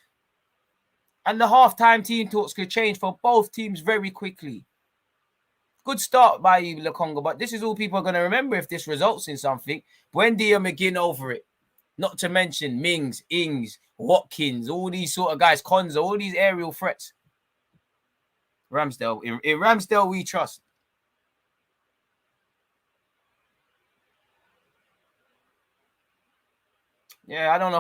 And the half-time team talks could change for both teams very quickly. Good start by you, Lokonga, but this is all people are going to remember if this results in something. Buendia, McGinn over it. Not to mention Mings, Ings, Watkins, all these sort of guys, Konza, all these aerial threats. Ramsdale. In Ramsdale, we trust. Yeah, I don't know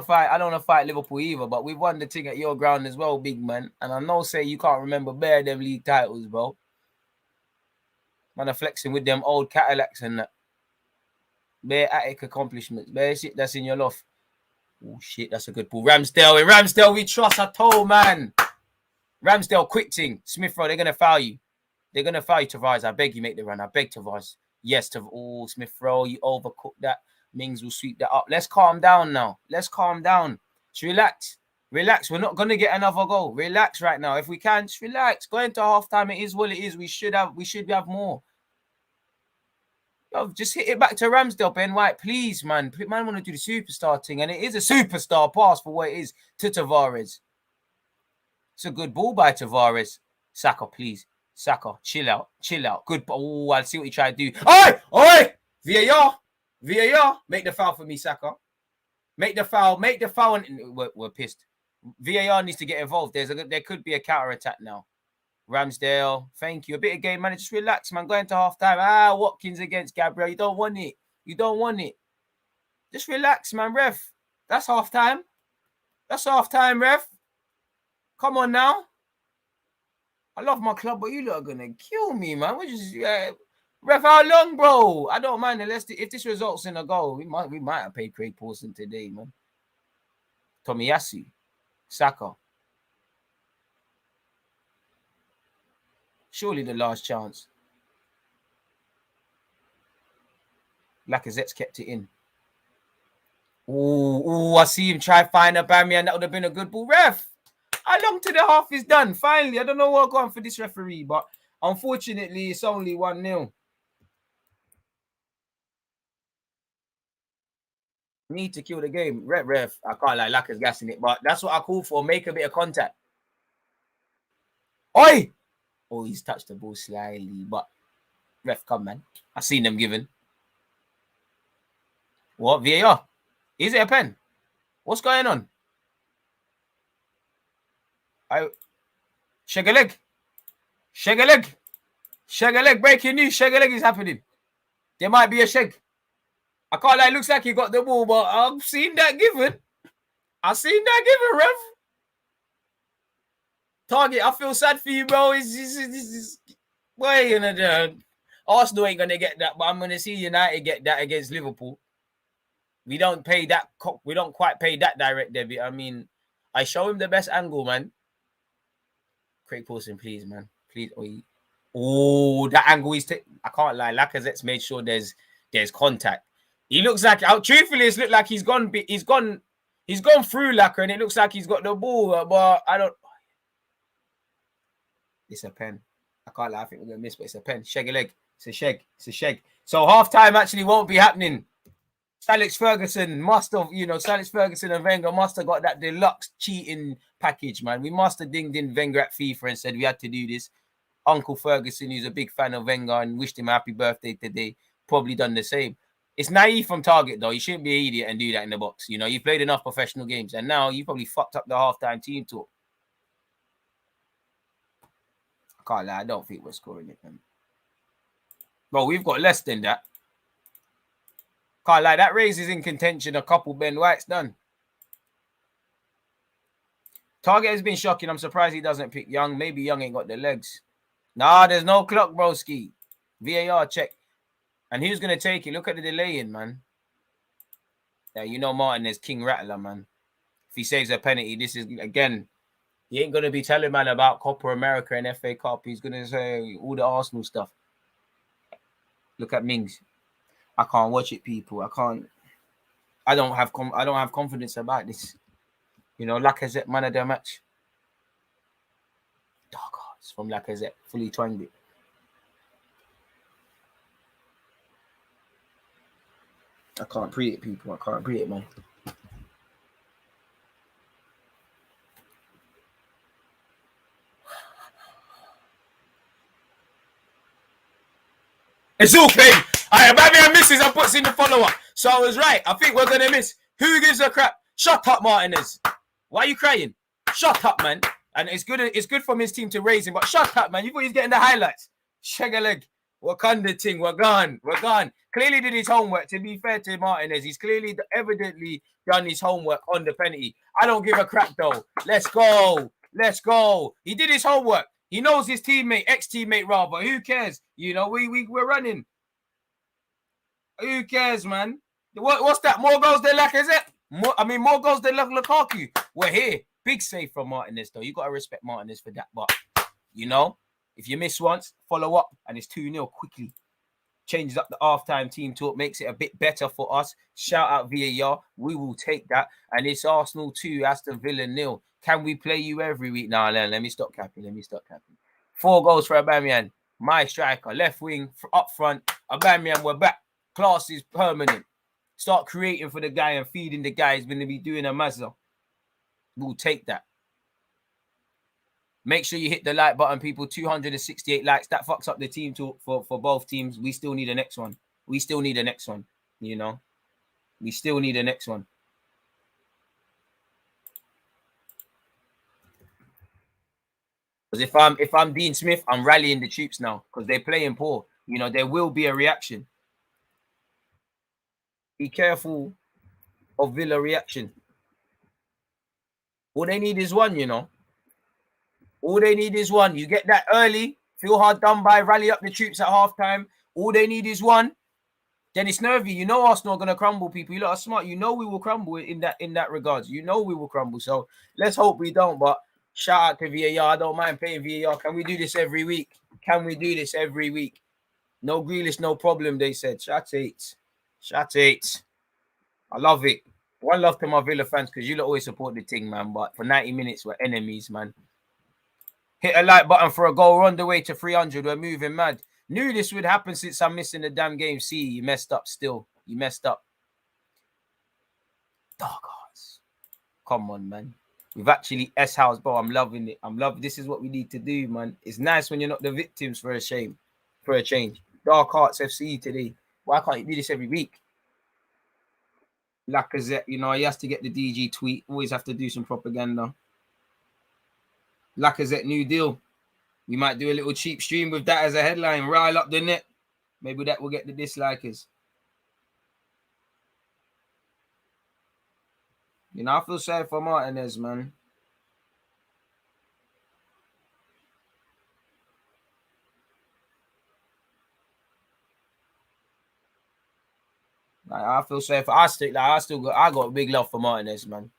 if fight Liverpool either, but we've won the thing at your ground as well, big man. And I know say you can't remember bare them league titles, bro. Man are flexing with them old Cadillacs and that. Bare attic accomplishments. Bare shit that's in your loft. Oh shit, that's a good ball. Ramsdale. In Ramsdale, we trust. I told, man. Ramsdale, quick thing. Smith Rowe, they're gonna foul you. They're gonna foul you, Tavares. I beg you, make the run. I beg Tavares. Yes, Smith Rowe, you overcooked that. Mings will sweep that up. Let's calm down now. Let's calm down. Just relax. Relax. We're not going to get another goal. Relax right now. If we can, just relax. Go into halftime. It is what it is. We should have more. Yo, just hit it back to Ramsdale, Ben White. Please, man. Man want to do the superstar thing. And it is a superstar pass for what it is to Tavares. It's a good ball by Tavares. Saka, please. Saka, chill out. Chill out. Good ball. Oh, I'll see what he tried to do. Oi! Oi! VAR, make the foul for me, Saka. Make the foul. And we're pissed. VAR needs to get involved. There could be a counter-attack now. Ramsdale, thank you. A bit of game, man. Just relax, man. Go into half-time. Watkins against Gabriel. You don't want it. Just relax, man, ref. That's half-time. Ref. Come on now. I love my club, but you lot are going to kill me, man. We're just... Ref, how long, bro? I don't mind. If this results in a goal, we might have paid Craig Pawson today, man. Tomiyasu. Saka. Surely the last chance. Lacazette's kept it in. I see him try to find a Bamian. That would have been a good ball. Ref, how long to the half is done? Finally, I don't know what going for this referee, but unfortunately, it's only 1-0. Need to kill the game. Ref, I can't lie, Laka's gassing it, but that's what I call for. Make a bit of contact. Oi! Oh, he's touched the ball slightly, but ref, come, man. I seen them giving. What? VAR? Is it a pen? What's going on? Shake a leg. Breaking news. Shake a leg is happening. There might be a shake. I can't lie. It looks like he got the ball, but I've seen that given. Ref. Target, I feel sad for you, bro. Arsenal ain't gonna get that, but I'm gonna see United get that against Liverpool. We don't quite pay that direct debit. I mean, I show him the best angle, man. Craig Pawson, please, man. Please. Oh, that angle is... I can't lie. Lacazette's made sure there's contact. He looks like... Truthfully, it's looked like he's gone through Laka, and it looks like he's got the ball, but I don't... It's a pen. I can't lie. I think we're going to miss, but it's a pen. Shag a leg. It's a shag. So half-time actually won't be happening. Alex Ferguson and Wenger must have got that deluxe cheating package, man. We must have dinged in Wenger at FIFA and said we had to do this. Uncle Ferguson, who's a big fan of Wenger and wished him a happy birthday today, probably done the same. It's naive from Target, though. You shouldn't be an idiot and do that in the box. You've played enough professional games, and now you probably fucked up the half-time team talk. I can't lie. I don't think we're scoring it, man. Bro, we've got less than that. Can't like that raise is in contention. A couple Ben White's done. Target has been shocking. I'm surprised he doesn't pick Young. Maybe Young ain't got the legs. Nah, there's no clock, broski. VAR check. And who's going to take it? Look at the delay in, man. Yeah, you know Martin is King Rattler, man. If he saves a penalty, this is, again, he ain't going to be telling man about Copa America and FA Cup. He's going to say all the Arsenal stuff. Look at Mings. I can't watch it, people. I can't. I don't have confidence about this. You know, Lacazette, man of the match. Dark Hearts from Lacazette. Fully twanged it. I can't pre it, people. I can't pre it, man. It's okay. I am having a misses and puts in the follow-up. So I was right. I think we're going to miss. Who gives a crap? Shut up, Martinez. Why are you crying? Shut up, man. And it's good from his team to raise him, but shut up, man. You thought he's getting the highlights. Shag a leg. Wakanda ting. We're gone. We're gone. Clearly did his homework. To be fair to Martinez, he's clearly evidently done his homework on the penalty. I don't give a crap, though. Let's go. Let's go. He did his homework. He knows his teammate, ex-teammate rather. Who cares? You know, we're running. Who cares, man? What's that? More goals than Lacazette? More goals than Lukaku. We're here. Big save from Martinez, though. You got to respect Martinez for that. But, you know, if you miss once, follow up. And it's 2-0 quickly. Changes up the halftime team talk. Makes it a bit better for us. Shout out VAR. We will take that. And it's Arsenal 2, Aston Villa 0. Can we play you every week? Nah, let me stop capping. 4 goals for Aubameyang. My striker. Left wing, up front. Aubameyang, we're back. Class is permanent. Start creating for the guy and feeding the guy. He's going to be doing a mazza. We'll take that. Make sure you hit the like button, people. 268 likes. That fucks up the team talk for both teams. We still need a next one. You know. We still need a next one. Because if I'm Dean Smith, I'm rallying the troops now because they're playing poor. You know, there will be a reaction. Be careful of Villa reaction. All they need is one, you know. All they need is one. You get that early, feel hard done by, rally up the troops at halftime. All they need is one. Then it's nervy. You know Arsenal are gonna crumble, people. You lot are smart. You know we will crumble in that regards. You know we will crumble. So let's hope we don't. But shout out to VAR. I don't mind playing VAR. Can we do this every week? No Grealish, no problem, they said. Shut it. I love it. One love to my Villa fans because you lot always support the team, man. But for 90 minutes, we're enemies, man. Hit a like button for a goal. We're on the way to 300. We're moving mad. Knew this would happen since I'm missing the damn game. See, you messed up still. You messed up. Dark Hearts. Come on, man. We've actually S-house, bro. I'm loving it. This is what we need to do, man. It's nice when you're not the victims for a change. Dark Hearts FC today. Why can't you do this every week? Lacazette, you know, he has to get the DG tweet. Always have to do some propaganda. Lacazette, new deal. We might do a little cheap stream with that as a headline. Rile up the net. Maybe that will get the dislikers. You know, I feel sorry for Martinez, man. Like, I feel sorry for I got big love for Martinez, man.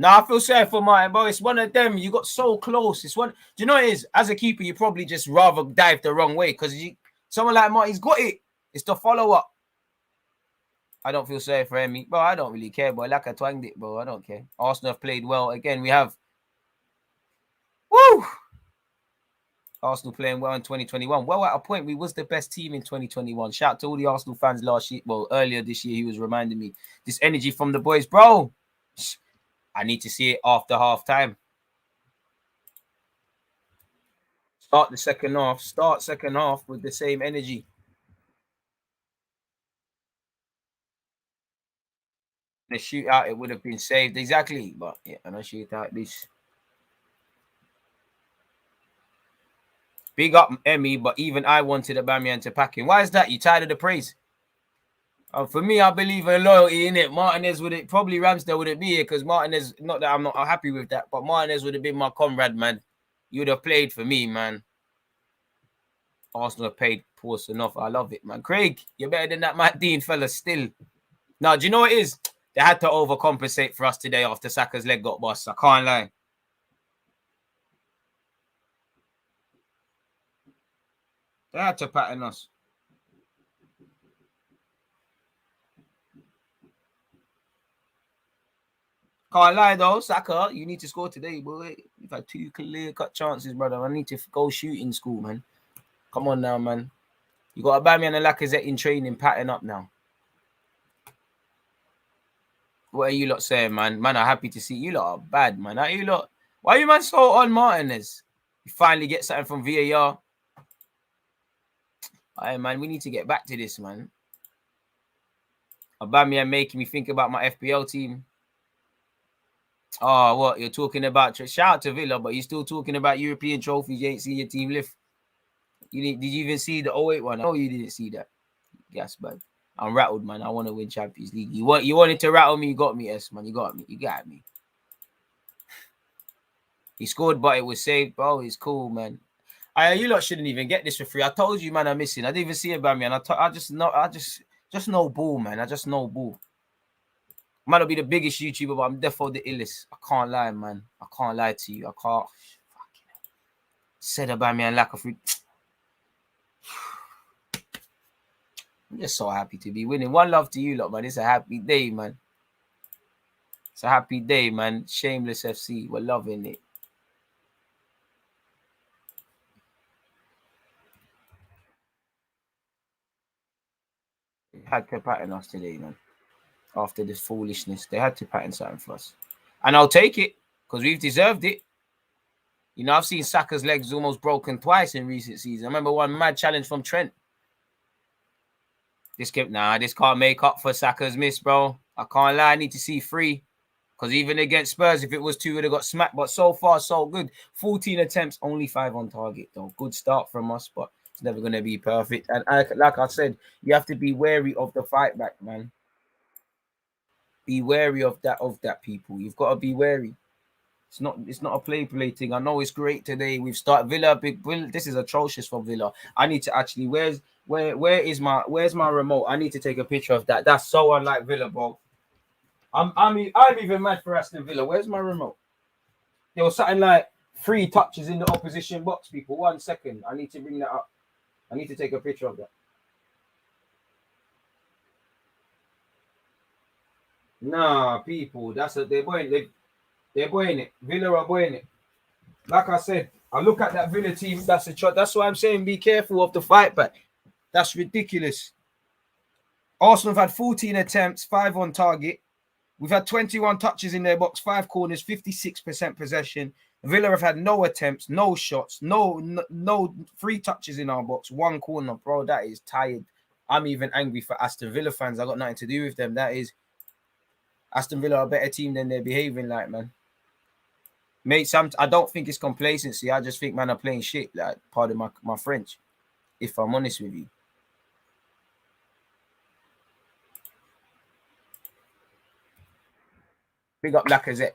I feel sorry for Martin, but it's one of them. You got so close. It's one. Do you know what it is? As a keeper, you probably just rather dive the wrong way because someone like Martin, he's got it. It's the follow-up. I don't feel sorry for him. Bro, I don't really care, boy. Like I twanged it, bro. I don't care. Arsenal have played well. Again, we have. Woo! Arsenal playing well in 2021. Well, at a point, we was the best team in 2021. Shout out to all the Arsenal fans last year. Well, earlier this year, he was reminding me. This energy from the boys, bro. I need to see it after half time. Start second half with the same energy. The shootout, it would have been saved. Exactly. But yeah, and a shootout, this. Big up Emmy, but even I wanted Aubameyang to pack in. Why is that? You tired of the praise? For me, I believe in loyalty in it. Martinez would it probably Ramsdale wouldn't be here because Martinez. Not that I'm not happy with that, but Martinez would have been my comrade, man. You would have played for me, man. Arsenal have paid Paulson enough. I love it, man. Craig, you're better than that Matt Dean fella still. Now, do you know what it is? They had to overcompensate for us today after Saka's leg got bust. I can't lie. They had to pattern us. Can't lie though, Saka, you need to score today, boy. You've had 2 clear-cut chances, brother. I need to go shooting school, man. Come on now, man. You got Aubameyang and Lacazette in training, pattern up now. What are you lot saying, man? Man, I'm happy to see you lot are bad, man. Are you lot? Why are you man so on Martinez? You finally get something from VAR. Hey, man, we need to get back to this, man. Aubameyang making me think about my FPL team. Oh, what? You're talking about... Shout out to Villa, but you're still talking about European trophies. You ain't see your team lift. Did you even see the 08 one? No, you didn't see that. Yes, man. I'm rattled, man. I want to win Champions League. You wanted to rattle me. You got me, S, man. You got me. You got me. He scored, but it was saved, bro. It's cool, man. You lot shouldn't even get this for free. I told you, man, I'm missing. I didn't even see it about me, and I just know ball, man. I just know ball. I might not be the biggest YouTuber, but I'm definitely the illest. I can't lie, man. I can't lie to you. I can't. Said about me and lack of fruit. I'm just so happy to be winning. One love to you lot, man. It's a happy day, man. It's a happy day, man. Shameless FC. We're loving it. Had to pattern us today, man. After this foolishness, they had to pattern something for us. And I'll take it because we've deserved it. You know, I've seen Saka's legs almost broken twice in recent seasons. I remember one mad challenge from Trent. This can't make up for Saka's miss, bro. I can't lie. I need to see 3. Because even against Spurs, if it was 2, we'd have got smacked. But so far, so good. 14 attempts, only 5 on target, though. Good start from us, but it's never going to be perfect. And like I said, you have to be wary of the fight back, man. Be wary of that, people. You've got to be wary. It's not a play thing. I know it's great today. We've started Villa. This is atrocious for Villa. I need to actually where's my remote? I need to take a picture of that. That's so unlike Villa, bro. I'm even mad for Aston Villa. Where's my remote? There was something like 3 touches in the opposition box, people. 1 second. I need to bring that up. I need to take a picture of that. Nah, people. They're buying it. Villa are buying it. Like I said, I look at that Villa team. That's why I'm saying be careful of the fight back. That's ridiculous. Arsenal have had 14 attempts, 5 on target. We've had 21 touches in their box, 5 corners, 56% possession. Villa have had no attempts, no shots, no 3 touches in our box, 1 corner. Bro, that is tired. I'm even angry for Aston Villa fans. I got nothing to do with them. That is Aston Villa are a better team than they're behaving like, man. Mate, I don't think it's complacency. I just think, man, are playing shit. Like, pardon my French, if I'm honest with you. Big up Lacazette.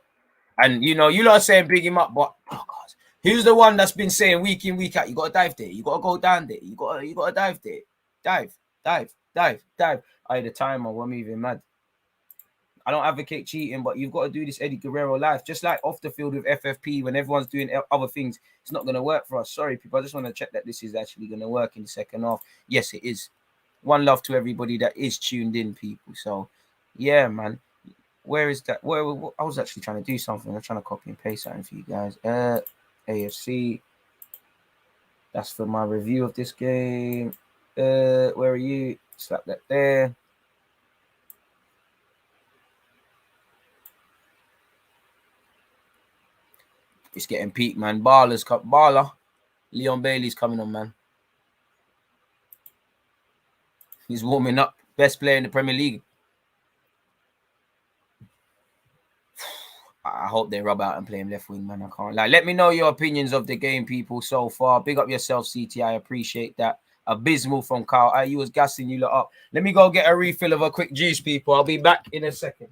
And, you know, you lot are saying big him up, but, oh, God. Who's the one that's been saying week in, week out, you got to dive there. You got to go down there. You got to dive there. Dive. I had a timer. I'm even mad. I don't advocate cheating, but you've got to do this Eddie Guerrero life. Just like off the field with FFP, when everyone's doing other things, it's not going to work for us. Sorry, people. I just want to check that this is actually going to work in the second half. Yes, it is. One love to everybody that is tuned in, people. So, yeah, man. Where is that? I was actually trying to do something. I'm trying to copy and paste something for you guys. AFC. That's for my review of this game. Where are you? Slap that there. It's getting peak, man. Barler. Leon Bailey's coming on, man. He's warming up. Best player in the Premier League. I hope they rub out and play him left wing, man. I can't lie. Let me know your opinions of the game, people, so far. Big up yourself, CT. I appreciate that. Abysmal from Carl. You was gassing you lot up. Let me go get a refill of a quick juice, people. I'll be back in a second.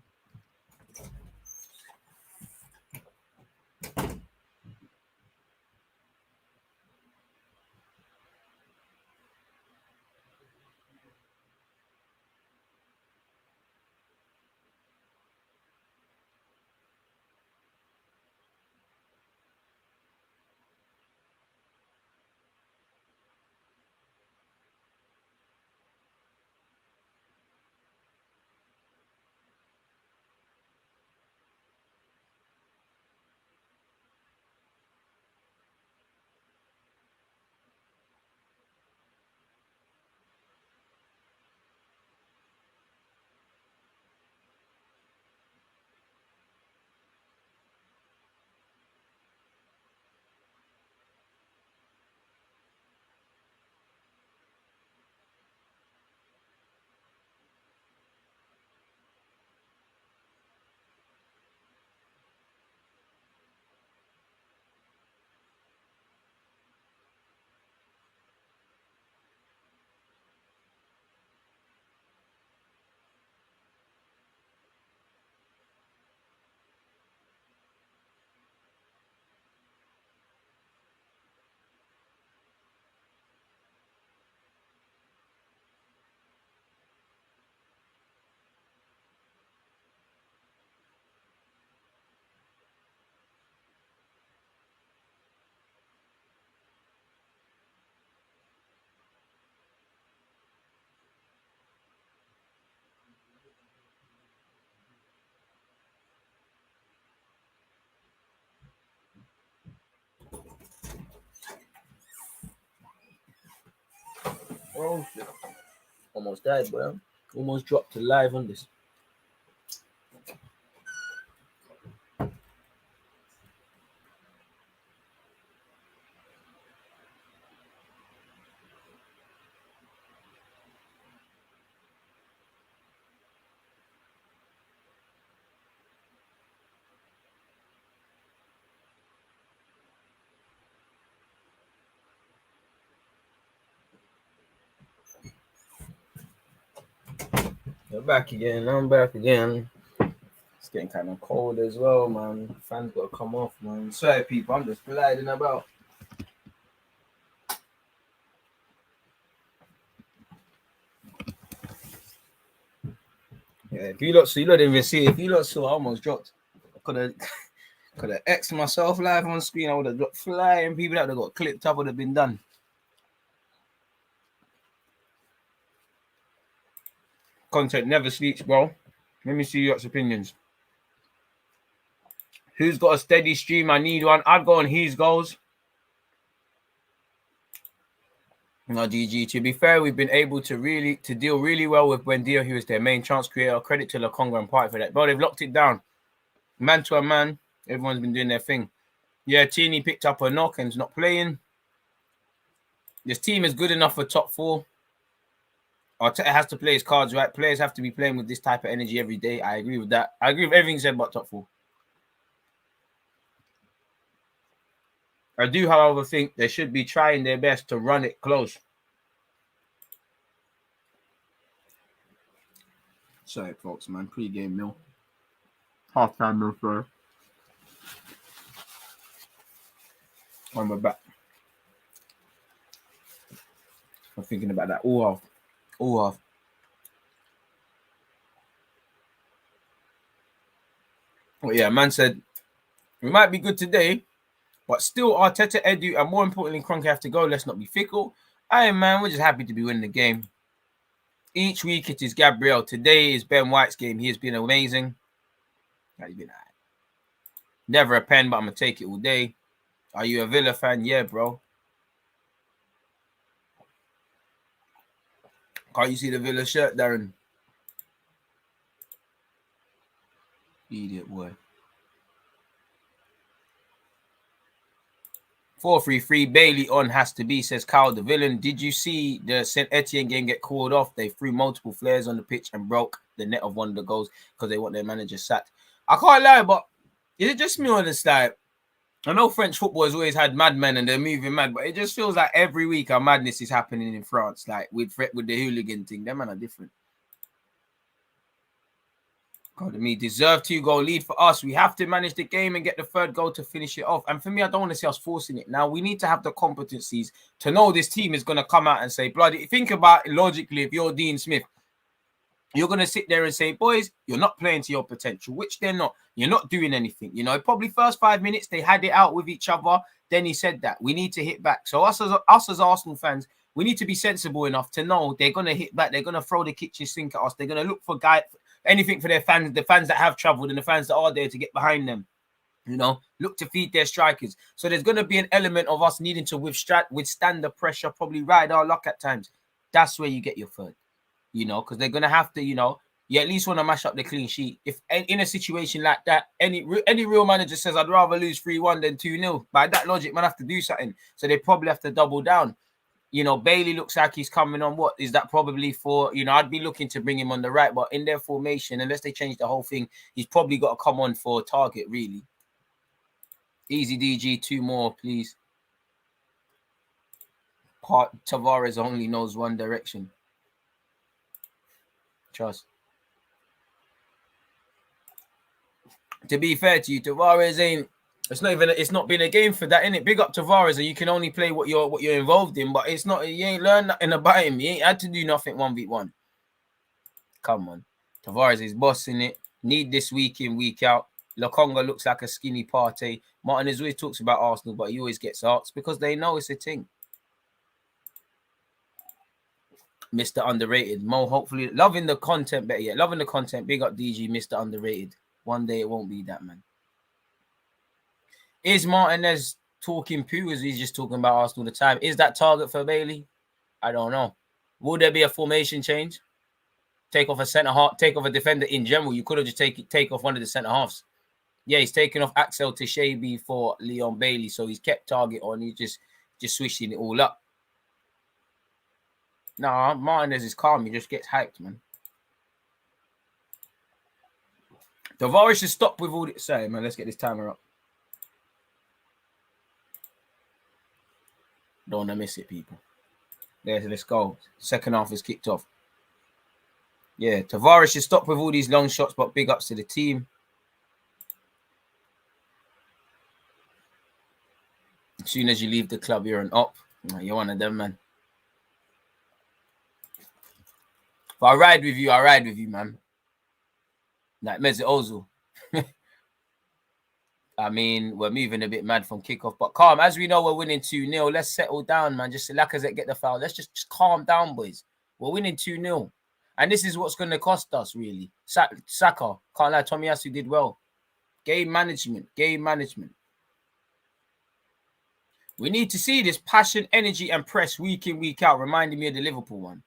Oh, shit. Almost died, bro. Almost dropped to live on this. We're back again. I'm back again. It's getting kind of cold as well, man. Fans got to come off, man. Sorry, people. I'm just gliding about. Yeah, if you lot, so you lot didn't even see it. If you lot saw, I almost dropped. I could have X'd myself live on screen. I would have dropped flying. People that would have got clipped up would have been done. Content never sleeps, bro. Let me see your opinions. Who's got a steady stream? I need one. I'd go on His Goals. No, GG. To be fair, we've been able to deal really well with Buendia, who is their main chance creator. Credit to Lokonga and Party for that. Bro, they've locked it down. Man to a man. Everyone's been doing their thing. Yeah, Tini picked up a knock and's not playing. This team is good enough for top 4. Arteta has to play his cards right. Players have to be playing with this type of energy every day. I agree with that. I agree with everything said about top 4. I do, however, think they should be trying their best to run it close. Sorry, folks, man. Pre-game meal. Half-time meal, sorry. And we're back. I'm thinking about that all off. Well, yeah, man said, we might be good today, but still Arteta, Edu, and more importantly, Kroenke have to go. Let's not be fickle. Aye, man, we're just happy to be winning the game. Each week it is Gabriel. Today is Ben White's game. He has been amazing. He's been right. Never a pen, but I'm going to take it all day. Are you a Villa fan? Yeah, bro. Can't you see the Villa shirt, Darren? Idiot boy. 4-3-3. Bailey on has to be, says Kyle the Villain. Did you see the St. Etienne game get called off? They threw multiple flares on the pitch and broke the net of one of the goals because they want their manager sacked. I can't lie, but Is it just me or this like? I know French football has always had madmen and they're moving mad, but it just feels like every week a madness is happening in France, like with the hooligan thing. Them man are different. God, me deserve 2-goal lead for us. We have to manage the game and get the third goal to finish it off. And for me, I don't want to see us forcing it. Now we need to have the competencies to know this team is going to come out and say, bloody. Think about it logically. If you're Dean Smith, you're going to sit there and say, boys, you're not playing to your potential, which they're not. You're not doing anything. You know, probably first 5 minutes, they had it out with each other. Then he said that we need to hit back. So us as Arsenal fans, we need to be sensible enough to know they're going to hit back. They're going to throw the kitchen sink at us. They're going to look for anything for their fans, the fans that have travelled and the fans that are there to get behind them. You know, look to feed their strikers. So there's going to be an element of us needing to withstand the pressure, probably ride our luck at times. That's where you get your third. You know, because they're going to have to, you know, you at least want to mash up the clean sheet. If in a situation like that, any real manager says, I'd rather lose 3-1 than 2-0. By that logic, man, have to do something. So they probably have to double down. You know, Bailey looks like he's coming on. What is that probably for? You know, I'd be looking to bring him on the right, but in their formation, unless they change the whole thing, he's probably got to come on for a target, really. Easy DG, 2 more, please. Tavares only knows one direction. Trust. To be fair to you, Tavares ain't. It's not been a game for that, innit? Big up Tavares, and you can only play what you're involved in, but it's not. You ain't learned nothing about him. He ain't had to do nothing 1v1. Come on, Tavares is bossing it. Need this week in, week out. Lokonga looks like a skinny Partey. Martinez always talks about Arsenal, but he always gets asked because they know it's a thing. Mr. Underrated. Mo, hopefully loving the content better yet. Loving the content. Big up DG, Mr. Underrated. One day it won't be that, man. Is Martinez talking poo as he's just talking about Arsenal all the time? Is that target for Bailey? I don't know. Will there be a formation change? Take off a centre half, take off a defender in general. You could have just take off one of the centre halves. Yeah, he's taken off Axel Tishabi for Leon Bailey, so he's kept target on. He's just switching it all up. Nah, Martinez is calm. He just gets hyped, man. Tavares should stop with all this. Sorry, man. Let's get this timer up. Don't want to miss it, people. There, let's go. Second half is kicked off. Yeah, Tavares should stop with all these long shots, but big ups to the team. As soon as you leave the club, you're an op. You're one of them, man. If I ride with you, man. Like Mesut Ozil. I mean, we're moving a bit mad from kickoff, but calm. As we know, we're winning 2-0. Let's settle down, man. Just Lacazette get the foul. Let's just calm down, boys. We're winning 2-0. And this is what's going to cost us, really. Saka, can't lie, Tomiyasu did well. Game management. We need to see this passion, energy, and press week in, week out, reminding me of the Liverpool one.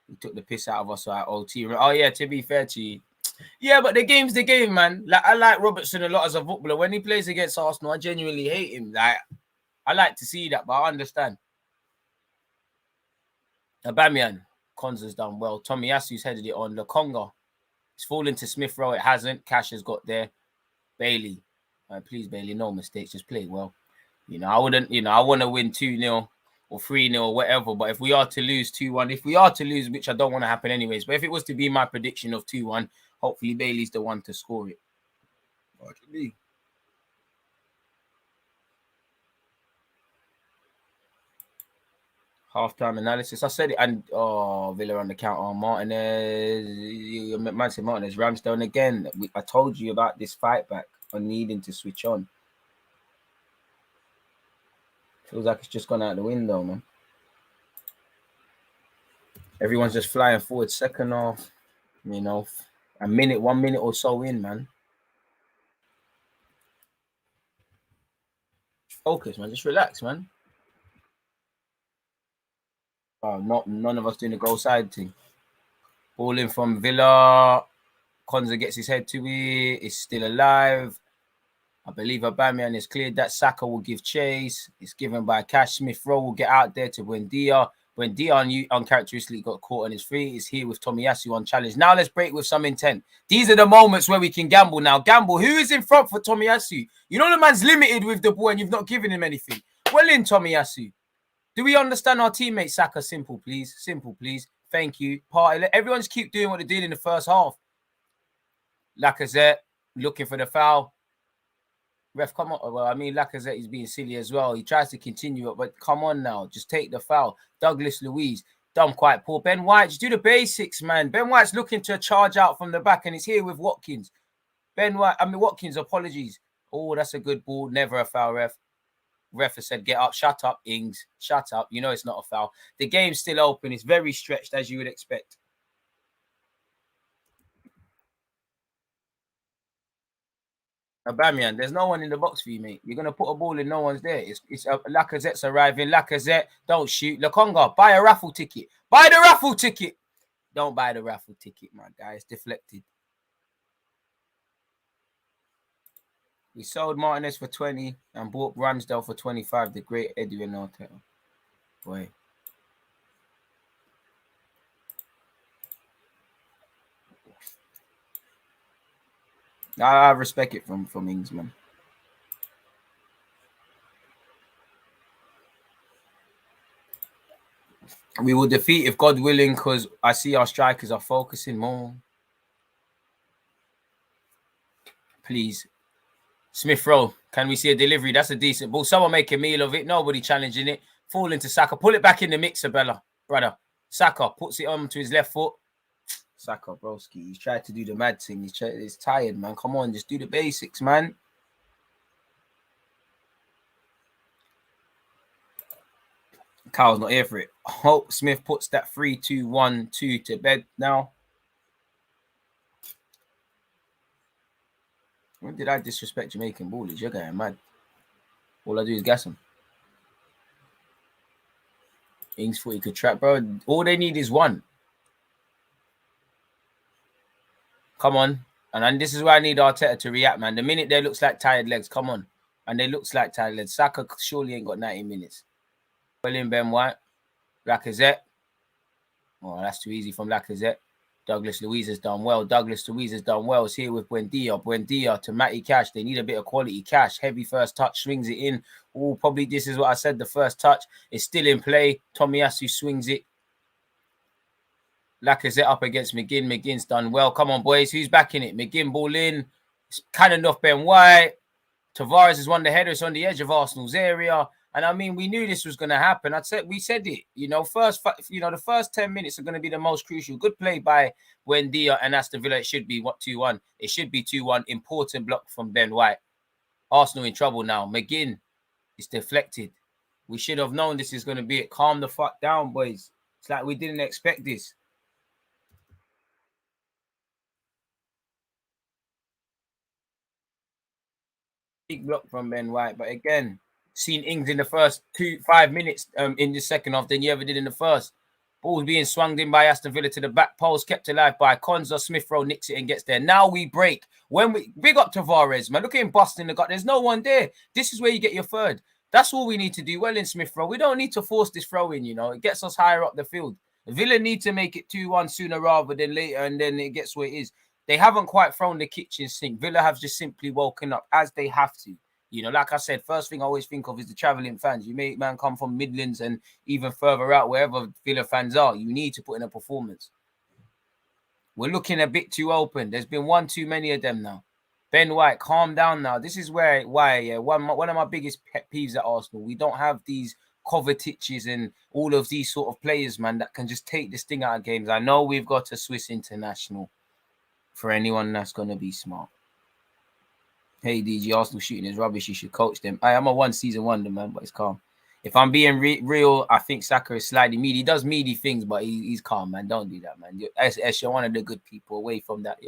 He took the piss out of us at OT. Oh, yeah, to be fair to you. Yeah, but the game's the game, man. Like, I like Robertson a lot as a footballer. When he plays against Arsenal, I genuinely hate him. Like, I like to see that, but I understand. Aubameyang, Konza's done well. Tomiyasu's headed it on. Lokonga, it's fallen to Smith Rowe. It hasn't. Cash has got there. Bailey, please, Bailey, no mistakes. Just play well. You know, I wouldn't. You know, I want to win 2-0 or 3-0 or whatever. But if we are to lose 2-1, which I don't want to happen anyways, but if it was to be my prediction of 2-1. Hopefully, Bailey's the one to score it. Half-time analysis. I said it. And, Villa on the count on Martinez. Man said Martinez. Ramsdale again. I told you about this fight back on needing to switch on. Feels like it's just gone out the window, man. Everyone's just flying forward. Second half, you know. 1 minute or so in, man. Focus, man. Just relax, man. None of us doing the goal side thing. Ball in from Villa. Konza gets his head to it. It's still alive. I believe Aubameyang is cleared. That Saka will give chase. It's given by Cash. Smith Rowe will get out there to Buendia. When Dion uncharacteristically got caught on his feet, is here with Tomiyasu on challenge. Now let's break with some intent. These are the moments where we can gamble now. Gamble. Who is in front for Tomiyasu? You know the man's limited with the ball and you've not given him anything. Well in, Tomiyasu. Do we understand our teammate, Saka? Simple, please. Simple, please. Thank you. Party. Let everyone just keep doing what they did in the first half. Lacazette looking for the foul. Ref, come on. Well, I mean, Lacazette is being silly as well. He tries to continue it, but come on now. Just take the foul. Douglas Luiz, done quite poor. Ben White, just do the basics, man. Ben White's looking to charge out from the back, and he's here with Watkins. Watkins, apologies. Oh, that's a good ball. Never a foul, ref. Ref has said, get up. Shut up, Ings. Shut up. You know it's not a foul. The game's still open. It's very stretched, as you would expect. Aubameyang, there's no one in the box for you, mate. You're going to put a ball in, no one's there. It's Lacazette's arriving. Lacazette, don't shoot. Lokonga, buy a raffle ticket. Buy the raffle ticket. Don't buy the raffle ticket, my guy. It's deflected. We sold Martinez for 20 and bought Ramsdale for 25. The great Edwin Arteta. Boy. I respect it from Ings, man. We will defeat if God willing, because I see our strikers are focusing more. Please. Smith Rowe, can we see a delivery? That's a decent ball. Someone make a meal of it. Nobody challenging it. Fall into Saka. Pull it back in the mixer, Bella. Brother. Saka puts it on to his left foot. Saka, broski. He's tried to do the mad thing. He's tired, man. Come on, just do the basics, man. Kyle's not here for it. Hope Smith puts that 3-2-1-2 to bed now. When did I disrespect Jamaican ballers? You're going mad. All I do is gas them. Ings thought he could trap, bro. All they need is one. Come on. And this is where I need Arteta to react, man. The minute there looks like tired legs, come on. And they looks like tired legs. Saka surely ain't got 90 minutes. William Ben White. Lacazette. Oh, that's too easy from Lacazette. Douglas Luiz has done well. Douglas Luiz has done well. It's here with Buendia. Buendia to Matty Cash. They need a bit of quality. Cash. Heavy first touch. Swings it in. Oh, probably this is what I said. The first touch is still in play. Tomiyasu swings it. Lacazette up against McGinn. McGinn's done well. Come on, boys. Who's backing it? McGinn ball in. It's cannon off Ben White. Tavares is one of the headers on the edge of Arsenal's area. And I mean, we knew this was going to happen. We said it. The first 10 minutes are going to be the most crucial. Good play by Buendia and Aston Villa. It should be 2-1. It should be 2-1. Important block from Ben White. Arsenal in trouble now. McGinn is deflected. We should have known this is going to be it. Calm the fuck down, boys. It's like we didn't expect this. Big block from Ben White, but again, seen Ings in the first 5 minutes in the second half than you ever did in the first. Ball's being swung in by Aston Villa to the back post, kept alive by Konza. Smith Rowe nicks it and gets there. Now we break. When we big up Tavares, man. Look at him busting the gut. There's no one there. This is where you get your third. That's all we need to do well in Smith Rowe. We don't need to force this throw in, It gets us higher up the field. Villa need to make it 2-1 sooner rather than later, and then it gets where it is. They haven't quite thrown the kitchen sink. Villa have just simply woken up as they have to. Like I said, first thing I always think of is the travelling fans. You may, man, come from Midlands and even further out, wherever Villa fans are. You need to put in a performance. We're looking a bit too open. There's been one too many of them now. Ben White, calm down now. This is why one of my biggest pet peeves at Arsenal. We don't have these Kovacic's and all of these sort of players, man, that can just take this thing out of games. I know we've got a Swiss international for anyone that's going to be smart. Hey, DG, Arsenal shooting is rubbish. You should coach them. I am a one-season wonder, man, but it's calm. If I'm being real, I think Saka is slightly meaty. He does meaty things, but he's calm, man. Don't do that, man. You're one of the good people. Away from that,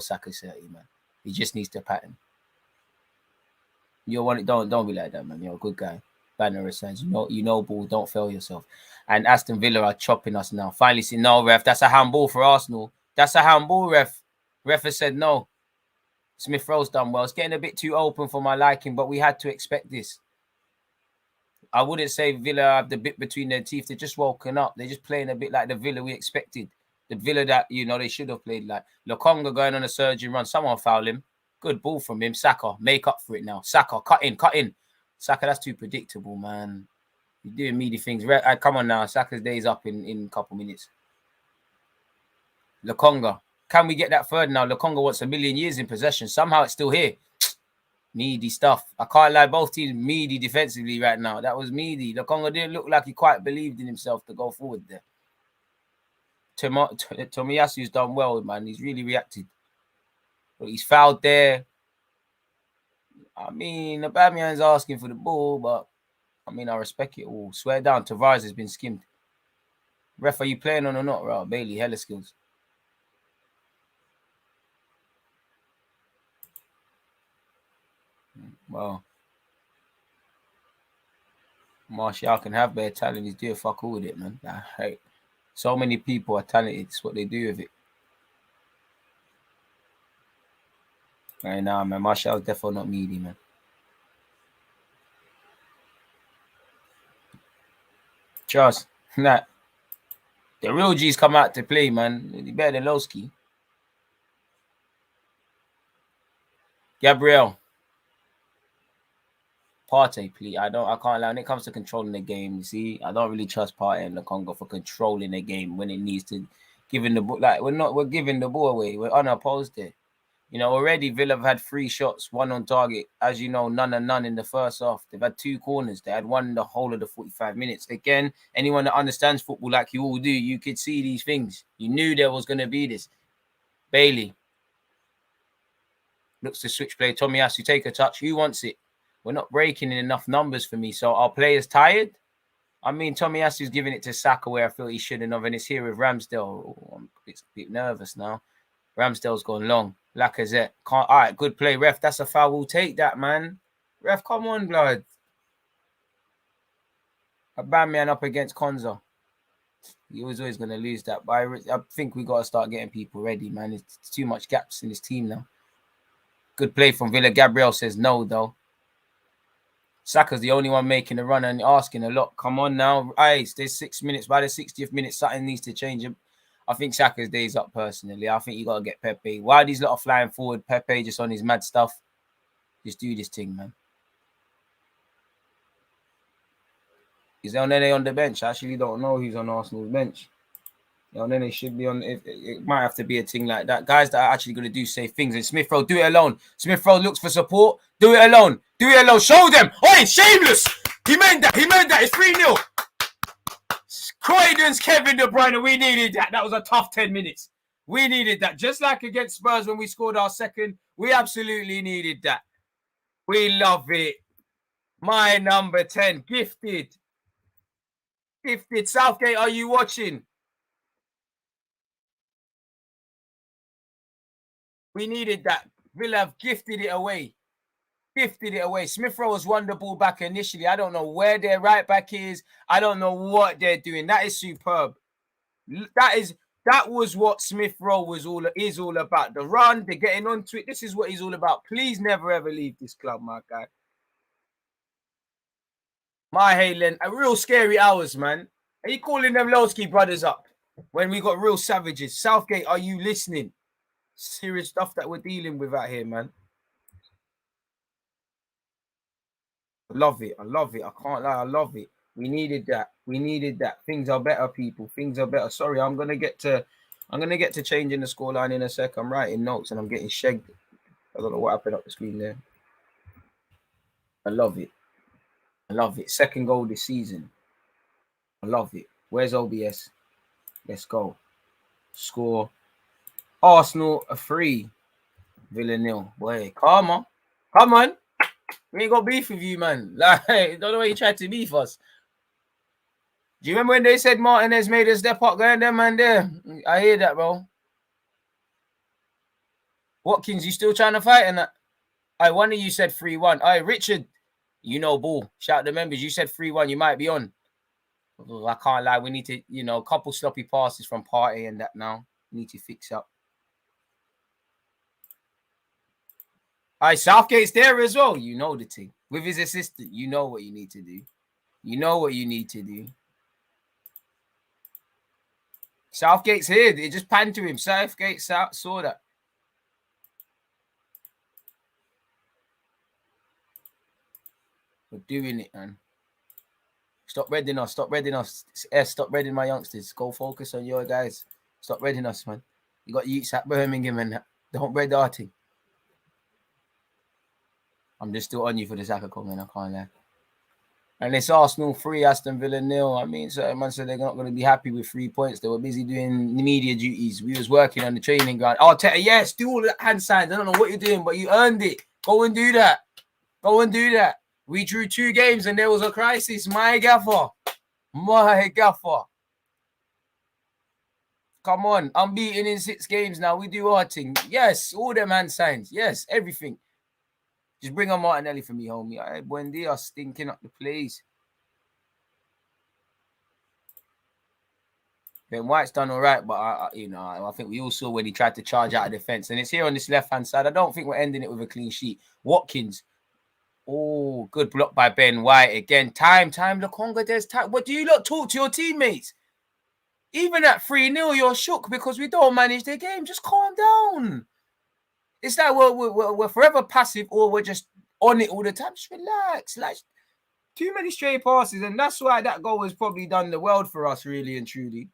Saka's 30, man. He just needs to pattern. Don't be like that, man. You're a good guy. Banner says, ball, don't fail yourself. And Aston Villa are chopping us now. Finally, see, no, ref, that's a handball for Arsenal. That's a handball, ref. Ref has said no. Smith Rowe's done well. It's getting a bit too open for my liking, but we had to expect this. I wouldn't say Villa have the bit between their teeth. They're just woken up. They're just playing a bit like the Villa we expected. The Villa that, you know, they should have played like. Lokonga going on a surgery run. Someone foul him. Good ball from him. Saka, make up for it now. Saka, cut in. Saka, that's too predictable, man. You're doing meaty things. Come on now. Saka's day's up in a couple minutes. Lokonga. Can we get that third now? Lokonga wants 1,000,000 years in possession. Somehow it's still here. Meaty stuff. I can't lie, both teams meaty defensively right now. That was meaty. Lokonga didn't look like he quite believed in himself to go forward there. Tomiyasu's done well, man. He's really reacted. But he's fouled there. I mean, Aubameyang's asking for the ball, but I mean, I respect it all. Swear down, Tavares has been skimmed. Ref, are you playing on or not? Right, Bailey, hella skills. Well, Martial can have better talent. He's doing fuck all with it, man. Hey, so many people are talented. It's what they do with it. Right now, man. Martial's definitely not meaty, man. Trust. Nah. The real G's come out to play, man. He better than Lowski. Gabriel. Partey, please. I can't lie. When it comes to controlling the game, you see, I don't really trust Partey and the Congo for controlling the game when it needs to. Giving the ball, like we're giving the ball away. We're unopposed there. You know, already Villa have had 3 shots, 1 on target. As you know, none in the first half. They've had 2 corners. They had 1 in the whole of the 45 minutes. Again, anyone that understands football like you all do, you could see these things. You knew there was going to be this. Bailey looks to switch play. Tomiyasu, take a touch. Who wants it? We're not breaking in enough numbers for me. So our players tired? I mean, Tomiyasu's giving it to Saka where I feel he shouldn't have. And it's here with Ramsdale. Oh, I'm a bit nervous now. Ramsdale's gone long. Lacazette. All right, good play, ref. That's a foul. We'll take that, man. Ref, come on, blood. Aubameyang up against Konza. He was always going to lose that. But I think we got to start getting people ready, man. It's too much gaps in his team now. Good play from Villa. Gabriel says no, though. Saka's the only one making the run and asking a lot. Come on now. There's 6 minutes. By the 60th minute, something needs to change. I think Saka's day's up personally. I think you got to get Pepe. Why are these lot flying forward? Pepe just on his mad stuff. Just do this thing, man. Is Elneny on the bench? I actually don't know who's on Arsenal's bench. Elneny should be on. It might have to be a thing like that. Guys that are actually going to do safe things. And Smith Rowe, do it alone. Smith Rowe looks for support. Do it alone. Do it alone. Show them. Oi, shameless. He meant that. It's 3-0. Croydon's Kevin De Bruyne. We needed that. That was a tough 10 minutes. We needed that. Just like against Spurs when we scored our second. We absolutely needed that. We love it. My number 10. Gifted. Southgate, are you watching? We needed that. Villa have gifted it away. Smith Rowe has won the ball back initially. I don't know where their right back is. I don't know what they're doing. That is superb. That was what Smith Rowe is all about. The run, they're getting onto it. This is what he's all about. Please never ever leave this club, my guy. My Halen, a real scary hours, man. Are you calling them Lowski brothers up when we got real savages? Southgate, are you listening? Serious stuff that we're dealing with out here, man. I love it. I can't lie. I love it. We needed that. Things are better, people. Things are better. Sorry, I'm gonna get to changing the scoreline in a sec. I'm writing notes and I'm getting shagged. I don't know what happened up the screen there. I love it. Second goal this season. I love it. Where's OBS? Let's go. Score. Arsenal a 3. Villa 0. Boy, come on. We ain't got beef with you, man. Like, don't know why you tried to beef us. Do you remember when they said Martinez made a step up going there, man? There, I hear that, bro. Watkins, you still trying to fight? And one of you said 3-1. Richard, you know, ball. Shout out the members. You said 3-1. You might be on. I can't lie. We need to, a couple sloppy passes from Partey and that now. We need to fix up. Southgate's there as well. You know the team. With his assistant, you know what you need to do. You know what you need to do. Southgate's here. They just panned to him. Southgate saw that. We're doing it, man. Stop reading us. Stop reading us. Stop reading my youngsters. Go focus on your guys. Stop reading us, man. You got youths at Birmingham and don't read our thing. I'm just still on you for the Saka comment. I can't lie. And it's Arsenal 3, Aston Villa 0. I mean, certain man said they're not going to be happy with 3 points. They were busy doing media duties. We was working on the training ground. Oh, yes, do all the hand signs. I don't know what you're doing, but you earned it. Go and do that. Go and do that. We drew 2 games and there was a crisis. My gaffer. My gaffer. Come on. I'm beaten in 6 games now. We do our thing. Yes, all them hand signs. Yes, everything. Just bring on Martinelli for me, homie. All right, buen dia, stinking up the place. Ben White's done all right, but I think we all saw when he tried to charge out of defense, and it's here on this left-hand side. I don't think we're ending it with a clean sheet. Watkins, oh, good block by Ben White again. Time. Lokonga, there's time. What do you lot talk to your teammates? Even at 3-0, you're shook because we don't manage the game. Just calm down. It's like we're forever passive or we're just on it all the time. Just relax. Like, too many stray passes, and that's why that goal has probably done the world for us, really and truly.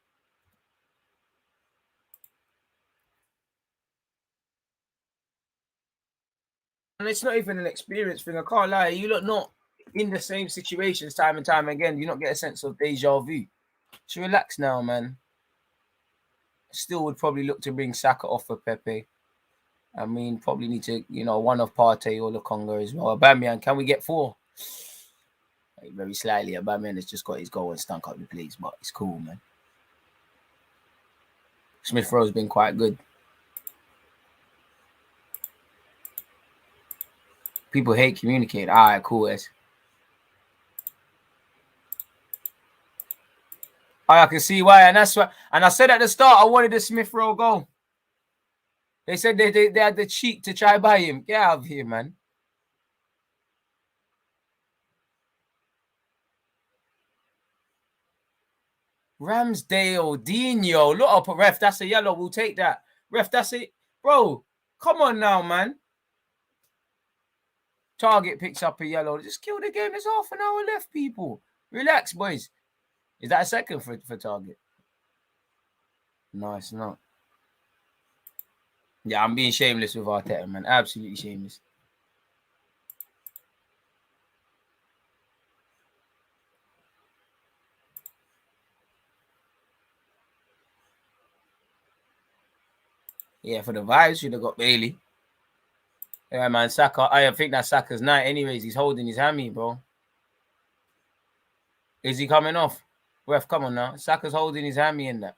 And it's not even an experience thing. I can't lie. You look not in the same situations time and time again. You not get a sense of deja vu. So relax now, man. Still would probably look to bring Saka off for Pepe. I mean, probably need to, one of Partey or Lokonga as well. Aubameyang, can we get 4? Very slightly. Aubameyang has just got his goal and stunk up the place, but it's cool, man. Smith Rowe's been quite good. People hate communicating. All right, cool. Oh, I can see why, and that's why. And I said at the start, I wanted the Smith Rowe goal. They said they had the cheek to try buy him. Get out of here, man. Ramsdale, Dino, look up, ref. That's a yellow. We'll take that. Ref, that's it. Bro, come on now, man. Target picks up a yellow. Just kill the game. There's half an hour left, people. Relax, boys. Is that a second for Target? No, it's not. Yeah, I'm being shameless with Arteta, man. Absolutely shameless. Yeah, for the vibes, should have got Bailey. Yeah, man, Saka. I think that's Saka's night. Anyways, he's holding his hammy, bro. Is he coming off? Ref, come on now. Saka's holding his hammy in that.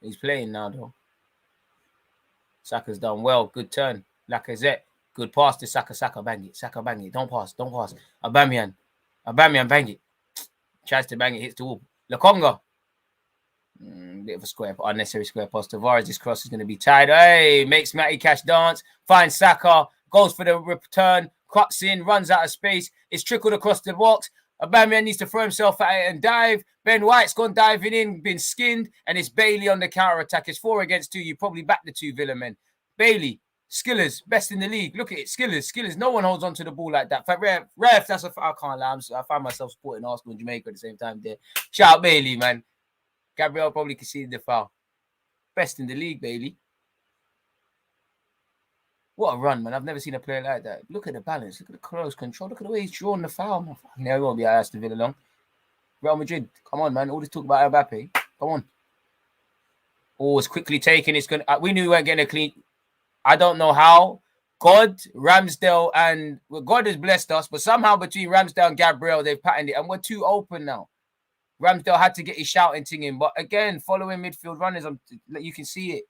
He's playing now, though. Saka's done well. Good turn. Lacazette. Good pass to Saka. Saka, bang it. Saka, bang it. Don't pass. Aubameyang, bang it. Tries to bang it. Hits the wall. Lokonga. Bit of a unnecessary square pass to Tavares. This cross is going to be tied. Hey, makes Matty Cash dance. Finds Saka. Goes for the return. Cuts in. Runs out of space. It's trickled across the box. Aubameyang needs to throw himself at it and dive. Ben White's gone diving in, been skinned, and it's Bailey on the counter attack. It's 4 against 2. You probably back the 2 Villa men. Bailey, Skillers, best in the league. Look at it, Skillers. No one holds on to the ball like that. Ref, that's I can't lie. I find myself supporting Arsenal and Jamaica at the same time there. Shout out Bailey, man. Gabriel probably conceded the foul. Best in the league, Bailey. What a run, man. I've never seen a player like that. Look at the balance. Look at the close control. Look at the way he's drawn the foul. Man. It won't be Aston Villa long. Real Madrid, come on, man. All this talk about Mbappe. Come on. Oh, it's quickly taken. It's going to... we knew we weren't getting a clean... I don't know how. God, Ramsdale, and... Well, God has blessed us, but somehow between Ramsdale and Gabriel, they've patterned it, and we're too open now. Ramsdale had to get his shouting thing in, but again, following midfield runners, you can see it.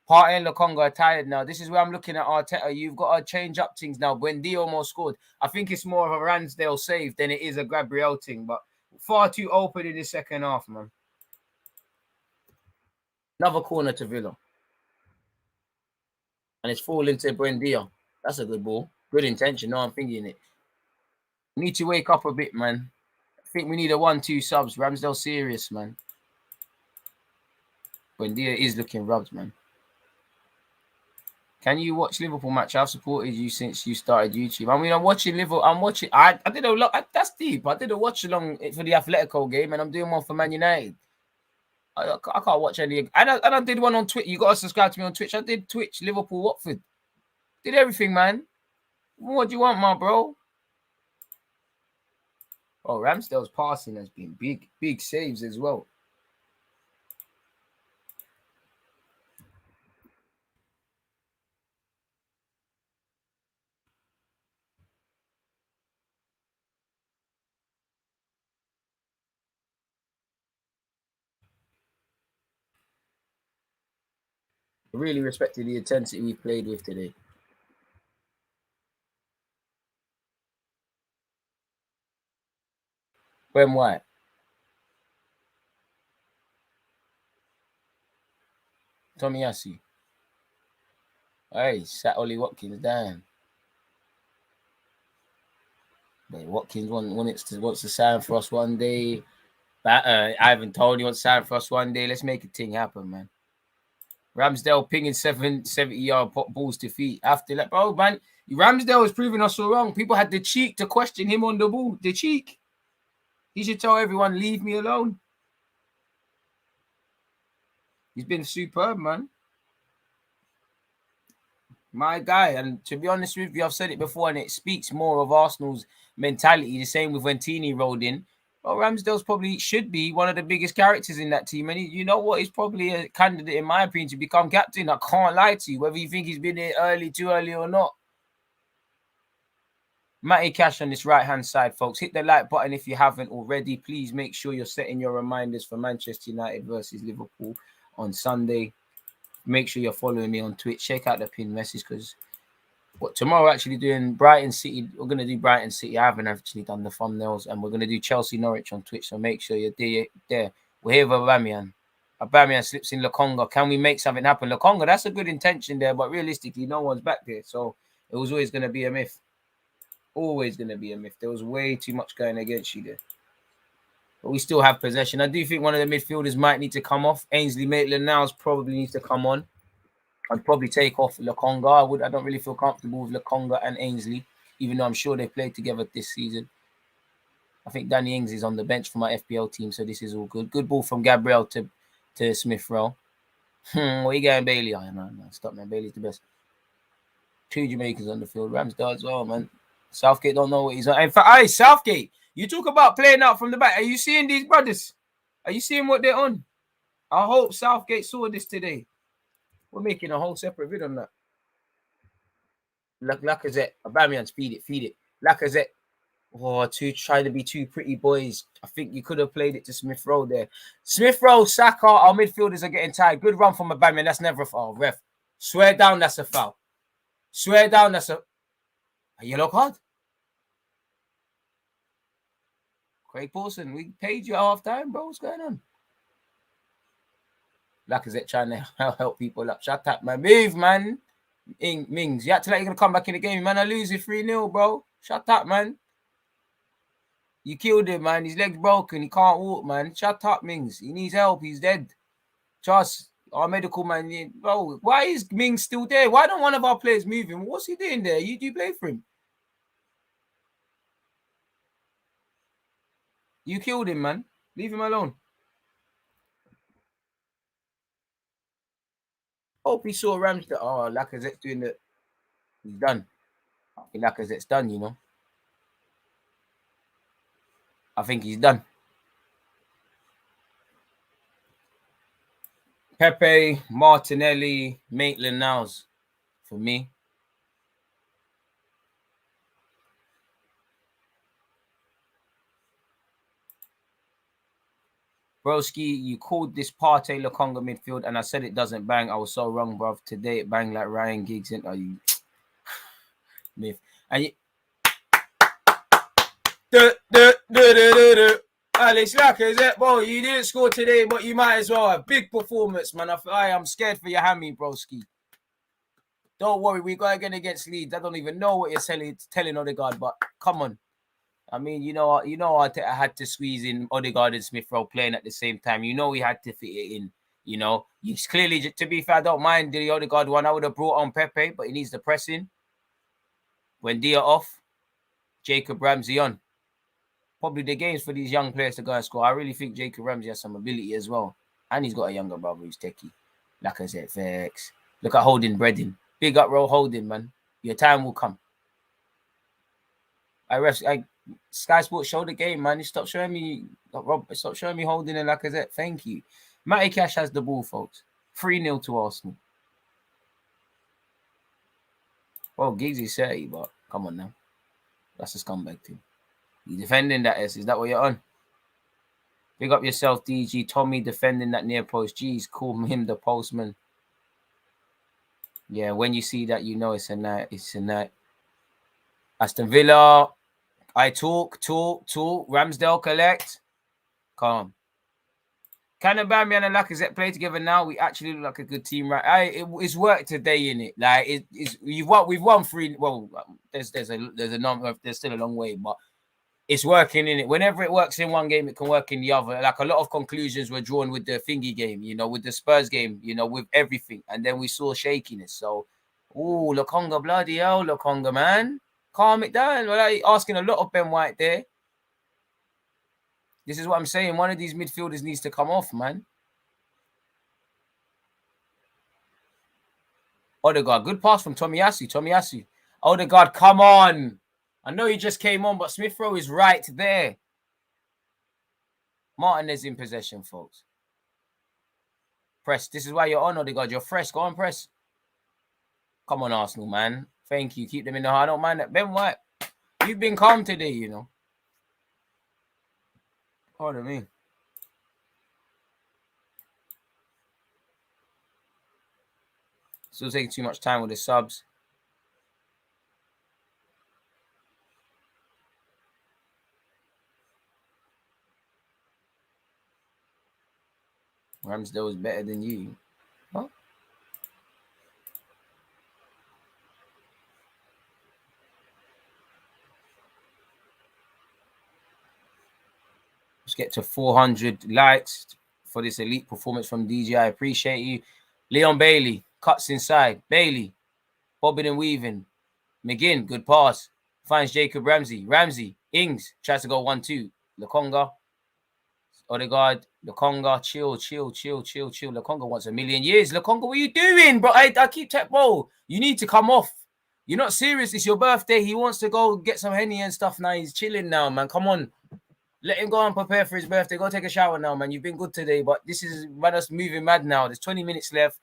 Partey and Lokonga are tired now. This is where I'm looking at Arteta. You've got to change up things now. Buendia almost scored. I think it's more of a Ramsdale save than it is a Gabriel thing, but far too open in the second half, man. Another corner to Villa. And it's falling to Buendia. That's a good ball. Good intention. No, I'm thinking it. Need to wake up a bit, man. think we need a 1-2 subs. Ramsdale serious, man. Buendia is looking rubbed, man. Can you watch Liverpool match? I've supported you since you started YouTube. I mean, I'm watching Liverpool. I did a lot. That's deep. I did a watch along for the Atletico game, and I'm doing one for Man United. I can't watch any. And I did one on Twitch. You got to subscribe to me on Twitch. I did Twitch Liverpool Watford. Did everything, man. What do you want, my bro? Oh, Ramsdale's passing has been big saves as well. Really respected the intensity we played with today. Ben White. Tomiyasu. Hey, sat Ollie Watkins down. But Watkins wants to sign for us one day. Ivan Toney wants to sign for us one day. Let's make a thing happen, man. Ramsdale pinging 70-yard balls to feet. After that, bro, man, Ramsdale was proving us so wrong. People had the cheek to question him on the ball. The cheek. He should tell everyone, leave me alone. He's been superb, man. My guy. And to be honest with you, I've said it before, and it speaks more of Arsenal's mentality. The same with when Tini rolled in. Well, Ramsdale's probably should be one of the biggest characters in that team. And you know what? He's probably a candidate, in my opinion, to become captain. I can't lie to you, whether you think he's been here too early or not. Matty Cash on this right-hand side, folks. Hit the like button if you haven't already. Please make sure you're setting your reminders for Manchester United versus Liverpool on Sunday. Make sure you're following me on Twitch. Check out the pinned message because tomorrow we're actually doing Brighton City. We're going to do Brighton City. I haven't actually done the thumbnails. And we're going to do Chelsea Norwich on Twitch. So make sure you're there. We're here with Aubameyang. Aubameyang slips in Lokonga. Can we make something happen? Lokonga, that's a good intention there. But realistically, no one's back there. So it was always going to be a myth. Always going to be a myth. There was way too much going against you there. But we still have possession. I do think one of the midfielders might need to come off. Ainsley Maitland-Niles probably needs to come on. I'd probably take off Lokonga. I don't really feel comfortable with Lokonga and Ainsley, even though I'm sure they played together this season. I think Danny Ings is on the bench for my FPL team, so this is all good. Good ball from Gabriel to Smith Rowe. Where you going, Bailey? Oh, no, stop, man. Bailey's the best. 2 Jamaicans on the field. Ramsdale as well, man. Southgate don't know what he's on. In fact, Southgate, you talk about playing out from the back. Are you seeing these brothers? Are you seeing what they're on? I hope Southgate saw this today. We're making a whole separate video on that. Lacazette, Aubameyang, feed it. Lacazette, trying to be 2 pretty boys. I think you could have played it to Smith Rowe there. Smith Rowe, Saka, our midfielders are getting tired. Good run from Aubameyang. That's never a foul. Ref, swear down, that's a foul. Swear down, that's a yellow card. Craig Paulson, we paid you at half time, bro. What's going on? Lacazette trying to help people up. Shut up, man. Move, man. Mings, you act like you're going to come back in the game. Man, I lose it 3-0, bro. Shut up, man. You killed him, man. His leg's broken. He can't walk, man. Shut up, Mings. He needs help. He's dead. Trust our medical man. Bro, why is Mings still there? Why don't one of our players move him? What's he doing there? You do play for him. You killed him, man. Leave him alone. Hope he saw Ramsdale. Oh, Lacazette's doing it. He's done. I think Lacazette's done, you know. I think he's done. Pepe, Martinelli, Maitland-Niles for me. Broski, you called this Partey Lokonga midfield, and I said it doesn't bang. I was so wrong, bro. Today it banged like Ryan Giggs. Are you myth? And you Alex Lacazette, bro, you didn't score today, but you might as well have big performance, man. I am scared for your hammy, broski. Don't worry, we got again against Leeds. I don't even know what you're telling Odegaard, but come on. I mean, I had to squeeze in Odegaard and Smith Rowe playing at the same time. We had to fit it in. You clearly, to be fair, I don't mind the Odegaard one. I would have brought on Pepe, but he needs the pressing. Buendia off, Jacob Ramsey on. Probably the games for these young players to go and score. I really think Jacob Ramsey has some ability as well. And he's got a younger brother who's techie. Like I said, facts. Look at Holding Breading. Big up roll Holding, man. Your time will come. Sky Sports show the game, man. You stop showing me Holding and like I said, thank you. Matty Cash has the ball, folks. 3-0 to Arsenal. Well, Giggs is 30, but come on now. That's a scumbag team. You defending that S? Is that what you're on? Big up yourself, DG. Tommy defending that near post. Jeez, call him the postman. Yeah, when you see that, it's a night. It's a night. Aston Villa. I talk. Ramsdale collect. Calm. Can Aubameyang and Lacazette play together now? We actually look like a good team, right? It's work today, innit? Like we've won 3. Well, there's still a long way, but it's working in it. Whenever it works in one game, it can work in the other. Like a lot of conclusions were drawn with the thingy game, with the Spurs game, with everything, and then we saw shakiness. So, Lokonga, bloody hell, Lokonga, man, calm it down. Well, asking a lot of Ben White there. This is what I'm saying. One of these midfielders needs to come off, man. Odegaard, good pass from Tomiyasu. Odegaard, come on. I know he just came on, but Smith Rowe is right there. Martinez in possession, folks. Press. This is why you're on, Odegaard. You're fresh. Go on, press. Come on, Arsenal, man. Thank you. Keep them in the heart. I don't mind that. Ben White, you've been calm today, Pardon me. Still taking too much time with the subs. Ramsdale is better than you. Huh? Let's get to 400 likes for this elite performance from DJ. I appreciate you. Leon Bailey cuts inside. Bailey bobbing and weaving. McGinn, good pass. Finds Jacob Ramsey. Ings tries to go 1-2. Lokonga. Odegaard. Lokonga. Chill. Lokonga wants a million years. Lokonga, what are you doing, bro? I keep bro. You need to come off. You're not serious. It's your birthday. He wants to go get some Henny and stuff now. He's chilling now, man. Come on. Let him go and prepare for his birthday. Go take a shower now, man. You've been good today, but this is us moving mad now. There's 20 minutes left.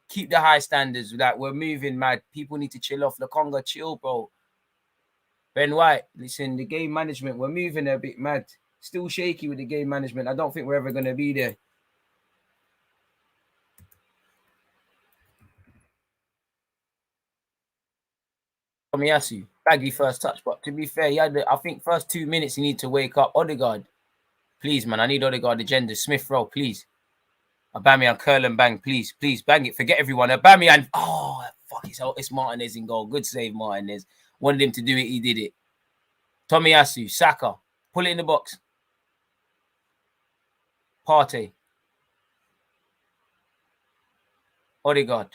Keep the high standards. Like, we're moving mad. People need to chill off. Lokonga, chill, bro. Ben White, listen, the game management, we're moving a bit mad. Still shaky with the game management. I don't think we're ever going to be there. Tomiyasu, baggy first touch, but to be fair, I think first 2 minutes you need to wake up. Odegaard, please, man, I need Odegaard agenda. Smith Rowe, please. Aubameyang, curl and bang, please, bang it. Forget everyone. Aubameyang, fuck, it's Martinez in goal. Good save, Martinez. Wanted him to do it, he did it. Tomiyasu, Saka, pull it in the box. Partey. Odegaard.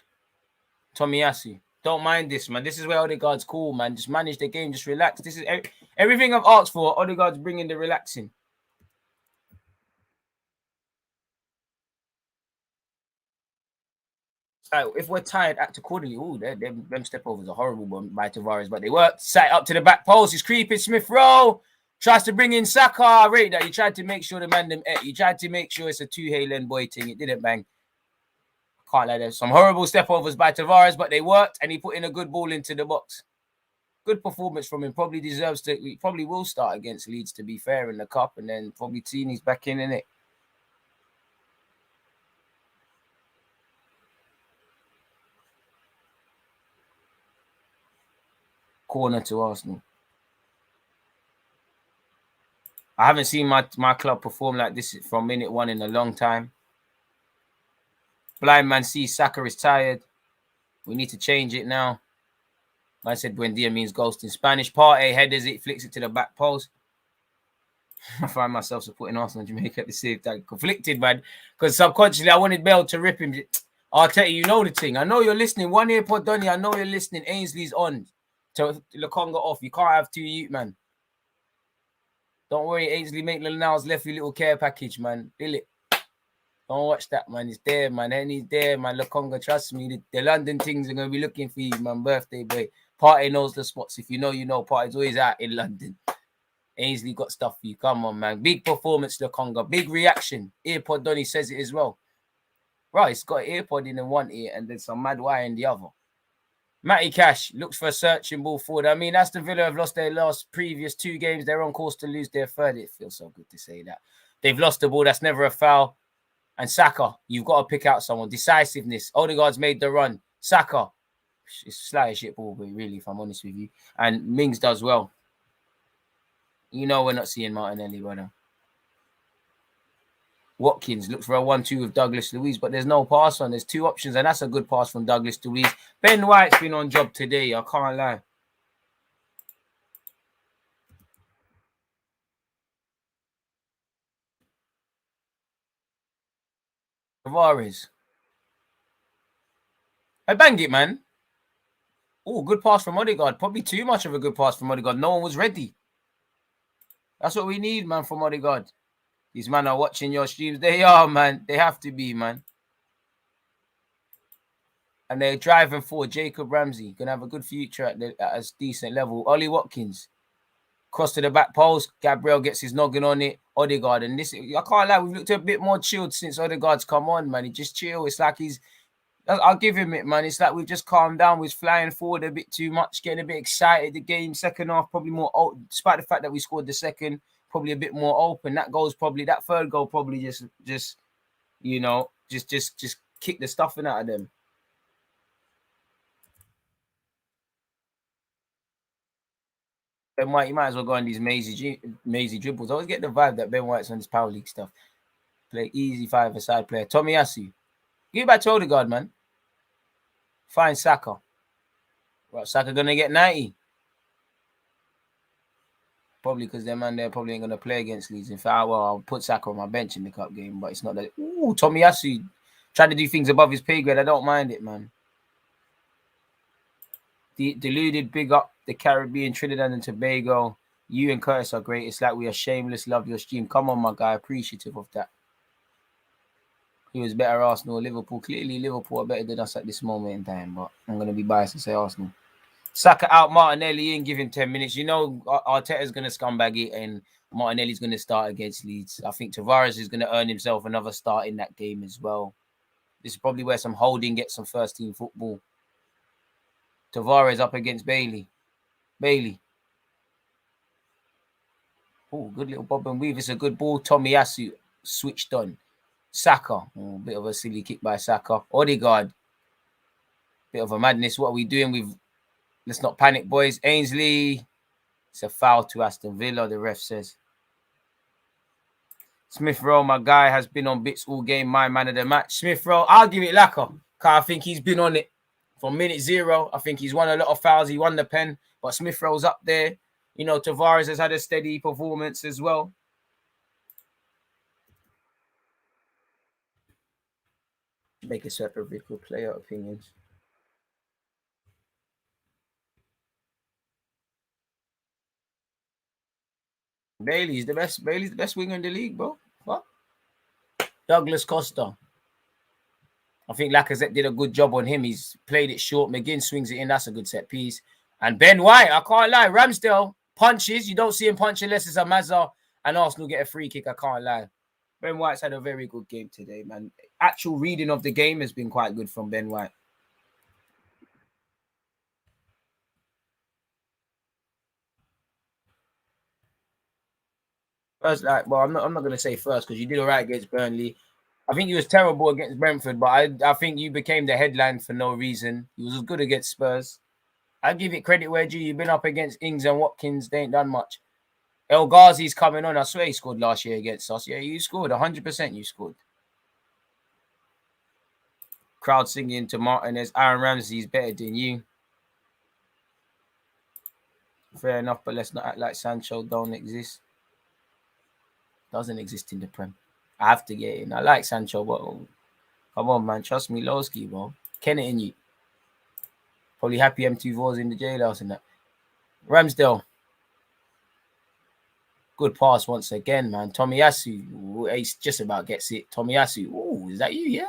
Tomiyasu. Don't mind this, man. This is where Odegaard's cool, man. Just manage the game. Just relax. This is everything I've asked for. Odegaard's bringing the relaxing. So if we're tired, act accordingly. Them step overs are horrible by Tavares, but they worked. Sat up to the back post. He's creeping. Smith Rowe tries to bring in Saka. I rate that. He tried to make sure the man them ate. He tried to make sure it's a two-Halen boy thing. It didn't bang. Can't lie, there's some horrible step overs by Tavares, but they worked, and he put in a good ball into the box. Good performance from him. Probably deserves to. He probably will start against Leeds, to be fair, in the cup, and then probably Tini's back in it. Corner to Arsenal. I haven't seen my club perform like this from minute one in a long time. Blind man sees Saka is tired. We need to change it now. I said Buendia means ghost in Spanish. Partey headers it, flicks it to the back post. I find myself supporting Arsenal and Jamaica at the same time. Conflicted, man. Because subconsciously, I wanted Bell to rip him. I'll tell you, you know the thing. I know you're listening. One ear pod, Donny. I know you're listening. Ainsley's on. So Lakonga off. You can't have two youth, man. Don't worry, Ainsley Maitland-Niles left you a little care package, man. Feel it. Don't watch that, man. It's there, man. And he's there, man. Lakonga, trust me. The London things are going to be looking for you, man. Birthday boy. Party knows the spots. If you know, you know. Party's always out in London. Ainsley got stuff for you. Come on, man. Big performance, Lakonga. Big reaction. Earpod Donny says it as well. Right, it's got an earpod in one ear and then some mad wire in the other. Matty Cash looks for a searching ball forward. I mean, Aston Villa have lost their previous 2 games. They're on course to lose their third. It feels so good to say that. They've lost the ball. That's never a foul. And Saka, you've got to pick out someone. Decisiveness. Odegaard's made the run. Saka, it's slight shit ball, but really, if I'm honest with you. And Mings does well. You know we're not seeing Martinelli, brother. Watkins looks for a 1-2 with Douglas Luiz, but there's no pass on. There's 2 options, and that's a good pass from Douglas Luiz. Ben White's been on job today. I can't lie. Tavares. I bang it, man. Oh, good pass from Odegaard. Probably too much of a good pass from Odegaard. No one was ready. That's what we need, man, from Odegaard. These men are watching your streams. They are, man. They have to be, man. And they're driving forward. Jacob Ramsey going to have a good future at a decent level. Ollie Watkins. Cross to the back post. Gabriel gets his noggin on it. Odegaard. And this, I can't lie, we've looked a bit more chilled since Odegaard's come on, man. He just chill. It's like I'll give him it, man. It's like we've just calmed down. We're flying forward a bit too much, getting a bit excited. The game, second half, probably more, despite the fact that we scored the second, probably a bit more open. That third goal probably just you know, just kick the stuffing out of them. Ben White, you might as well go on these mazy dribbles. I always get the vibe that Ben White's on this Power League stuff. Play easy 5-a-side player. Tomiyasu. Give it back to Odegaard, man. Find Saka. Right, Saka going to get 90. Probably because they're probably ain't going to play against Leeds. In fact, I'll put Saka on my bench in the cup game, but it's not that. Ooh, Tomiyasu trying to do things above his pay grade. I don't mind it, man. Deluded, big up the Caribbean, Trinidad and Tobago. You and Curtis are great. It's like we are shameless. Love your stream. Come on, my guy. Appreciative of that. He was better Arsenal or Liverpool. Clearly, Liverpool are better than us at this moment in time, but I'm going to be biased and say Arsenal. Saka out, Martinelli in, give him 10 minutes. You know, Arteta's going to scumbag it and Martinelli's going to start against Leeds. I think Tavares is going to earn himself another start in that game as well. This is probably where some Holding gets some first-team football. Tavares up against Bailey. Oh, good little bob and weave. It's a good ball. Tomiyasu switched on. Saka. Oh, bit of a silly kick by Saka. Odegaard. Bit of a madness. What are we doing? Let's not panic, boys. Ainsley. It's a foul to Aston Villa, the ref says. Smith Rowe, my guy, has been on bits all game. My man of the match. Smith Rowe, I'll give it Lacquer. Because I think he's been on it from minute 0. I think he's won a lot of fouls. He won the pen. But Smith Rowe's up there. You know, Tavares has had a steady performance as well. Make a separate video, player opinions. Bailey's the best winger in the league, bro. What? Douglas Costa. I think Lacazette did a good job on him. He's played it short. McGinn swings it in. That's a good set piece. And Ben White, I can't lie. Ramsdale punches. You don't see him punch unless it's a Mazza and Arsenal get a free kick. I can't lie. Ben White's had a very good game today, man. Actual reading of the game has been quite good from Ben White. First, I'm not going to say first because you did all right against Burnley. I think he was terrible against Brentford, but I think you became the headline for no reason. He was good against Spurs. I give it credit where due. You've been up against Ings and Watkins. They ain't done much. El Ghazi's coming on. I swear he scored last year against us. Yeah, you scored. 100% you scored. Crowd singing to Martinez. Aaron Ramsey's better than you. Fair enough, but let's not act like Sancho don't exist. Doesn't exist in the Prem. I have to get in. I like Sancho, but come on, man. Trust me, Lowski, bro. Can it in you. Probably happy M24's in the jailhouse and that. Ramsdale. Good pass once again, man. Tomiyasu. Ace just about gets it. Tomiyasu. Oh, is that you? Yeah.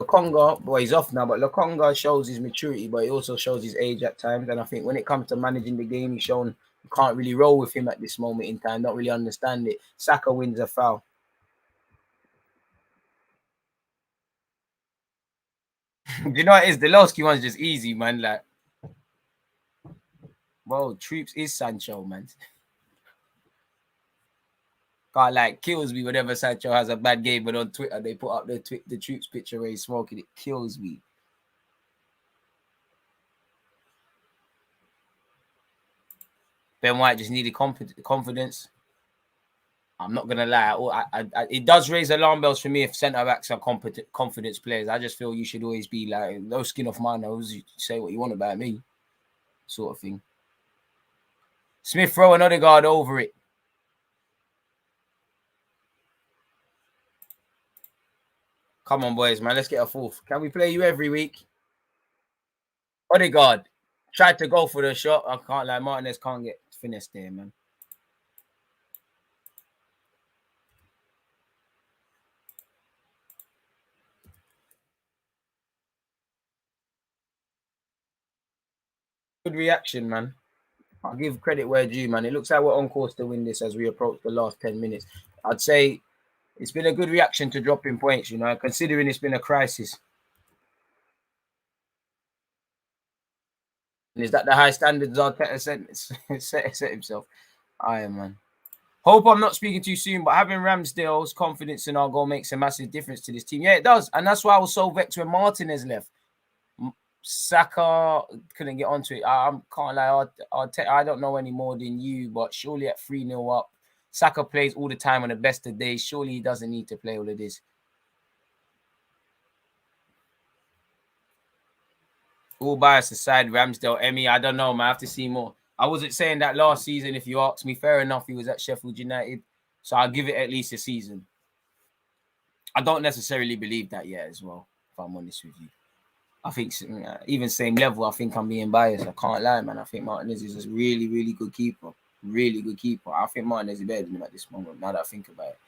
Lokonga, boy, he's off now, but Lokonga shows his maturity, but he also shows his age at times. And I think when it comes to managing the game, he's shown you can't really roll with him at this moment in time. Don't really understand it. Saka wins a foul. You know what it is? The Lowski one's just easy, man. Like, bro, Troops is Sancho, man. God, like, kills me whenever Sancho has a bad game, but on Twitter they put up the Troops picture where he's smoking. It kills me. Ben White just needed confidence. I'm not gonna lie. It does raise alarm bells for me if centre backs are confidence players. I just feel you should always be like, no skin off my nose. You say what you want about me, sort of thing. Smith throw another guard over it. Come on, boys, man. Let's get a fourth. Can we play you every week? Odegaard tried to go for the shot. I can't lie. Martinez can't get finished there, man. Good reaction, man. I'll give credit where due, man. It looks like we're on course to win this as we approach the last 10 minutes. I'd say it's been a good reaction to dropping points, you know, considering it's been a crisis. And is that the high standards Arteta set himself? Aye, man. Hope I'm not speaking too soon, but having Ramsdale's confidence in our goal makes a massive difference to this team. Yeah, it does. And that's why I was so vexed when Martinez left. Saka couldn't get onto it. I can't lie. I don't know any more than you, but surely at 3-0 up, Saka plays all the time on the best of days. Surely he doesn't need to play all of this. All bias aside, Ramsdale, Emmy, I don't know, man. I have to see more. I wasn't saying that last season. If you ask me, fair enough, he was at Sheffield United. So I'll give it at least a season. I don't necessarily believe that yet as well, if I'm honest with you. I think even same level, I think I'm being biased. I can't lie, man. I think Martinez is a really, really good keeper. Really good keeper. I think Martinez is better than him at this moment, now that I think about it.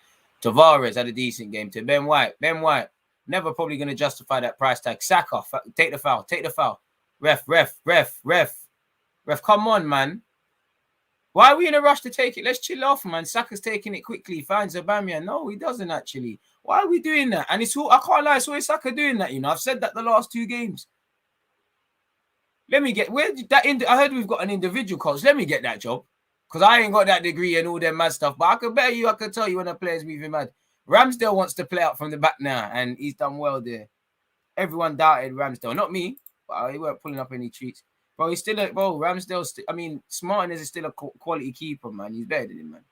Tavares had a decent game to Ben White. Ben White, never probably going to justify that price tag. Saka, take the foul. Take the foul. Ref. Come on, man. Why are we in a rush to take it? Let's chill off, man. Saka's taking it quickly. Finds Aubameyang. No, he doesn't actually. Why are we doing that? And it's all, I can't lie, it's always Saka doing that, you know. I've said that the last 2 games. Let me get where that I heard we've got an individual coach. Let me get that job. Because I ain't got that degree and all them mad stuff. But I can bet you, I can tell you when a player's moving mad. Ramsdale wants to play out from the back now, and he's done well there. Everyone doubted Ramsdale. Not me, but he weren't pulling up any treats. Bro, he's still Ramsdale's Martinez is still a quality keeper, man. He's better than him, man.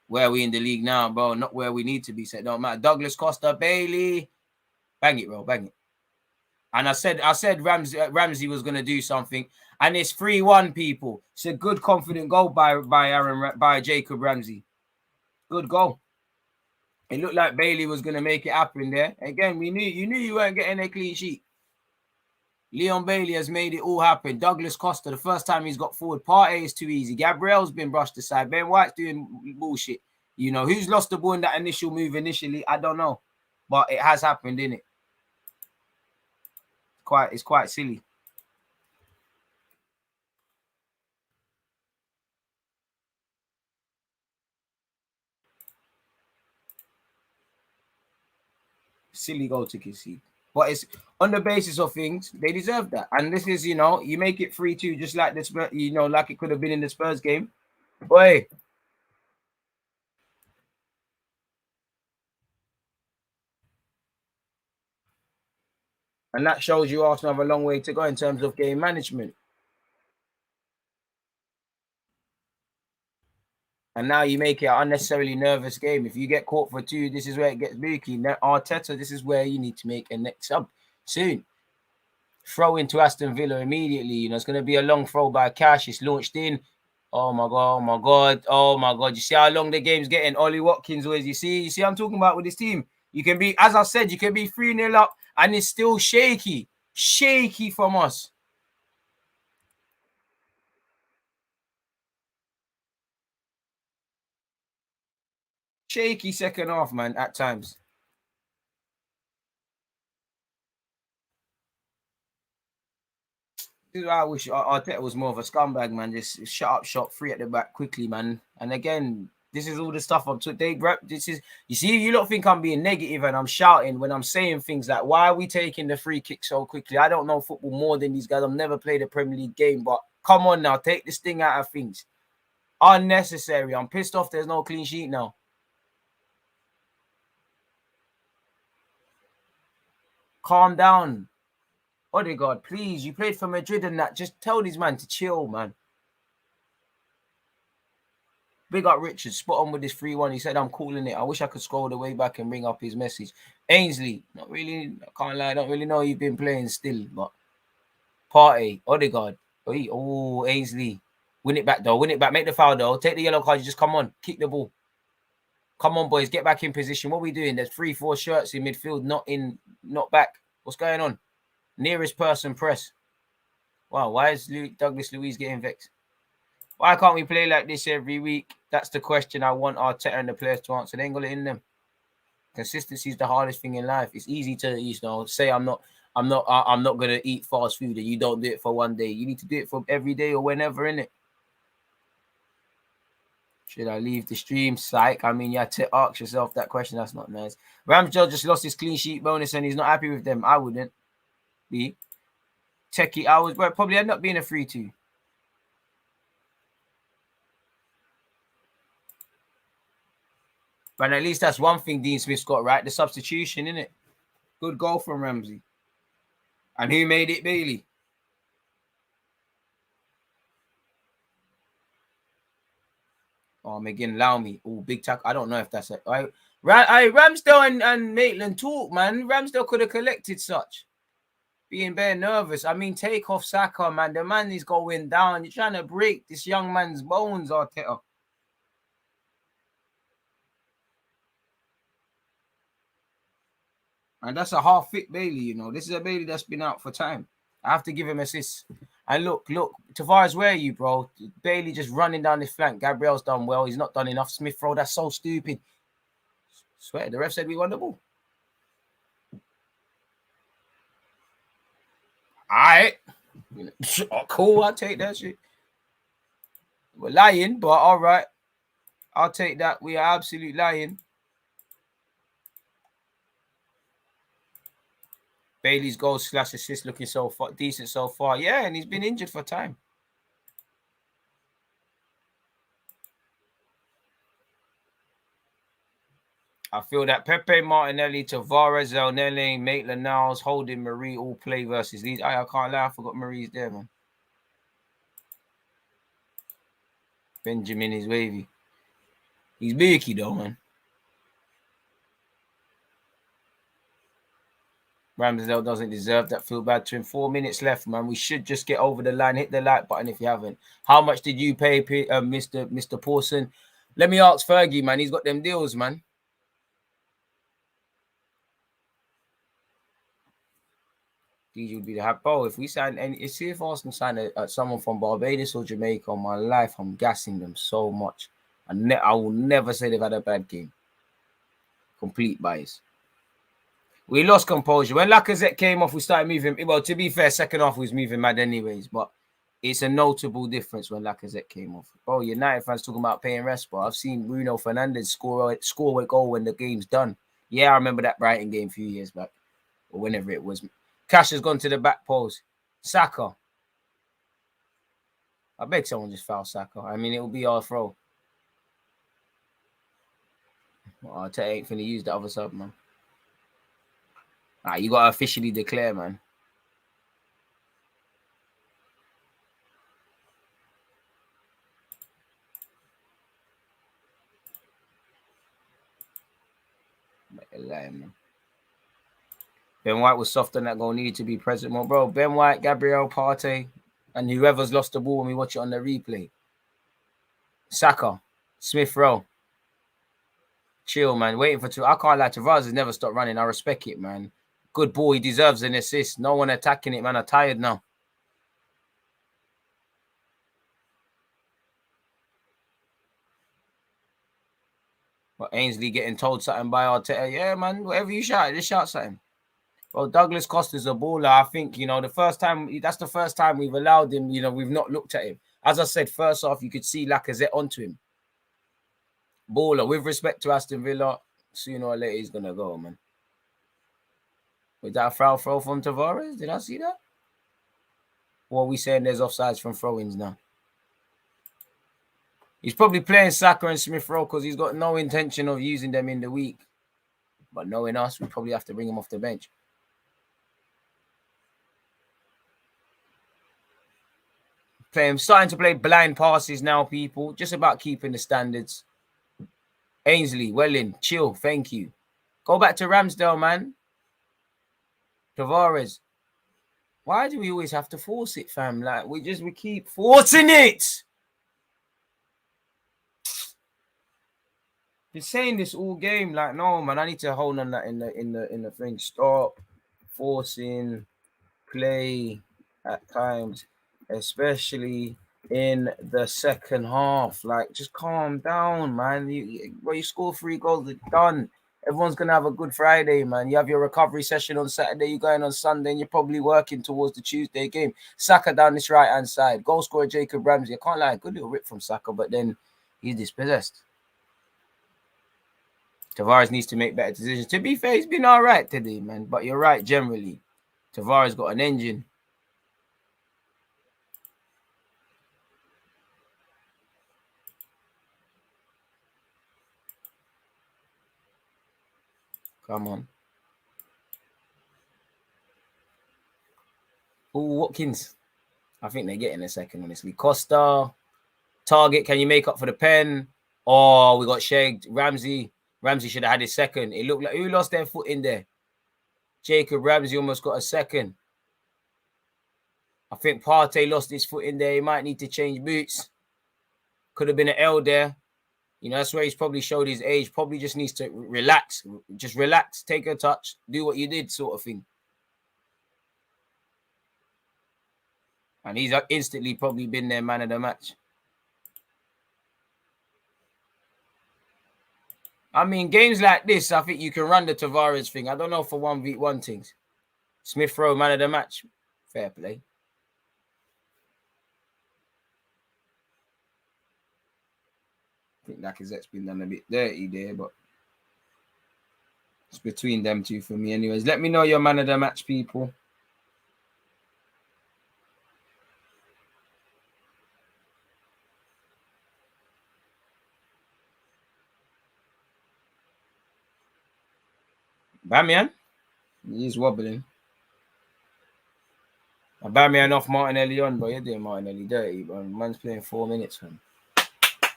Where are we in the league now, bro? Not where we need to be. So it don't matter. Douglas Costa, Bailey. Bang it, bro. Bang it. And I said Ramsey was going to do something. And it's 3-1, people. It's a good, confident goal by Jacob Ramsey. Good goal. It looked like Bailey was going to make it happen there. Again, you knew you weren't getting a clean sheet. Leon Bailey has made it all happen. Douglas Costa, the first time he's got forward. Partey is too easy. Gabriel's been brushed aside. Ben White's doing bullshit. You know, who's lost the ball in that initial move initially? I don't know. But it has happened, innit? It's quite silly. Silly goal to concede. But it's on the basis of things, they deserve that. And this is, you know, you make it 3-2, just like this, you know, like it could have been in the Spurs game. Boy. And that shows you Arsenal have a long way to go in terms of game management. And now you make it an unnecessarily nervous game. If you get caught for 2, this is where it gets booky. Arteta, this is where you need to make a next sub soon. Throw into Aston Villa immediately. You know, it's going to be a long throw by Cash. It's launched in. Oh my god, oh my god, oh my god. You see how long the game's getting? Ollie Watkins always. You see I'm talking about with this team. You can be, as I said, you can be 3-0 up and it's still shaky. Shaky from us. Shaky second half, man, at times. This is why I wish Arteta was more of a scumbag, man. Just shut up shop, free at the back quickly, man. And again, this is all the stuff I'm today. This is, you see, you don't think I'm being negative and I'm shouting when I'm saying things like, why are we taking the free kick so quickly? I don't know football more than these guys. I've never played a Premier League game, but come on now, take this thing out of things. Unnecessary. I'm pissed off there's no clean sheet now. Calm down. Odegaard, please. You played for Madrid and that. Just tell these man to chill, man. Big up Richard, spot on with this 3-1. He said, I'm calling it. I wish I could scroll the way back and bring up his message. Ainsley, not really, I can't lie, I don't really know you've been playing still, but Partey, Odegaard. Oh, Ainsley. Win it back, though. Win it back. Make the foul, though. Take the yellow card. You just come on. Kick the ball. Come on, boys. Get back in position. What are we doing? There's 3-4 shirts in midfield, not back. What's going on? Nearest person, press. Wow, why is Douglas Luiz getting vexed? Why can't we play like this every week? That's the question I want Arteta and the players to answer. They ain't got it in them. Consistency is the hardest thing in life. It's easy to, say I'm not gonna eat fast food and you don't do it for one day. You need to do it for every day or whenever, innit? Should I leave the stream? Psych. I mean, you had to ask yourself that question. That's not nice. Ramsdale just lost his clean sheet bonus and he's not happy with them. I wouldn't be. Techie, I was probably end up being a 3-2. But at least that's one thing Dean Smith's got right. The substitution, innit? Good goal from Ramsey. And who made it? Bailey. Oh, McGinn, allow me. Oh, big tackle. I don't know if that's it. Ramsdale and Maitland talk, man. Ramsdale could have collected such. Being bare nervous. I mean, take off Saka, man. The man is going down. You're trying to break this young man's bones, Arteta. And that's a half-fit Bailey, This is a Bailey that's been out for time. I have to give him assists. And look, Tavares, where are you, bro? Bailey just running down this flank. Gabriel's done well. He's not done enough. Smith throw, that's so stupid. Swear, the ref said we won the ball. All right. Cool, I'll take that shit. We're lying, but all right. I'll take that. We are absolute lying. Bailey's goal / assist looking so far, decent so far. Yeah, and he's been injured for time. I feel that Pepe, Martinelli, Tavares, Elneny, Maitland-Niles, Holding, Marie all play versus these. I can't lie, I forgot Marie's there, man. Benjamin is wavy. He's beaky though, man. Ramsdale doesn't deserve that. Feel bad to him. 4 minutes left, man. We should just get over the line. Hit the like button if you haven't. How much did you pay, Mr. Pawson? Let me ask Fergie, man. He's got them deals, man. DJ would be the happy. Oh, if we sign any, see if Arsenal sign someone from Barbados or Jamaica, on my life, I'm gassing them so much. I will never say they've had a bad game. Complete bias. We lost composure. When Lacazette came off, we started moving. Well, to be fair, second half we was moving mad anyways, but it's a notable difference when Lacazette came off. Oh, United fans talking about paying rest, but I've seen Bruno Fernandes score a goal when the game's done. Yeah, I remember that Brighton game a few years back, or whenever it was. Cash has gone to the back post. Saka. I beg someone just foul Saka. I mean, it will be our throw. Arteta ain't finna use the other side, man. You got to officially declare, man. Man. Ben White was soft on that goal, needed to be present more. Bro, Ben White, Gabriel Partey, and whoever's lost the ball when we watch it on the replay. Saka, Smith Rowe. Chill, man. Waiting for two. I can't lie. Tavares has never stopped running. I respect it, man. Good ball. He deserves an assist. No one attacking it, man. I'm tired now. But Ainsley getting told something by Arteta. Yeah, man. Whatever you shout, just shout something. Well, Douglas Costa's a baller. I think, that's the first time we've allowed him, we've not looked at him. As I said, first off, you could see Lacazette onto him. Baller. With respect to Aston Villa, sooner or later he's going to go, man. Was that a foul throw from Tavares? Did I see that? Or are we saying there's offsides from throw-ins now? He's probably playing Saka and Smith Rowe because he's got no intention of using them in the week. But knowing us, we probably have to bring him off the bench. Starting to play blind passes now, people. Just about keeping the standards. Ainsley, well in. Chill. Thank you. Go back to Ramsdale, man. Tavares. Why do we always have to force it, fam? Like, we keep forcing it. Been saying this all game. Like, no, man, I need to hold on that in the thing. Stop forcing play at times, especially in the second half. Like, just calm down, man. You score 3 goals, it's done. Everyone's going to have a good Friday, man. You have your recovery session on Saturday. You're going on Sunday, and you're probably working towards the Tuesday game. Saka down this right-hand side. Goal scorer Jacob Ramsey. I can't lie, good little rip from Saka, but then he's dispossessed. Tavares needs to make better decisions. To be fair, he's been all right today, man. But you're right, generally. Tavares got an engine. Come on. Oh, Watkins. I think they're getting a second, honestly. Costa. Target, can you make up for the pen? Oh, we got shagged. Ramsey should have had his second. It looked like who lost their foot in there? Jacob Ramsey almost got a second. I think Partey lost his foot in there. He might need to change boots. Could have been an L there. That's where he's probably showed his age. Probably just needs to relax. Just relax. Take a touch. Do what you did, sort of thing. And he's instantly probably been their man of the match. I mean, games like this, I think you can run the Tavares thing. I don't know for 1v1 things. Smith Rowe, man of the match. Fair play. I think Lacazette's been done a bit dirty there, but it's between them two for me anyways. Let me know your man of the match, people. Bamian? He's wobbling. Bamian off Martinelli on, but you're doing Martinelli dirty, but man's playing 4 minutes, man.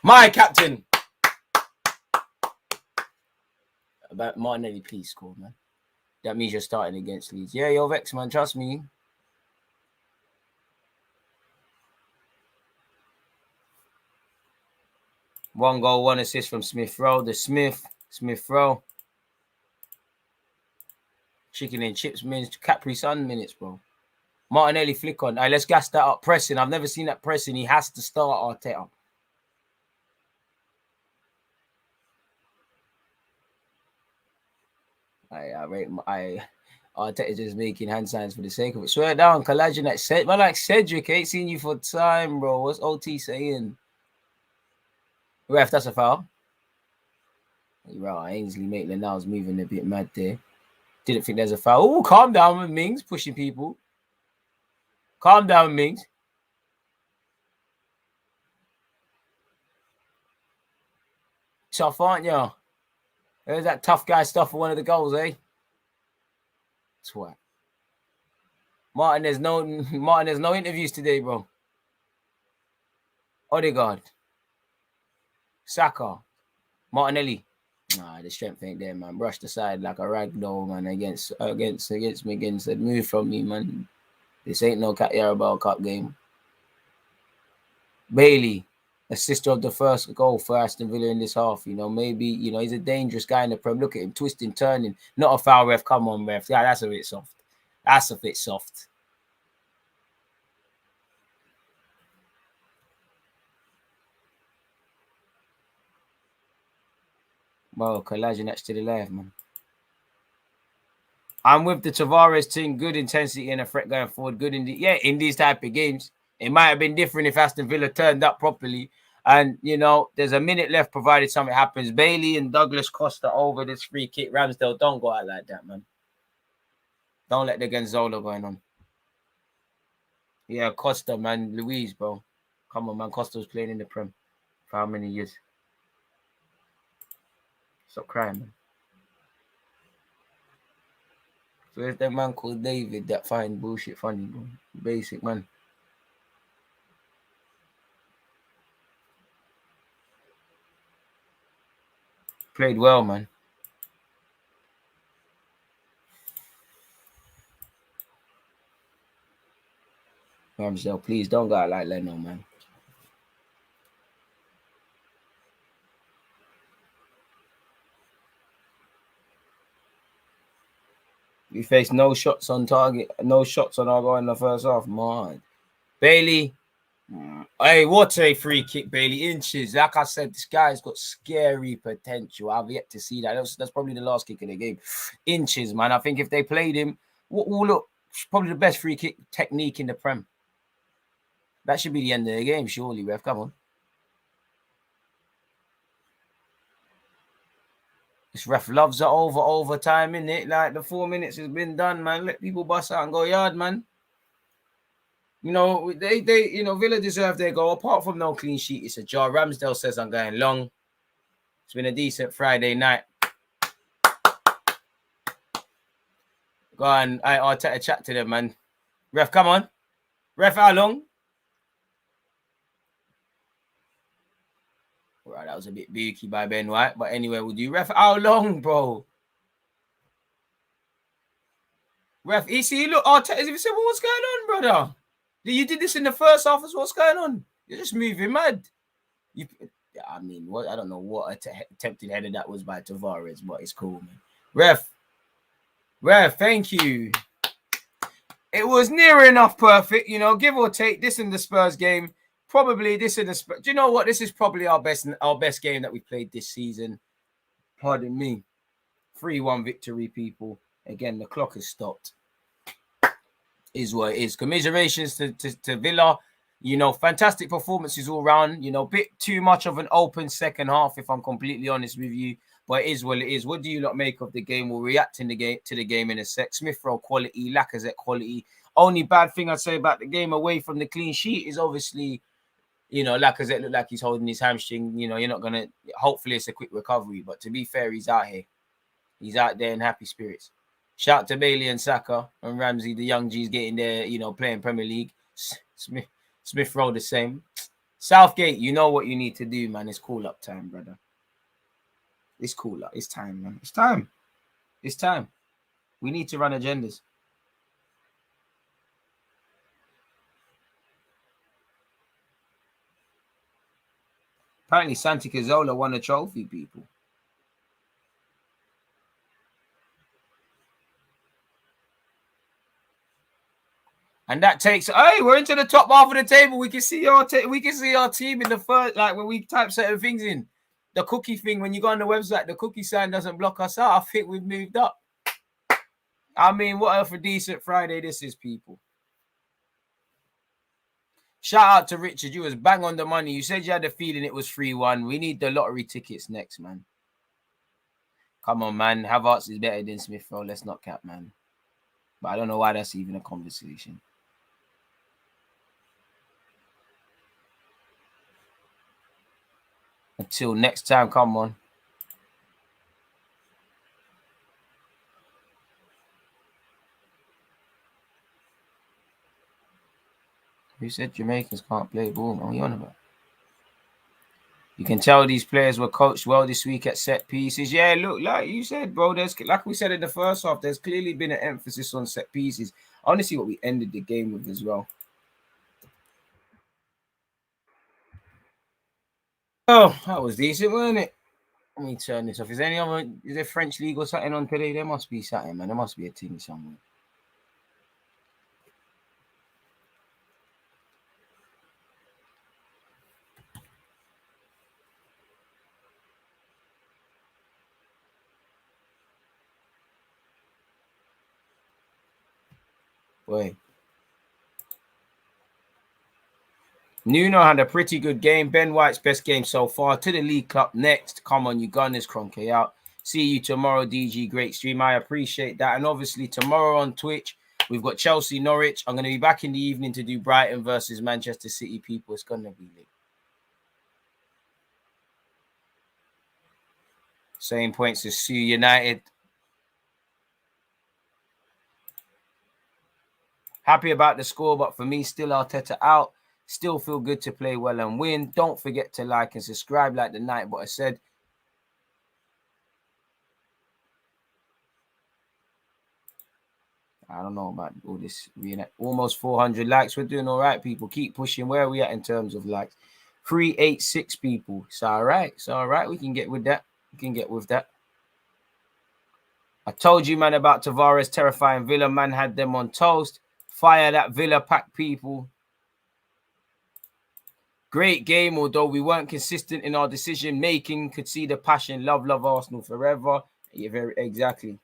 My captain! About Martinelli, please score, man. That means you're starting against Leeds. Yeah, you're vexed, man. Trust me. One goal, 1 assist from Smith Rowe. The Smith Rowe. Chicken and chips minutes, Capri Sun minutes, bro. Martinelli flick on. All right, let's gas that up. Pressing. I've never seen that pressing. He has to start Arteta. Arteta just making hand signs for the sake of it. Swear down, collaging that set. Man, like Cedric, ain't seen you for time, bro. What's OT saying? Ref, that's a foul. Right, Ainsley Maitland-Niles moving a bit mad there. Didn't think there's a foul. Oh, calm down, Mings, pushing people. Calm down, Mings. Tough, aren't you? There's that tough guy stuff for one of the goals, eh? Twat. Martin, there's no interviews today, bro. Odegaard. Saka. Martinelli. Nah, the strength ain't there, man. Brushed aside like a ragdoll, man, against McGinn. Said, move from me, man. This ain't no Carabao Cup game. Bailey, assister of the first goal for Aston Villa in this half. You know, maybe, you know, he's a dangerous guy in the Prem. Look at him, twisting, turning. Not a foul, ref. Come on, ref. Yeah, that's a bit soft. That's a bit soft. Well, Kolasinac to the left, man. I'm with the Tavares team. Good intensity and a threat going forward. Good in in these type of games. It might have been different if Aston Villa turned up properly. And, you know, there's a minute left provided something happens. Bailey and Douglas Costa over this free kick. Ramsdale, don't go out like that, man. Don't let the Gonzalo going on. Yeah, Costa, man. Luis, bro. Come on, man. Costa was playing in the Prem for how many years? Stop crying, man. So there's that man called David that find bullshit funny, bro. Basic, man. Played well, man. Ramsdale, please don't go out like Leno, man. We faced no shots on target, no shots on our goal in the first half, man. Bailey, hey, what a free kick, Bailey. Inches. Like I said, this guy's got scary potential. I've yet to see that. That's probably the last kick of the game. Inches, man. I think if they played him, look, probably the best free kick technique in the Prem. That should be the end of the game, surely, ref. Come on. This ref loves it overtime, innit? Like the 4 minutes has been done, man. Let people bust out and go yard, man. You know, they Villa deserve their goal. Apart from no clean sheet, it's a jar. Ramsdale says I'm going long. It's been a decent Friday night. Go on, I'll take a chat to them, man. Ref, come on. Ref, how long? Right, that was a bit beaky by Ben White. But anyway, we'll do. Ref, how long, bro? Ref, you see, look, Arteta's even said, well, what's going on, brother? You did this in the first half as what's going on? You're just moving mad. I mean, what? I don't know what attempted header that was by Tavares, but it's cool, man. Ref, thank you. It was near enough perfect, you know, give or take. This in the Spurs game, probably this in the Spurs. Do you know what? This is probably our best game that we played this season. Pardon me. 3-1 victory, people. Again, the clock has stopped. Is what it is. Commiserations to Villa. You know, fantastic performances all round. You know, bit too much of an open second half, if I'm completely honest with you. But it is what it is. What do you not make of the game? We'll react to the game in a sec. Smith Rowe quality, Lacazette quality. Only bad thing I'd say about the game away from the clean sheet is obviously, you know, Lacazette look like he's holding his hamstring. You know, you're not gonna. Hopefully, it's a quick recovery. But to be fair, he's out here. He's out there in happy spirits. Shout to Bailey and Saka and Ramsey, the young G's getting there, you know, playing Premier League. Smith Rowe the same. Southgate, you know what you need to do, man. It's call up time, brother. It's call up. It's time, man. It's time. It's time. We need to run agendas. Apparently, Santi Cazorla won a trophy, people. And that takes. Hey, we're into the top half of the table. We can see our team in the first. Like when we type certain things in, the cookie thing. When you go on the website, the cookie sign doesn't block us out. I think we've moved up. I mean, what a decent Friday this is, people. Shout out to Richard. You was bang on the money. You said you had a feeling it was 3-1. We need the lottery tickets next, man. Come on, man. Havertz is better than Smith Rowe. Let's not cap, man. But I don't know why that's even a conversation. Until next time, come on. Who said Jamaicans can't play ball? What are you on about? You can tell these players were coached well this week at set pieces. Yeah, look, like you said, bro, there's, like we said in the first half, there's clearly been an emphasis on set pieces. I want to see what we ended the game with as well. Oh, that was decent, wasn't it? Let me turn this off. Is there French league or something on today? There must be something, man. There must be a team somewhere. Boy. Nuno had a pretty good game. Ben White's best game so far. To the League Cup next. Come on, you Gunners, Cronky out. See you tomorrow, DG. Great stream. I appreciate that. And obviously, tomorrow on Twitch, we've got Chelsea, Norwich. I'm going to be back in the evening to do Brighton versus Manchester City, people. It's going to be lit. Same points as Sue United. Happy about the score, but for me, still Arteta out. Still feel good to play well and win. Don't forget to like and subscribe like the night, but I said. I don't know about all this. Almost 400 likes. We're doing all right, people. Keep pushing. Where are we at in terms of likes? 386 people. It's all right. It's all right. We can get with that. We can get with that. I told you, man, about Tavares terrifying Villa. Man had them on toast. Fire that Villa pack, people. Great game, although we weren't consistent in our decision making. Could see the passion. Love Arsenal forever. Yeah, very exactly.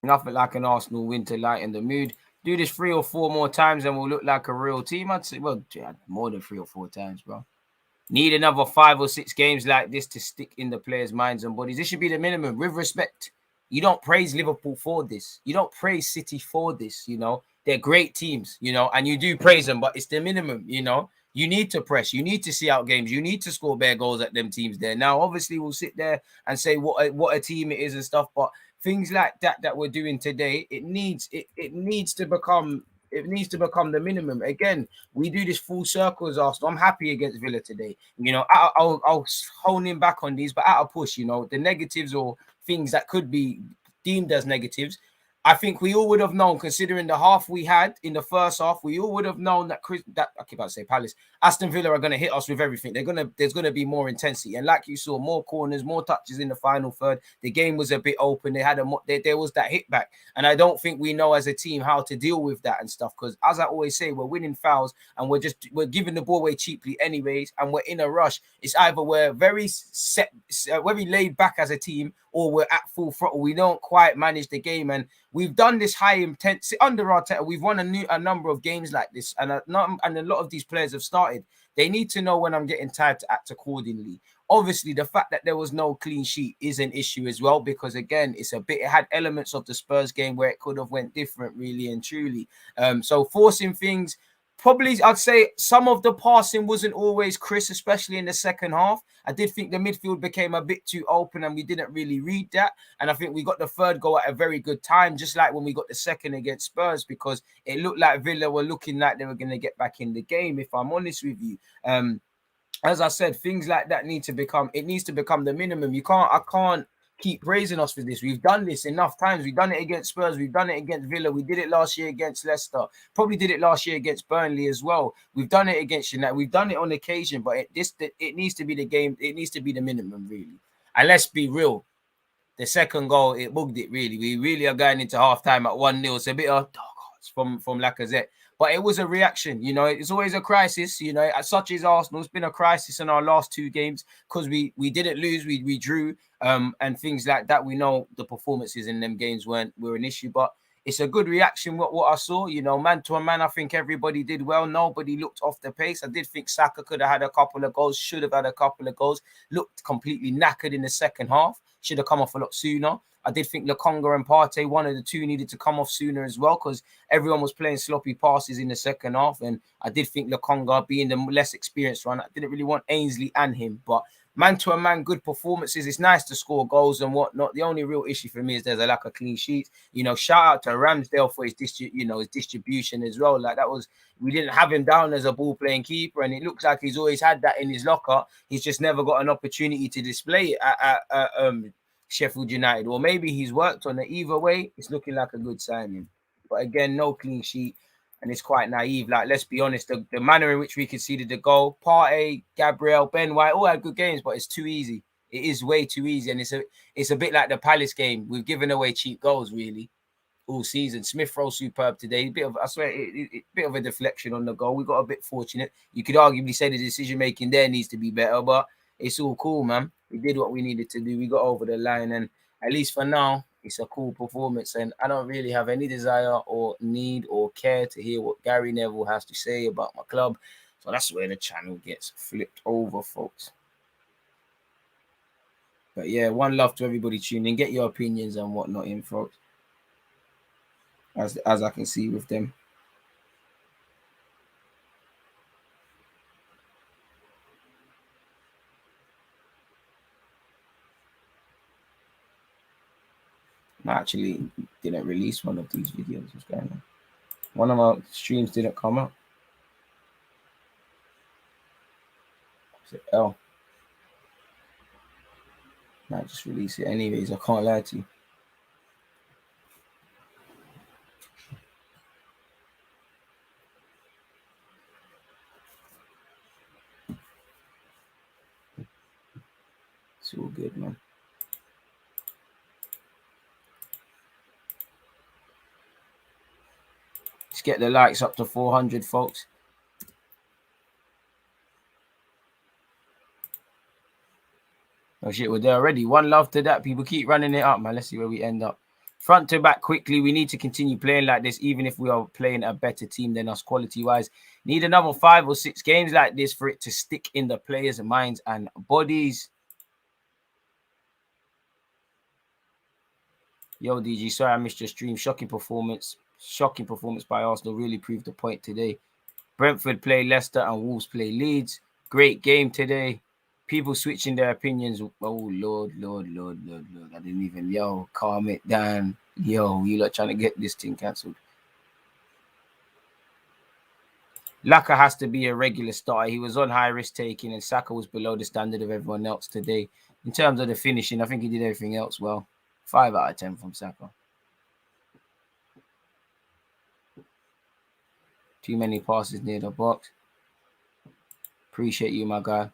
Nothing like an Arsenal win to lighten the mood. Do this 3 or 4 more times and we'll look like a real team. I'd say, well, yeah, more than 3 or 4 times, bro. Need another 5 or 6 games like this to stick in the players' minds and bodies. This should be the minimum. With respect, you don't praise Liverpool for this. You don't praise City for this, you know. They're great teams, you know, and you do praise them, but it's the minimum, you know. You need to press. You need to see out games. You need to score bare goals at them teams there. Now, obviously, we'll sit there and say what a team it is and stuff, but things like that we're doing today, it needs to become the minimum. Again, we do this full circle as Arsenal. I'm happy against Villa today. You know, I'll hone in back on these, but at a push, you know, the negatives or things that could be deemed as negatives. I think we all would have known, considering the half we had in the first half, we all would have known that I keep about to say Palace, Aston Villa are going to hit us with everything. There's going to be more intensity, and like you saw, more corners, more touches in the final third. The game was a bit open. They had there was that hit back, and I don't think we know as a team how to deal with that and stuff. Because as I always say, we're winning fouls and we're giving the ball away cheaply anyways, and we're in a rush. It's either we're very very laid back as a team, or we're at full throttle. We don't quite manage the game, and we've done this high intensity under Arteta. We've won a number of games like this, and a lot of these players have started. They need to know when I'm getting tired to act accordingly. Obviously, the fact that there was no clean sheet is an issue as well, because again, it had elements of the Spurs game where it could have went different, really and truly. So forcing things. Probably, I'd say some of the passing wasn't always crisp, especially in the second half. I did think the midfield became a bit too open and we didn't really read that. And I think we got the third goal at a very good time, just like when we got the second against Spurs, because it looked like Villa were looking like they were going to get back in the game, if I'm honest with you. As I said, things like that needs to become the minimum. I can't keep praising us for this. We've done this enough times. We've done it against Spurs. We've done it against Villa. We did it last year against Leicester. Probably did it last year against Burnley as well. We've done it against United. We've done it on occasion, but it needs to be the game. It needs to be the minimum, really. And let's be real. The second goal, it bugged it, really. We really are going into halftime at 1-0. It's a bit of from Lacazette. But it was a reaction, you know. It's always a crisis, you know. Such as Arsenal, it's been a crisis in our last 2 games because we didn't lose, we drew, and things like that. We know the performances in them games were an issue, but it's a good reaction. What I saw, you know, man to a man, I think everybody did well. Nobody looked off the pace. I did think Saka could have had a couple of goals, should have had a couple of goals. Looked completely knackered in the second half. Should have come off a lot sooner. I did think Lokonga and Partey, one of the two, needed to come off sooner as well, because everyone was playing sloppy passes in the second half. And I did think Lokonga, being the less experienced one, I didn't really want Ainsley and him. But man to a man, good performances. It's nice to score goals and whatnot. The only real issue for me is there's a lack of clean sheets. You know, shout out to Ramsdale for his distribution as well. Like, that was, we didn't have him down as a ball playing keeper, and it looks like he's always had that in his locker. He's just never got an opportunity to display it at Sheffield United, or maybe he's worked on it. Either way, it's looking like a good signing. But again, no clean sheet, and it's quite naive. Like, let's be honest, the manner in which we conceded the goal, Partey, Gabriel, Ben White, all had good games, but it's too easy. It is way too easy, and it's a bit like the Palace game. We've given away cheap goals, really, all season. Smith Rowe superb today. I swear, bit of a deflection on the goal. We got a bit fortunate. You could arguably say the decision making there needs to be better, but it's all cool, man. We did what we needed to do. We got over the line, and at least for now, it's a cool performance. And I don't really have any desire or need or care to hear what Gary Neville has to say about my club. So that's where the channel gets flipped over, folks. But yeah, one love to everybody tuning in. Get your opinions and whatnot in, folks. As I can see with them. I actually didn't release one of these videos. What's going on? One of our streams didn't come up. Is it L? Might just release it anyways. I can't lie to you. It's all good, man. Let's get the likes up to 400, folks. Oh shit, we're there already. One love to that. People keep running it up, man. Let's see where we end up. Front to back quickly. We need to continue playing like this, even if we are playing a better team than us quality-wise. Need another 5 or 6 games like this for it to stick in the players' minds and bodies. Yo, DG, sorry I missed your stream. Shocking performance by Arsenal. Really proved the point today. Brentford play Leicester and Wolves play Leeds. Great game today. People switching their opinions. Oh, Lord. I didn't even, calm it down. Yo, you lot trying to get this thing cancelled. Laka has to be a regular starter. He was on high risk taking, and Saka was below the standard of everyone else today. In terms of the finishing, I think he did everything else well. 5 out of 10 from Saka. Too many passes near the box. Appreciate you, my guy.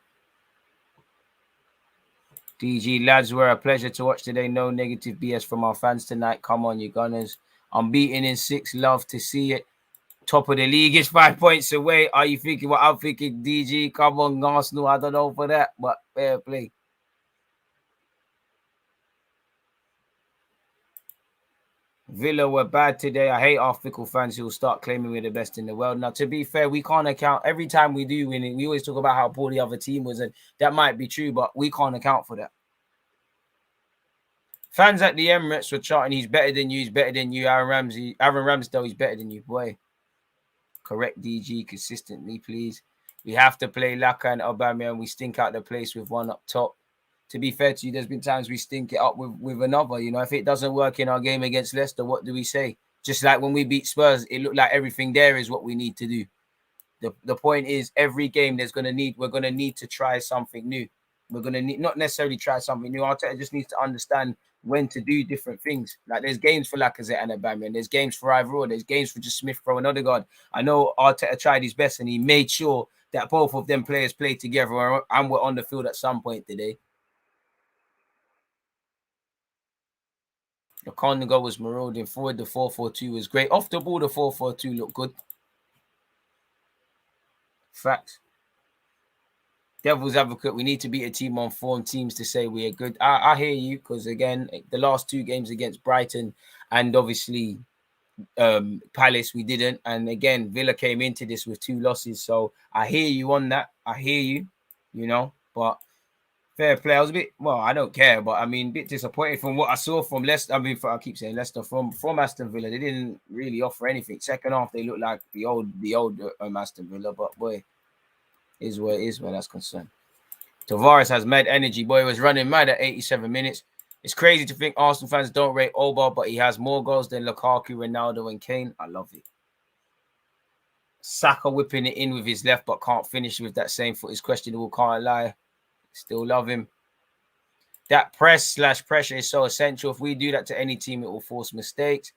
DG, lads, were a pleasure to watch today. No negative BS from our fans tonight. Come on, you Gunners. Unbeaten in 6. Love to see it. Top of the league is 5 points away. Are you thinking what I'm thinking, DG? Come on, Arsenal. I don't know for that, but fair play. Villa were bad today. I hate our fickle fans who will start claiming we're the best in the world. Now, to be fair, we can't account. Every time we do win it, we always talk about how poor the other team was, and that might be true, but we can't account for that. Fans at the Emirates were chanting, he's better than you, he's better than you. Aaron Ramsdale, he's better than you. Boy, correct DG consistently, please. We have to play Laka and Aubameyang. We stink out the place with one up top. To be fair to you, there's been times we stink it up with another. You know, if it doesn't work in our game against Leicester, what do we say? Just like when we beat Spurs, it looked like everything there is what we need to do. The point is, every game we're gonna need to try something new. We're gonna need not necessarily try something new. Arteta just needs to understand when to do different things. Like, there's games for Lacazette and Aubameyang, there's games for either or, there's games for just Smith Rowe and Odegaard. I know Arteta tried his best and he made sure that both of them players played together and were on the field at some point today. The Congo was marauding forward. The 4-4-2 was great. Off the ball, the 4-4-2 looked good. Facts. Devil's advocate, we need to beat a team on form, teams to say we are good. I hear you, because again, the last 2 games against Brighton and obviously Palace, we didn't. And again, Villa came into this with 2 losses. So I hear you on that. I hear you, but Fair play. I was a bit, well, I don't care, but I mean, a bit disappointed from what I saw from Leicester. I mean, I keep saying Leicester from Aston Villa. They didn't really offer anything. Second half, they looked like the old Aston Villa. But boy, is where it is where that's concerned. Tavares has mad energy. Boy, he was running mad at 87 minutes. It's crazy to think Arsenal fans don't rate Oba, but he has more goals than Lukaku, Ronaldo, and Kane. I love it. Saka whipping it in with his left, but can't finish with that same foot. Is questionable. Can't lie. Still love him. That press/pressure is so essential. If we do that to any team, it will force mistakes.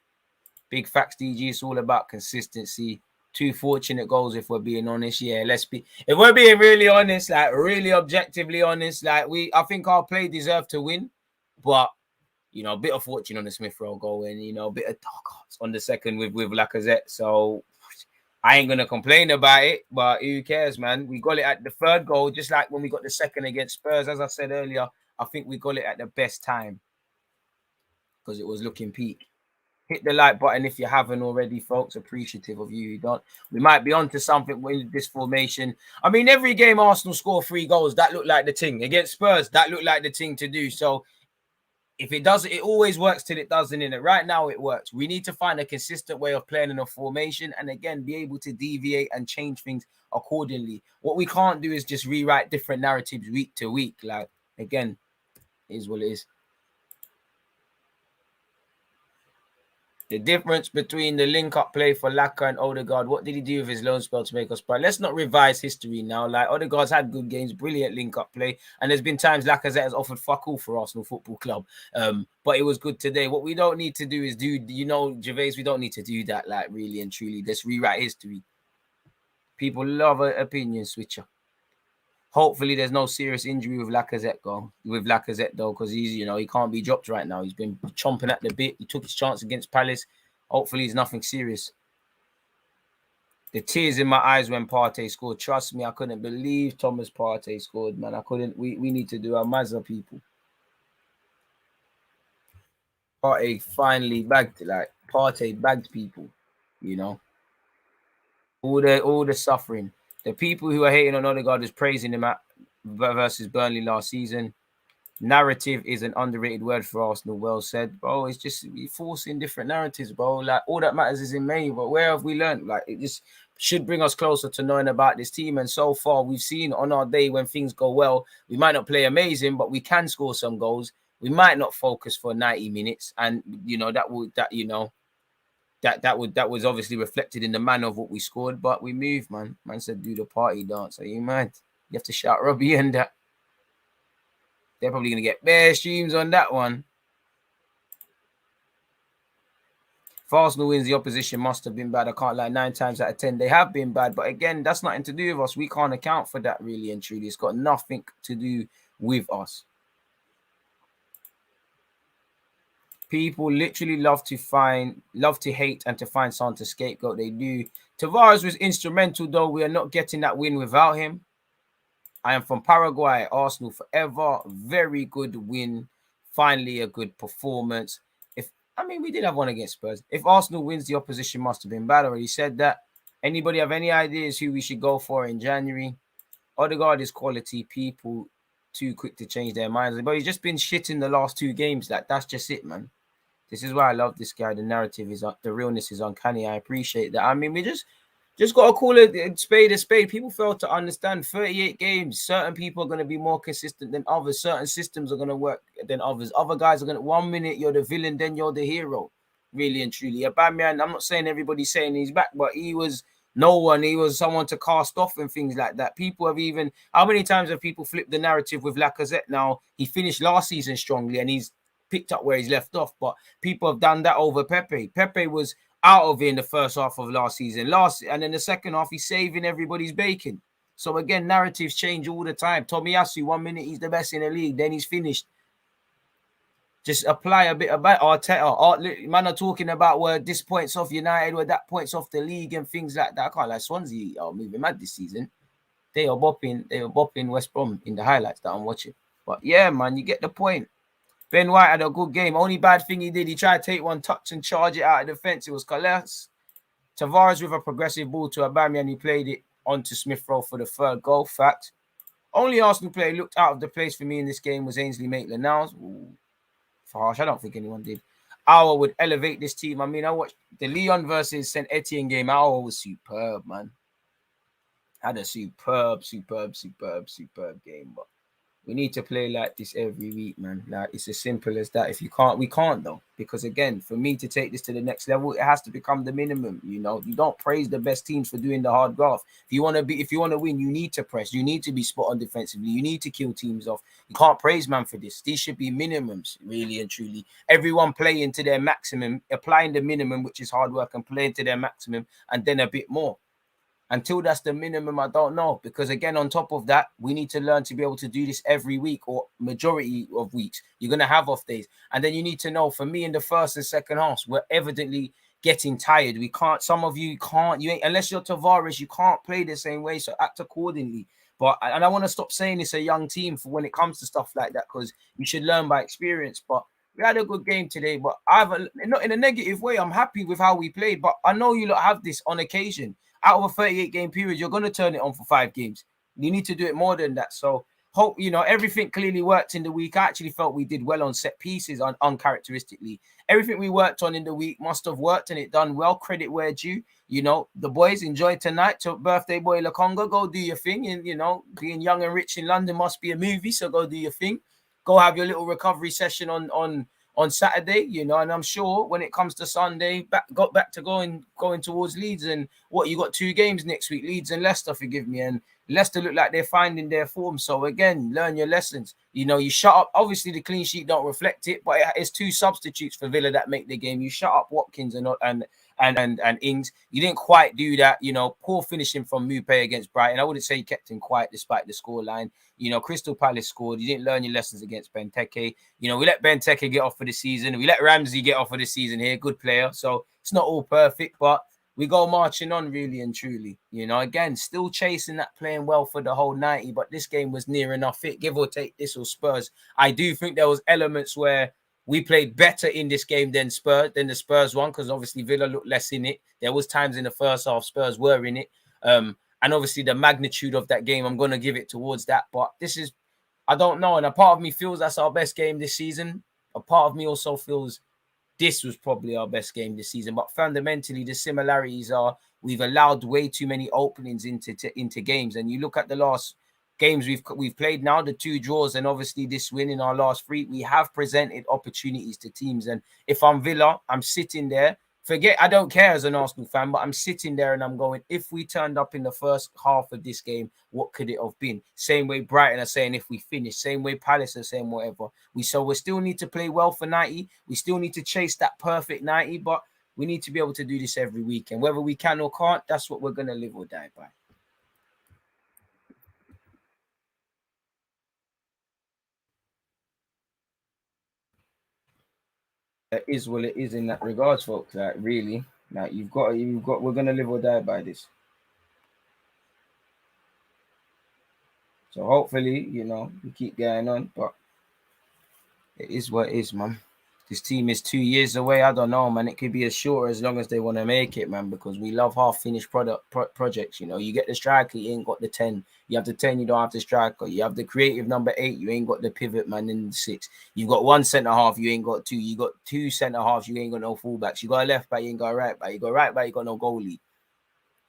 Big facts, DG. It's all about consistency. 2 fortunate goals, if we're being honest. Yeah, if we're being really honest, like really objectively honest, like I think our play deserved to win, but you know, a bit of fortune on the Smith Rowe goal and you know, a bit of dark hearts on the second with Lacazette. So I ain't gonna complain about it, but who cares, man? We got it at the third goal, just like when we got the second against Spurs. As I said earlier, I think we got it at the best time because it was looking peak. Hit the like button if you haven't already, folks. Appreciative of you who don't. We might be onto something with this formation. I mean, every game Arsenal score 3 goals. That looked like the thing. Against Spurs, that looked like the thing to do. So if it doesn't, it always works till it doesn't. In it right now, it works. We need to find a consistent way of playing in a formation, and again, be able to deviate and change things accordingly. What we can't do is just rewrite different narratives week to week. Like again, is what it is. The difference between the link-up play for Laka and Odegaard, what did he do with his loan spell to make us proud? Let's not revise history now. Like, Odegaard's had good games, brilliant link-up play, and there's been times Lacazette has offered fuck all for Arsenal Football Club. But it was good today. What we don't need to do is Gervais, we don't need to do that, like, really and truly. Let's rewrite history. People love an opinion switcher. Hopefully there's no serious injury with Lacazette though, because he can't be dropped right now. He's been chomping at the bit. He took his chance against Palace. Hopefully it's nothing serious. The tears in my eyes when Partey scored. Trust me, I couldn't believe Thomas Partey scored, man. I couldn't. We need to do our Mazda people. Partey finally bagged, Partey bagged people, you know. All the suffering. The people who are hating on Odegaard is praising him versus Burnley last season. Narrative is an underrated word for Arsenal. Well said, bro. It's just forcing different narratives, bro. Like all that matters is in May. But where have we learned? Like it just should bring us closer to knowing about this team. And so far, we've seen on our day when things go well, we might not play amazing, but we can score some goals. We might not focus for 90 minutes, and that was obviously reflected in the manner of what we scored, but we moved, man. Man said do the party dance. Are you mad? You have to shout Robbie and that. They're probably going to get bare streams on that one. If Arsenal wins, the opposition must have been bad. I can't lie, 9 times out of 10, they have been bad. But again, that's nothing to do with us. We can't account for that really and truly. It's got nothing to do with us. People literally love to hate and to find someone to scapegoat. They do. Tavares was instrumental, though. We are not getting that win without him. I am from Paraguay. Arsenal forever. Very good win. Finally, a good performance. We did have one against Spurs. If Arsenal wins, the opposition must have been bad. I already said that. Anybody have any ideas who we should go for in January? Odegaard is quality. People too quick to change their minds. But he's just been shit in the last 2 games. That's just it, man. This is why I love this guy. The narrative is the realness is uncanny. I appreciate that. We just got to call it a spade. People fail to understand 38 games. Certain people are going to be more consistent than others. Certain systems are going to work than others. Other guys are going to, 1 minute you're the villain, then you're the hero. Really and truly. Aubameyang, I'm not saying everybody's saying he's back, but he was no one. He was someone to cast off and things like that. People have even, how many times have people flipped the narrative with Lacazette now? He finished last season strongly and he's picked up where he's left off, but people have done that over Pepe. Pepe was out of it in the first half of last season. And in the second half, he's saving everybody's bacon. So again, narratives change all the time. Tomiyasu, 1 minute he's the best in the league, then he's finished. Just apply a bit about Arteta. Man are talking about where this points off United, where that points off the league and things like that. I can't like Swansea are moving mad this season. They are bopping West Brom in the highlights that I'm watching. But yeah, man, you get the point. Ben White had a good game. Only bad thing he did, he tried to take one touch and charge it out of defense. It was collapse. Tavares with a progressive ball to Aubameyang, he played it onto Smith Rowe for the 3rd goal. Fact. Only Arsenal player looked out of the place for me in this game was Ainsley Maitland-Niles. For harsh, I don't think anyone did. Aouar would elevate this team. I mean, I watched the Lyon versus St. Etienne game. Aouar was superb, man. Had a superb game. But we need to play like this every week, man. Like, it's as simple as that. If you can't, we can't though. Because again, for me to take this to the next level, it has to become the minimum. You know, you don't praise the best teams for doing the hard graft. If you want to win, you need to press. You need to be spot on defensively. You need to kill teams off. You can't praise man for this. These should be minimums, really and truly. Everyone playing to their maximum, applying the minimum, which is hard work, and playing to their maximum, and then a bit more. Until that's the minimum, I don't know. Because again, on top of that, we need to learn to be able to do this every week or majority of weeks. You're going to have off days. And then you need to know, for me in the first and second halves, we're evidently getting tired. We can't, some of you can't, you ain't, unless you're Tavares, you can't play the same way. So act accordingly. But, and I want to stop saying it's a young team for when it comes to stuff like that, because you should learn by experience. But we had a good game today, but not in a negative way. I'm happy with how we played, but I know you lot have this on occasion. Out of a 38 game period, you're going to turn it on for 5 games. You need to do it more than that. So hope, everything clearly worked in the week. I actually felt we did well on set pieces, uncharacteristically. Everything we worked on in the week must have worked and it done well. Credit where due. The boys enjoy tonight. To birthday boy Lakonga, go do your thing. And, being young and rich in London must be a movie. So go do your thing. Go have your little recovery session on Saturday, and I'm sure when it comes to Sunday, got back to going towards Leeds. And you got 2 games next week, Leeds and Leicester, forgive me. And Leicester look like they're finding their form. So again, learn your lessons. You shut up. Obviously, the clean sheet don't reflect it, but it's 2 substitutes for Villa that make the game. You shut up Watkins and Ings. You didn't quite do that. Poor finishing from Mupé against Brighton. I wouldn't say he kept him quiet despite the scoreline. Crystal Palace scored. You didn't learn your lessons against Benteke. We let Benteke get off for the season. We let Ramsey get off for the season here. Good player. So it's not all perfect, but we go marching on really and truly. Again, still chasing that, playing well for the whole 90, but this game was near enough it, give or take this or Spurs. I do think there was elements where we played better in this game than the Spurs one, because obviously Villa looked less in it. There was times in the first half Spurs were in it. And obviously the magnitude of that game, I'm going to give it towards that. But this is, I don't know. And a part of me feels that's our best game this season. A part of me also feels this was probably our best game this season. But fundamentally, the similarities are we've allowed way too many openings into games. And you look at the last games we've played now, the 2 draws, and obviously this win in our last 3, we have presented opportunities to teams. And if I'm Villa, I'm sitting there. I don't care as an Arsenal fan, but I'm sitting there and I'm going, if we turned up in the first half of this game, what could it have been? Same way Brighton are saying if we finish, same way Palace are saying whatever. We still need to play well for 90. We still need to chase that perfect 90, but we need to be able to do this every week. And whether we can or can't, that's what we're going to live or die by. It is what it is in that regards, folks. Like really, like you've got. We're gonna live or die by this. So hopefully, we keep going on. But it is what it is, man. This team is 2 years away. I don't know, man. It could be as short as long as they want to make it, man. Because we love half-finished projects. You get the striker, you ain't got the 10. You have the 10, you don't have the striker. You have the creative number 8, you ain't got the pivot man in the 6. You've got 1 centre half, you ain't got 2. You got 2 centre halves, you ain't got no fullbacks. You got a left back, you ain't got a right back. You got a right back, you got no goalie.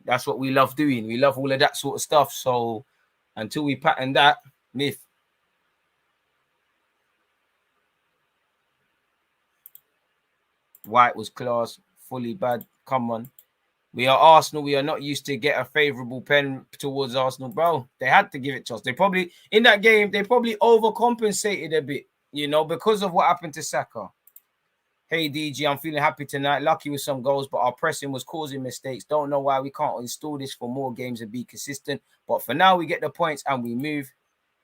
That's what we love doing. We love all of that sort of stuff. So until we pattern that myth. White was class, fully bad. Come on. We are Arsenal. We are not used to get a favourable pen towards Arsenal, bro. They had to give it to us. They probably, in that game, they probably overcompensated a bit, because of what happened to Saka. Hey, DG, I'm feeling happy tonight. Lucky with some goals, but our pressing was causing mistakes. Don't know why we can't install this for more games and be consistent. But for now, we get the points and we move.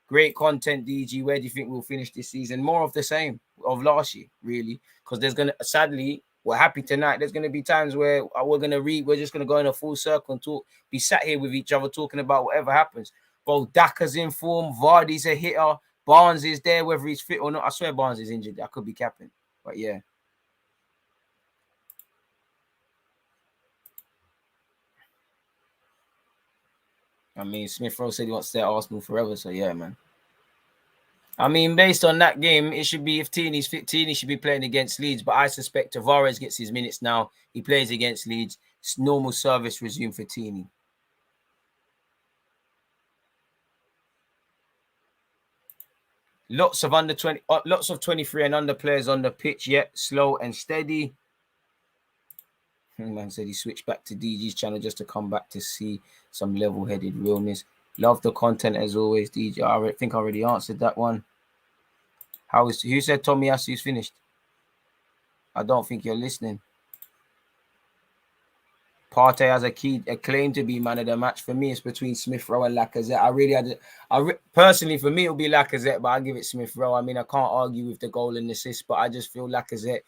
Great content, DG. Where do you think we'll finish this season? More of the same of last year, really. Because sadly, we're happy tonight. There's gonna be times where we're just gonna go in a full circle and be sat here with each other talking about whatever happens. Both Daka's in form, Vardy's a hitter, Barnes is there, whether he's fit or not. I swear Barnes is injured. I could be capping, but yeah. I mean, Smith Rowe said he wants to stay at Arsenal forever, so yeah, man. I mean, based on that game, it should be if Tini's fit, Tini should be playing against Leeds, but I suspect Tavares gets his minutes now. He plays against Leeds. Normal service resumed for Tini. Lots of under 20, lots of 23 and under players on the pitch yet, slow and steady. Man said he switched back to DG's channel just to come back to see some level-headed realness. Love the content as always, DG. I think I already answered that one. Who said Tommy Asu's finished? I don't think you're listening. Partey has a claim to be man of the match. For me, it's between Smith Rowe and Lacazette. Personally, for me, it'll be Lacazette, but I'll give it Smith Rowe. I mean, I can't argue with the goal and assist, but I just feel Lacazette,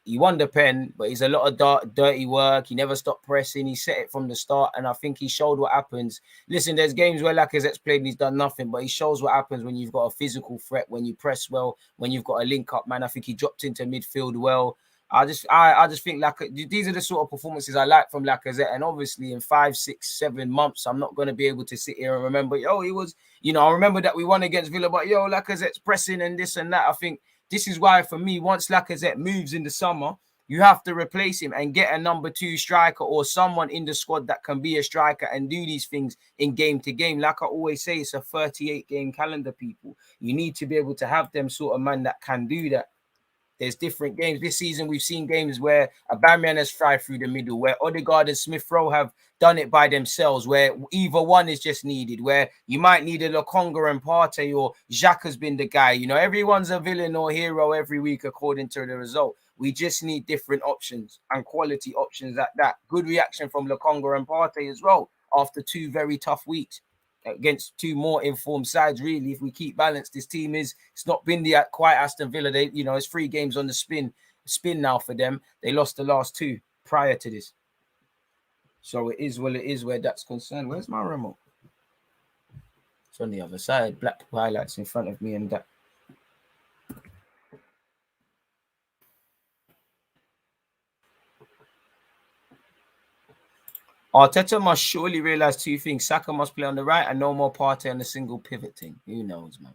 he won the pen, but he's a lot of dirty work. He never stopped pressing. He set it from the start, and I think he showed what happens. Listen, there's games where Lacazette's played and he's done nothing, but he shows what happens when you've got a physical threat, when you press well, when you've got a link-up, man. I think he dropped into midfield well. I just think these are the sort of performances I like from Lacazette. And obviously in 5, 6, 7 months, I'm not going to be able to sit here and remember, he was, I remember that we won against Villa, but Lacazette's pressing and this and that. I think this is why, for me, once Lacazette moves in the summer, you have to replace him and get a number 2 striker or someone in the squad that can be a striker and do these things in game to game. Like I always say, it's a 38-game calendar, people. You need to be able to have them sort of man that can do that. There's different games. This season, we've seen games where Aubameyang has thrived through the middle, where Odegaard and Smith Rowe have done it by themselves, where either one is just needed, where you might need a Lokonga and Partey, or Xhaka has been the guy. Everyone's a villain or hero every week according to the result. We just need different options and quality options at that. Good reaction from Lokonga and Partey as well after 2 very tough weeks against 2 more informed sides. Really, if we keep balanced, this team it's not been the quite Aston Villa. It's 3 games on the spin now for them. They lost the last 2 prior to this, so it is where that's concerned. Where's my remote? It's on the other side. Blackpool highlights in front of me and that. Arteta must surely realize 2 things. Saka must play on the right and no more Partey on the single pivot thing. Who knows, man?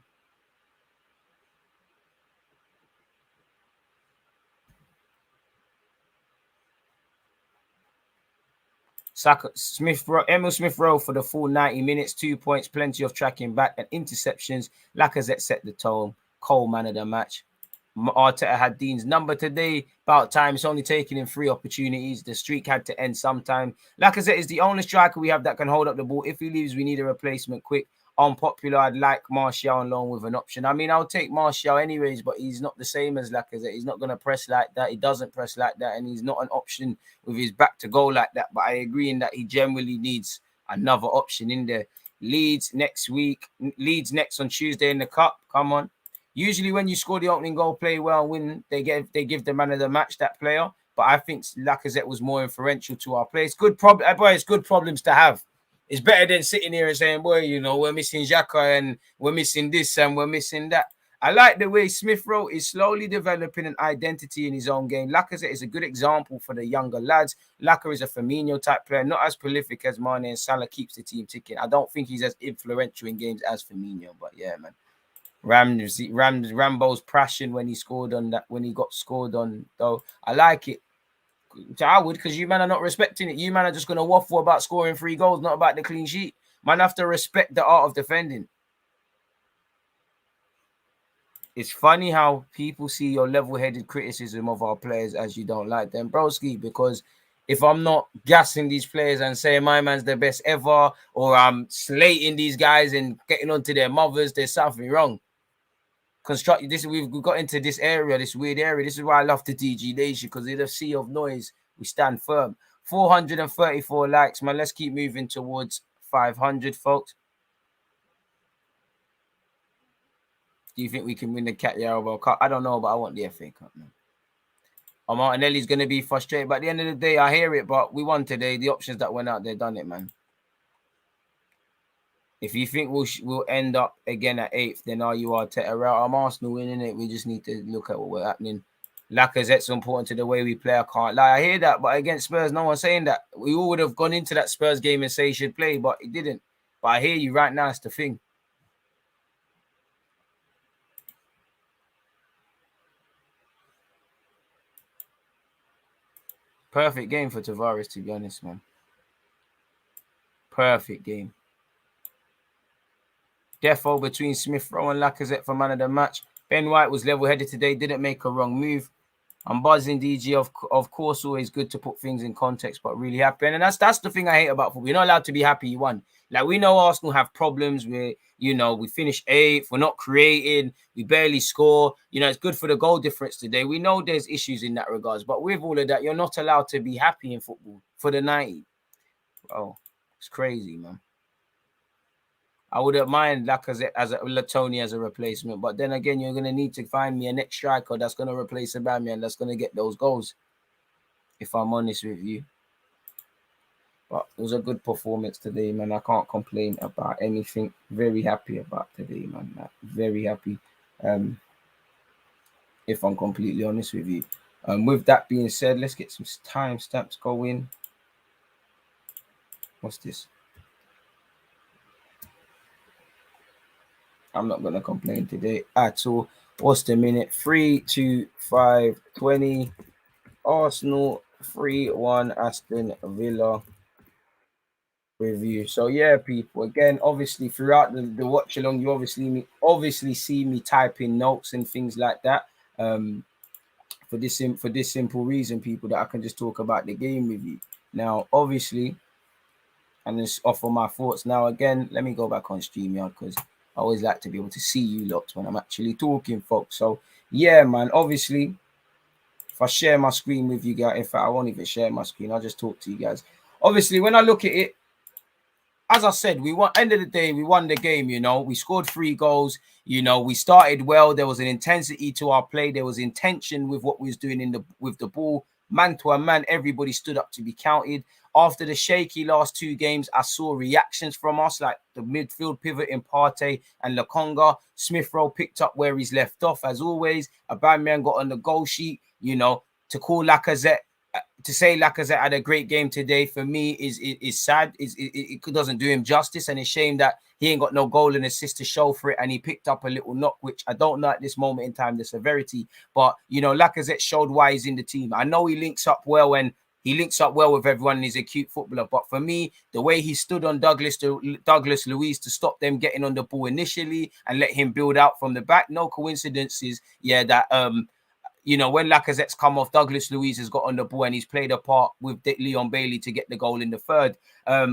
Emil Smith Rowe for the full 90 minutes, 2 points, plenty of tracking back and interceptions. Lacazette set the tone. Cole man of the match. Arteta had Dean's number today. About time. It's only taking him 3 opportunities. The streak had to end sometime. Lacazette is the only striker we have that can hold up the ball. If he leaves, we need a replacement quick. Unpopular, I'd like Martial on loan with an option. I mean, I'll take Martial anyways, but he's not the same as Lacazette. He's not going to press like that. He doesn't press like that, and he's not an option with his back to goal like that. But I agree in that he generally needs another option in there. Leeds next on Tuesday in the Cup. Come on. Usually when you score the opening goal, play well and win, they give the man of the match, that player. But I think Lacazette was more influential to our play. It's good problems to have. It's better than sitting here and saying, boy, we're missing Xhaka and we're missing this and we're missing that. I like the way Smith Rowe is slowly developing an identity in his own game. Lacazette is a good example for the younger lads. Lacazette is a Firmino-type player, not as prolific as Mane, and Salah keeps the team ticking. I don't think he's as influential in games as Firmino, but yeah, man. Rambo's passion when he got scored on, though. I like it. I would, because you man are not respecting it. You man are just going to waffle about scoring 3 goals, not about the clean sheet. Man have to respect the art of defending. It's funny how people see your level-headed criticism of our players as you don't like them, broski, because if I'm not gassing these players and saying my man's the best ever, or I'm slating these guys and getting onto their mothers, there's something wrong. We've got into this area, this weird area. This is why I love the DG Nation, because in a sea of noise, we stand firm. 434 likes, man. Let's keep moving towards 500, folks. Do you think we can win the Carabao Cup? I don't know, but I want the FA Cup, man. Martinelli's going to be frustrated, but at the end of the day, I hear it, but we won today. The options that went out there done it, man. If you think we'll end up again at 8th, then are you Arteta out? I'm Arsenal winning it. We just need to look at what we're happening. Lacazette's important to the way we play. I can't lie. I hear that, but against Spurs, no one's saying that. We all would have gone into that Spurs game and say he should play, but he didn't. But I hear you right now. It's the thing. Perfect game for Tavares, to be honest, man. Perfect game. Defo between Smith Rowe and Lacazette for man of the match. Ben White was level-headed today, didn't make a wrong move. I'm buzzing, DG. Of course, always good to put things in context, but really happy. And that's the thing I hate about football. You're not allowed to be happy you won. Like, we know Arsenal have problems where, we finished 8th, we're not creating, we barely score. It's good for the goal difference today. We know there's issues in that regards, but with all of that, you're not allowed to be happy in football for the 90. Oh, it's crazy, man. I wouldn't mind Lacazette Tony as a replacement, but then again, you're gonna need to find me a next striker that's gonna replace Aubameyang and that's gonna get those goals. If I'm honest with you, but it was a good performance today, man. I can't complain about anything. Very happy about today, man. Like, very happy. If I'm completely honest with you. With that being said, let's get some timestamps going. What's this? I'm not going to complain today at all. What's the minute? 3-2-5-20. Arsenal 3-1 Aston Villa review. So yeah, people. Again, obviously throughout the watch along, you obviously see me typing notes and things like that. For this simple reason, people, that I can just talk about the game with you. Now, obviously, and just offer my thoughts. Now, again, let me go back on StreamYard because I always like to be able to see you lot when I'm actually talking, folks. So, yeah, man, obviously, if I share my screen with you guys, in fact, I won't even share my screen. I'll just talk to you guys. Obviously, when I look at it, as I said, end of the day, we won the game, We scored 3 goals. We started well. There was an intensity to our play. There was intention with what we was doing with the ball. Man to a man, everybody stood up to be counted. After the shaky last 2 games, I saw reactions from us, like the midfield pivot in Partey and Lokonga. Smith Rowe picked up where he's left off, as always. Aubameyang got on the goal sheet, to call Lacazette. To say Lacazette had a great game today, for me, is sad. It doesn't do him justice, and it's a shame that he ain't got no goal and assist to show for it, and he picked up a little knock, which I don't know at this moment in time, the severity. But, Lacazette showed why he's in the team. I know he links up well with everyone and he's a cute footballer. But for me, the way he stood on Douglas Luiz to stop them getting on the ball initially and let him build out from the back, no coincidences. Yeah, that when Lacazette's come off, Douglas Luiz has got on the ball and he's played a part with Leon Bailey to get the goal in the third.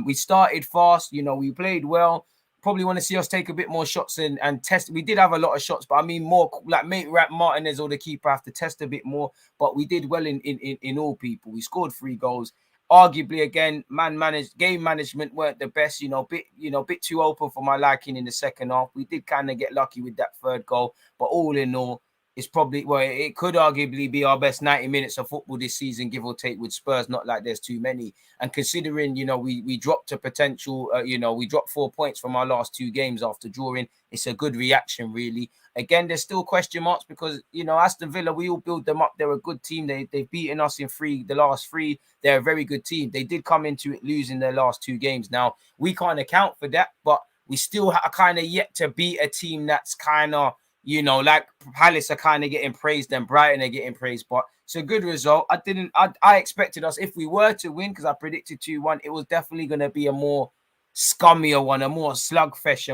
We started fast, we played well. Probably want to see us take a bit more shots and test. We did have a lot of shots, but I mean more like Martinez or the keeper have to test a bit more. But we did well in all, people. We scored 3 goals. Arguably, again, game management weren't the best, bit too open for my liking in the second half. We did kind of get lucky with that 3rd goal, but all in all, it's probably, it could arguably be our best 90 minutes of football this season, give or take, with Spurs. Not like there's too many. And considering, we dropped a potential, we dropped 4 points from our last 2 games after drawing. It's a good reaction, really. Again, there's still question marks because, Aston Villa, we all build them up. They're a good team. They've beaten us in the last 3. They're a very good team. They did come into it losing their last 2 games. Now, we can't account for that, but we still are kind of yet to beat a team that's kind of, like Palace are kind of getting praised and Brighton are getting praised, but it's a good result. I expected us, if we were to win, because I predicted 2-1, it was definitely going to be a more scummier one, a more slugfest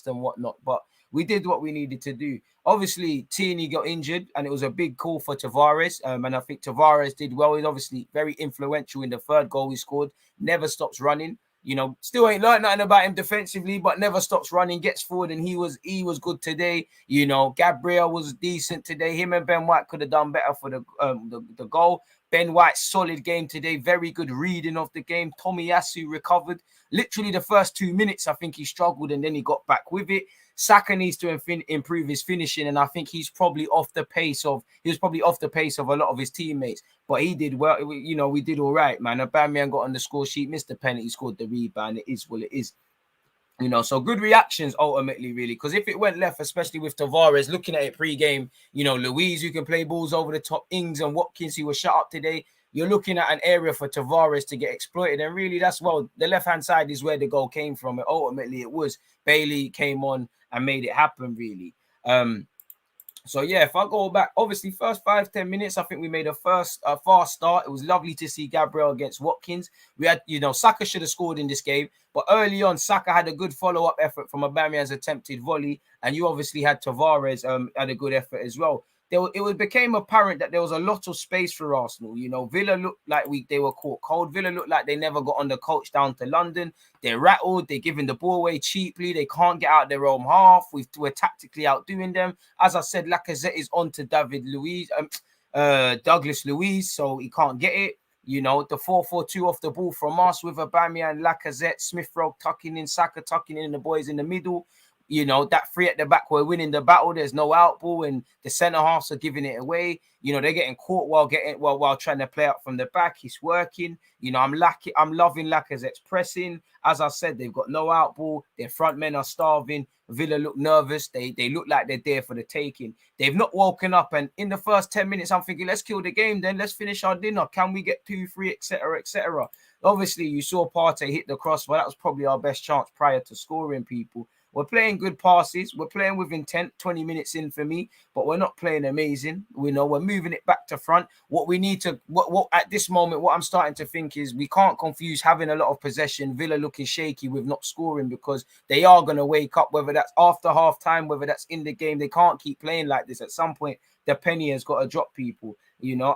and whatnot. But we did what we needed to do. Obviously, Tierney got injured, and it was a big call for Tavares. And I think Tavares did well. He's obviously very influential in the 3rd goal he scored. Never stops running. Still ain't learned nothing about him defensively, but never stops running, gets forward, and he was good today. Gabriel was decent today. Him and Ben White could have done better for the goal. Ben White, solid game today. Very good reading of the game. Tomiyasu recovered. Literally the first 2 minutes, I think he struggled, and then he got back with it. Saka needs to improve his finishing, and I think he was probably off the pace of a lot of his teammates. But he did well. We did all right, man. Aubameyang got on the score sheet, missed the penalty, scored the rebound. It is what it is. So good reactions ultimately, really. Because if it went left, especially with Tavares, looking at it pre-game, Luiz, who can play balls over the top, Ings and Watkins, who were shut up today, you're looking at an area for Tavares to get exploited. And really, that's, well, the left-hand side is where the goal came from. And ultimately, it was Bailey came on and made it happen, really. So yeah, if I go back, obviously first 5-10 minutes, I think we made a fast start. It was lovely to see Gabriel against Watkins. We had, Saka should have scored in this game, but early on, Saka had a good follow-up effort from Aubameyang's attempted volley, and you obviously had Tavares had a good effort as well. It became apparent that there was a lot of space for Arsenal. Villa looked like they were caught cold. Villa looked like they never got on the coach down to London. They're rattled. They're giving the ball away cheaply. They can't get out their own half. We're tactically outdoing them. As I said, Lacazette is on to Douglas Luiz, so he can't get it. The 4-4-2 off the ball from us with Aubameyang, Lacazette, Smith-Rowe tucking in, Saka tucking in, the boys in the middle. That three at the back, we're winning the battle. There's no out ball, and the centre halves are giving it away. They're getting caught while trying to play out from the back. It's working. I'm loving Lacazette's pressing. As I said, they've got no out ball. Their front men are starving. Villa look nervous. They look like they're there for the taking. They've not woken up. And in the first 10 minutes, I'm thinking, let's kill the game. Then let's finish our dinner. Can we get 2-3, etc., etc.? Obviously, you saw Partey hit the cross. Well, that was probably our best chance prior to scoring, people. We're playing good passes. We're playing with intent, 20 minutes in for me, but we're not playing amazing. We're moving it back to front. What we need to, what at this moment, what I'm starting to think is we can't confuse having a lot of possession, Villa looking shaky with not scoring, because they are going to wake up, whether that's after half time, whether that's in the game. They can't keep playing like this. At some point, the penny has got to drop, people.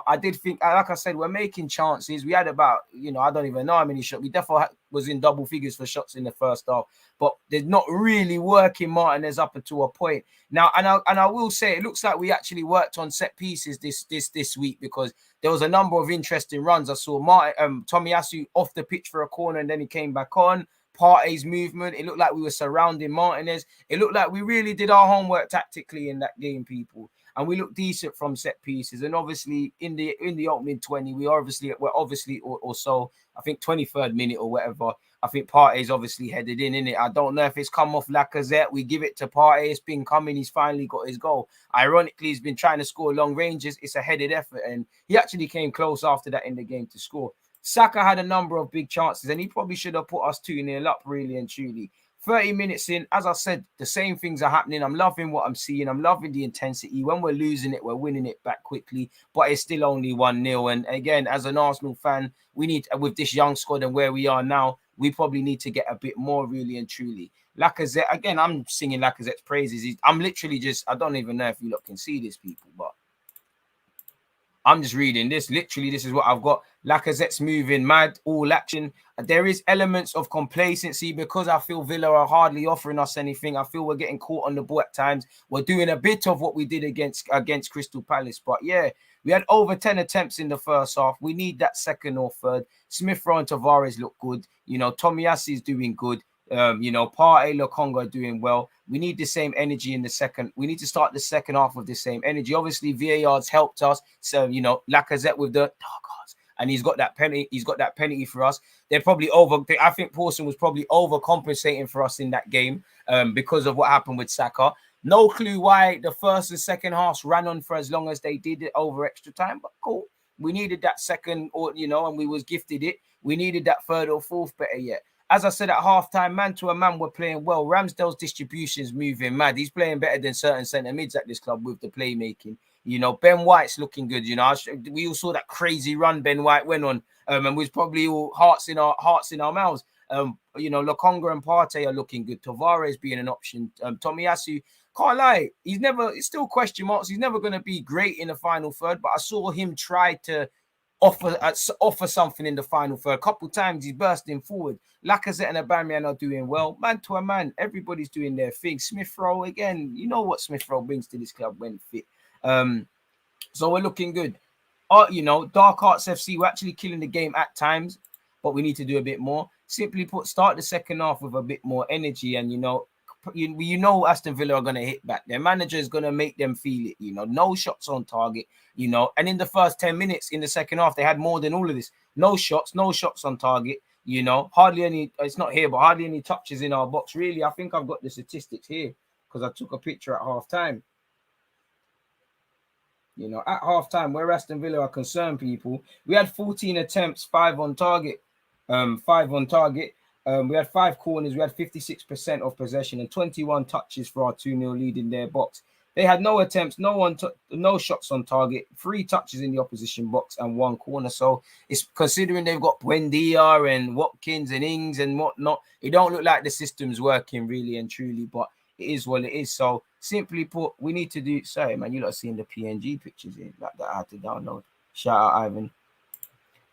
I did think, like I said, we're making chances. We had about, I don't even know how many shots. We definitely was in double figures for shots in the first half, but they're not really working Martinez up until a point. Now, and I will say, it looks like we actually worked on set pieces this week, because there was a number of interesting runs. I saw Tomiyasu off the pitch for a corner, and then he came back on. Partey's movement, it looked like we were surrounding Martinez. It looked like we really did our homework tactically in that game, people. And we look decent from set pieces. And obviously, in the opening 20, we're obviously, or so, I think 23rd minute or whatever, I think Partey's obviously headed in it. I don't know if it's come off Lacazette. We give it to Partey. It's been coming. He's finally got his goal. Ironically, he's been trying to score long ranges. It's a headed effort. And he actually came close after that in the game to score. Saka had a number of big chances, and he probably should have put us 2-0 up, really and truly. 30 minutes in, as I said, the same things are happening. I'm loving what I'm seeing. I'm loving the intensity. When we're losing it, we're winning it back quickly, but it's still only 1-0. And again, as an Arsenal fan, we need, with this young squad and where we are now, we probably need to get a bit more, really and truly. Lacazette, again, I'm singing Lacazette's praises. I'm literally just, I don't even know if you lot can see this, people, but I'm just reading this. Literally, this is what I've got. Lacazette's moving mad, all action. There is elements of complacency, because I feel Villa are hardly offering us anything. I feel we're getting caught on the ball at times. We're doing a bit of what we did against Crystal Palace. But yeah, we had over 10 attempts in the first half. We need that second or third. Smith-Rowe and Tavares look good. Tomiyasu is doing good. Partey, Lokonga doing well. We need the same energy in the second. We need to start the second half with the same energy. Obviously, VAR's helped us. So, Lacazette with the dark hearts, and he's got that penalty. He's got that penalty for us. They're probably I think Pawson was probably overcompensating for us in that game because of what happened with Saka. No clue why the first and second halves ran on for as long as they did it over extra time, but cool. We needed that second, and we was gifted it. We needed that third or fourth, better yet. As I said at halftime, man to a man, we're playing well. Ramsdale's distribution's moving mad. He's playing better than certain centre mids at this club with the playmaking. Ben White's looking good. We all saw that crazy run Ben White went on, and was probably all hearts in our mouths. Lokonga and Partey are looking good. Tavares being an option. Tomiyasu, can't lie, it's still question marks. He's never going to be great in the final third, but I saw him try to offer something in the final third. A couple times he's bursting forward. Lacazette and Aubameyang are doing well. Man to a man, everybody's doing their thing. Smith-Rowe, again, you know what Smith-Rowe brings to this club when fit. So we're looking good. Dark Arts FC, we're actually killing the game at times, but we need to do a bit more. Simply put, start the second half with a bit more energy, and Aston Villa are going to hit back. Their manager is going to make them feel it. No shots on target. And in the first 10 minutes in the second half, they had more than all of this. No shots on target. Hardly any. It's not here, but hardly any touches in our box. Really, I think I've got the statistics here because I took a picture at half time. You know, at halftime, where Aston Villa are concerned, people, we had 14 attempts, 5 on target. 5 on target. We had 5 corners. We had 56% of possession and 21 touches for our 2-0 lead in their box. They had no attempts, no shots on target, 3 touches in the opposition box and 1 corner. So it's considering they've got Buendia and Watkins and Ings and whatnot. It don't look like the system's working really and truly, but it is what it is. So simply put, we need to do. Sorry, man, you lot seeing the PNG pictures in that I had to download. Shout out, Ivan.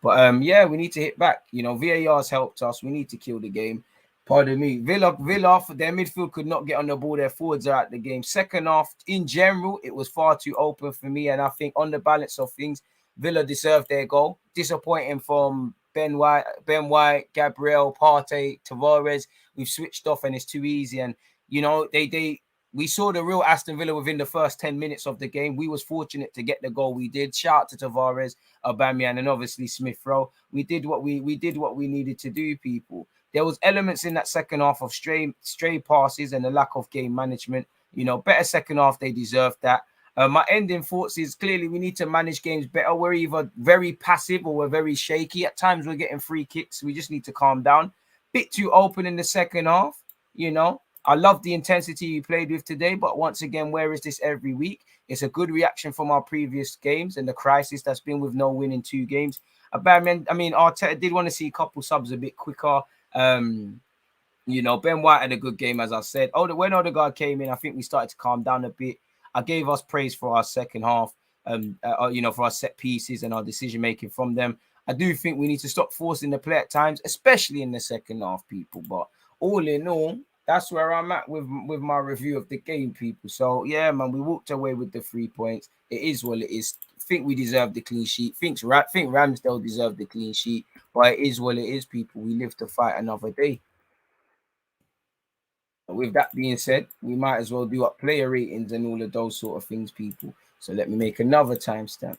But yeah, we need to hit back. You know, VAR's helped us. We need to kill the game. Pardon me. Villa, their midfield could not get on the ball. Their forwards are at the game. Second half, in general, it was far too open for me. And I think on the balance of things, Villa deserved their goal. Disappointing from Ben White, Gabriel, Partey, Tavares. We've switched off and it's too easy. And you know, we saw the real Aston Villa within the first 10 minutes of the game. We was fortunate to get the goal we did. Shout out to Tavares, Aubameyang, and obviously Smith Rowe. We did what we needed to do, people. There was elements in that second half of stray passes and a lack of game management. You know, better second half, they deserved that. My ending thoughts is clearly we need to manage games better. We're either very passive or we're very shaky. At times we're getting free kicks. We just need to calm down. Bit too open in the second half, you know. I love the intensity you played with today, but once again, where is this every week? It's a good reaction from our previous games and the crisis that's been with no win in 2 games. Arteta did want to see a couple subs a bit quicker. You know, Ben White had a good game, as I said. When Odegaard came in, I think we started to calm down a bit. I gave us praise for our second half, you know, for our set pieces and our decision making from them. I do think we need to stop forcing the play at times, especially in the second half, people. But all in all, that's where I'm at with my review of the game, people. So yeah, man, we walked away with the 3 points. It is what it is. Think we deserve the clean sheet. Think Ramsdale deserved the clean sheet. But it is what it is, people. We live to fight another day. With that being said, we might as well do up player ratings and all of those sort of things, people. So let me make another timestamp.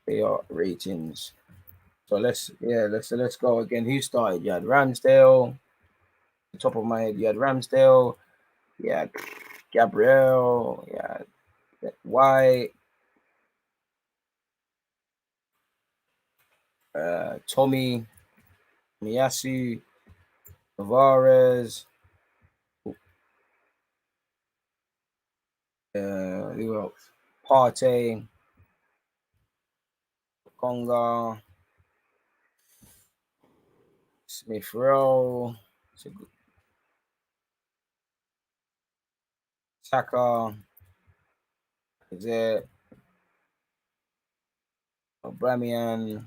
Player ratings. So let's go again. Who started? You had Ramsdale. The top of my head, you had Ramsdale. You had Gabriel. You had White. Tommy. Miyasu. Tavares. Who else? Partey. Conga. Smith Rowe. Saka. Is it Aubameyang?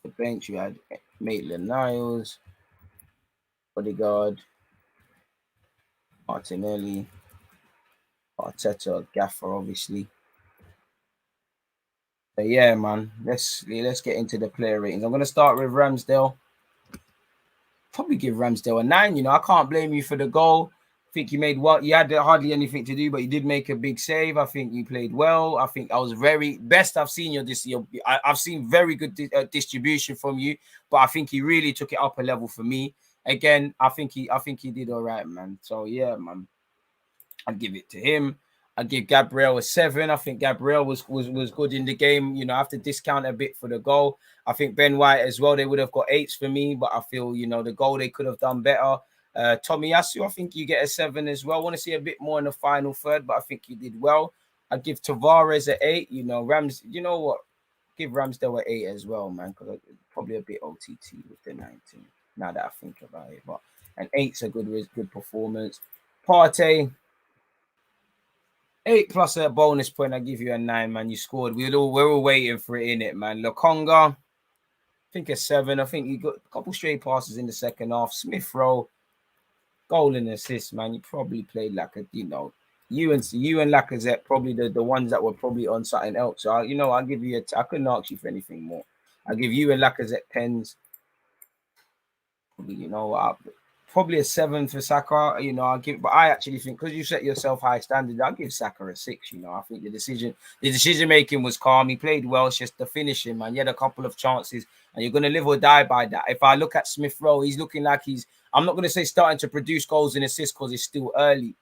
The bench, you had Maitland-Niles, Odegaard, Martinelli, Arteta, Gaffer, obviously. But yeah, man, let's get into the player ratings. I'm gonna start with Ramsdale. Probably give Ramsdale a 9. You know, I can't blame you for the goal. I think you made what you had hardly anything to do, but you did make a big save. I think you played well. I think I was very best I've seen you this year. I've seen very good distribution from you, but I think he really took it up a level for me. Again, I think he did all right, man. So yeah, man, I'd give it to him. I'd give Gabriel a 7. I think Gabriel was good in the game. You know, I have to discount a bit for the goal. I think Ben White as well, they would have got 8s for me, but I feel, you know, the goal they could have done better. Tomiyasu, I think you get a 7 as well. I want to see a bit more in the final third, but I think you did well. I'd give Tavares an 8. You know, you know what? Give Ramsdale an 8 as well, man, because probably a bit OTT with the 19, now that I think about it. But an 8's a good performance. Partey, 8 plus a bonus point. I give you a 9, man. You scored. We're all waiting for it, in it, man. Lokonga, I think a 7. I think you got a couple straight passes in the second half. Smith Rowe, goal and assist, man. You probably played like a, you know, you and Lacazette, probably the ones that were probably on something else. So I'll give you I couldn't ask you for anything more. I'll give you and Lacazette 10s. Probably, you know, probably a 7 for Saka. You know, but I actually think because you set yourself high standard, I'll give Saka a 6. You know, I think the decision making was calm. He played well. It's just the finishing, man. He had a couple of chances, and you're gonna live or die by that. If I look at Smith Rowe, he's looking like I'm not gonna say starting to produce goals and assists because it's still early,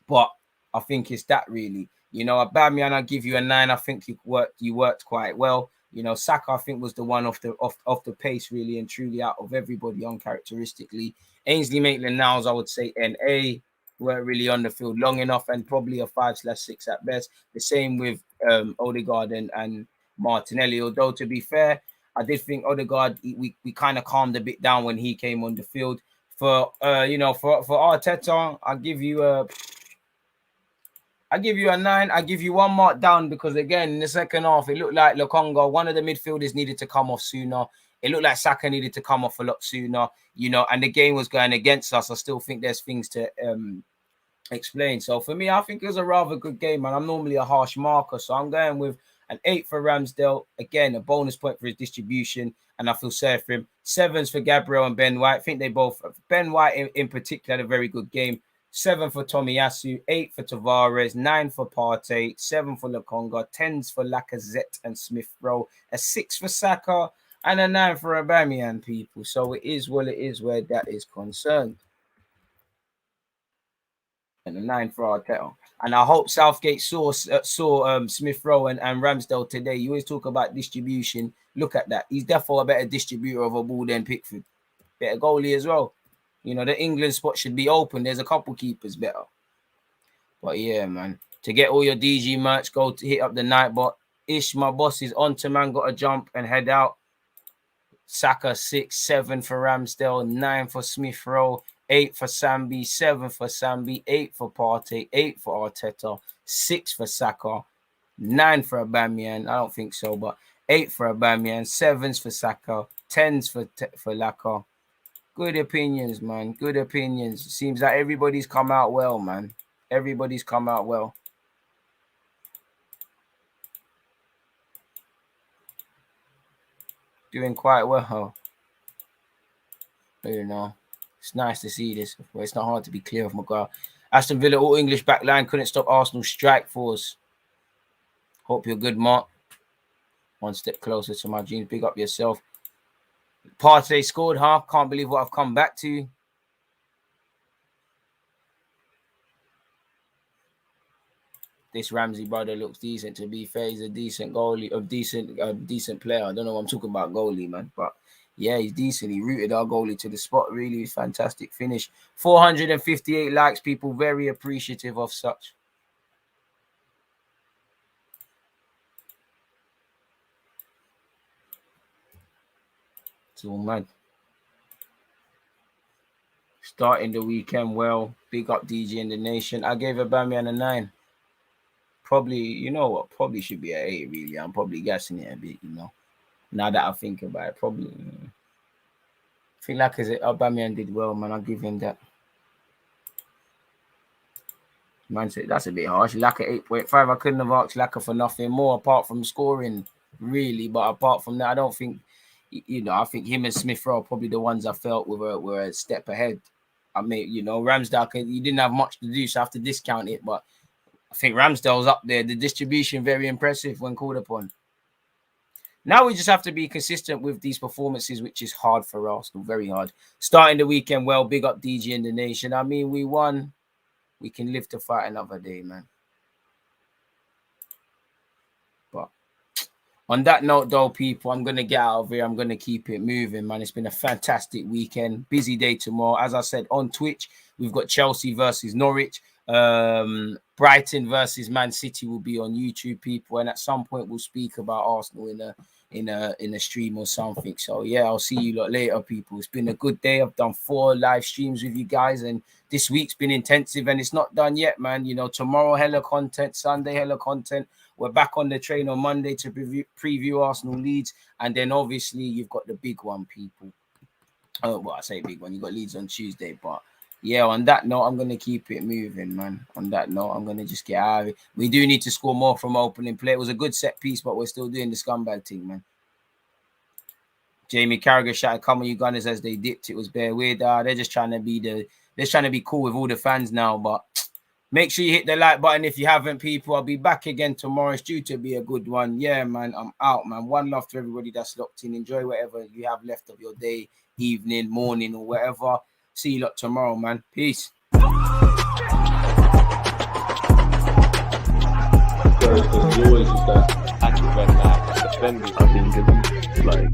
but I think it's that really. You know, Aubameyang, I give you a 9. I think you worked quite well. You know, Saka, I think, was the one off the pace, really and truly, out of everybody uncharacteristically. Ainsley Maitland-Niles, I would say NA, weren't really on the field long enough, and probably a 5/6 at best. The same with Odegaard and Martinelli. Although to be fair, I did think Odegaard, we kind of calmed a bit down when he came on the field. For for Arteta, I'll give you a 9. I give you 1 mark down because, again, in the second half, it looked like Lokonga, one of the midfielders, needed to come off sooner. It looked like Saka needed to come off a lot sooner, you know, and the game was going against us. I still think there's things to explain. So for me, I think it was a rather good game, and I'm normally a harsh marker. So I'm going with an 8 for Ramsdale. Again, a bonus point for his distribution, and I feel sorry for him. 7s for Gabriel and Ben White. I think they both, Ben White in particular, had a very good game. 7 for Tomiyasu, 8 for Tavares, 9 for Partey, 7 for Lokonga, 10s for Lacazette and Smith Rowe, a 6 for Saka, and a 9 for Aubameyang, people. So it is what it is where that is concerned. And a 9 for Arteta. And I hope Southgate saw Smith Rowe and Ramsdale today. You always talk about distribution. Look at that. He's definitely a better distributor of a ball than Pickford. Better goalie as well. You know, the England spot should be open. There's a couple keepers better. But yeah, man. To get all your DG merch, go to hit up the Nightbot. Ish, my boss, is on to, man. Got to jump and head out. Saka 6, 7 for Ramsdale, 9 for Smith Rowe, 8 for Sambi, 7 for Sambi, 8 for Partey, 8 for Arteta, 6 for Saka, 9 for Aubameyang. I don't think so, but 8 for Aubameyang, 7s for Saka, 10s for Laka. Good opinions, man. Good opinions. Seems like everybody's come out well, man. Everybody's come out well. Doing quite well. You know, it's nice to see this. Well, it's not hard to be clear of Maguire. Aston Villa, all English back line couldn't stop Arsenal's strike force. Hope you're good, Mark. 1 step closer to my dreams. Big up yourself. Partey scored, huh? Can't believe what I've come back to. This Ramsey brother looks decent. To be fair, he's a decent goalie, decent player. I don't know what I'm talking about goalie, man, but yeah, he's decent. He rooted our goalie to the spot. Really fantastic finish. 458 likes, people. Very appreciative of such. It's all mad. Starting the weekend well. Big up DG in the nation. I gave Aubameyang a 9. Probably, you know what? Probably should be an 8, really. I'm probably guessing it a bit, you know. Now that I think about it, probably. I feel like Aubameyang did well, man. I'll give him that. Man said that's a bit harsh. Laka 8.5. I couldn't have asked Laka for nothing more apart from scoring, really. But apart from that, I don't think, you know, I think him and Smith Rowe are probably the ones I felt were a step ahead. I mean, you know, Ramsdale, he didn't have much to do, so I have to discount it. But I think Ramsdale's up there. The distribution, very impressive when called upon. Now we just have to be consistent with these performances, which is hard for Arsenal, very hard. Starting the weekend well, big up DG in the nation. I mean, we won. We can live to fight another day, man. But on that note, though, people, I'm going to get out of here. I'm going to keep it moving, man. It's been a fantastic weekend. Busy day tomorrow. As I said, on Twitch, we've got Chelsea versus Norwich. Brighton versus Man City will be on YouTube, people. And at some point, we'll speak about Arsenal in a stream or something. So, yeah, I'll see you lot later, people. It's been a good day. I've done 4 live streams with you guys. And this week's been intensive and it's not done yet, man. You know, tomorrow, hella content. Sunday, hella content. We're back on the train on Monday to preview Arsenal Leeds. And then, obviously, you've got the big one, people. Oh, well, I say big one. You've got Leeds on Tuesday. But, yeah, on that note, I'm going to keep it moving, man. On that note, I'm going to just get out of it. We do need to score more from opening play. It was a good set piece, but we're still doing the scumbag thing, man. Jamie Carragher shouted, "Come on, you Gunners," as they dipped. It was bare weird. They're just trying to be cool with all the fans now. But make sure you hit the like button if you haven't, people. I'll be back again tomorrow. It's due to be a good one. Yeah, man, I'm out, man. One love to everybody that's locked in. Enjoy whatever you have left of your day, evening, morning, or whatever. See you lot tomorrow, man. Peace. I think it's like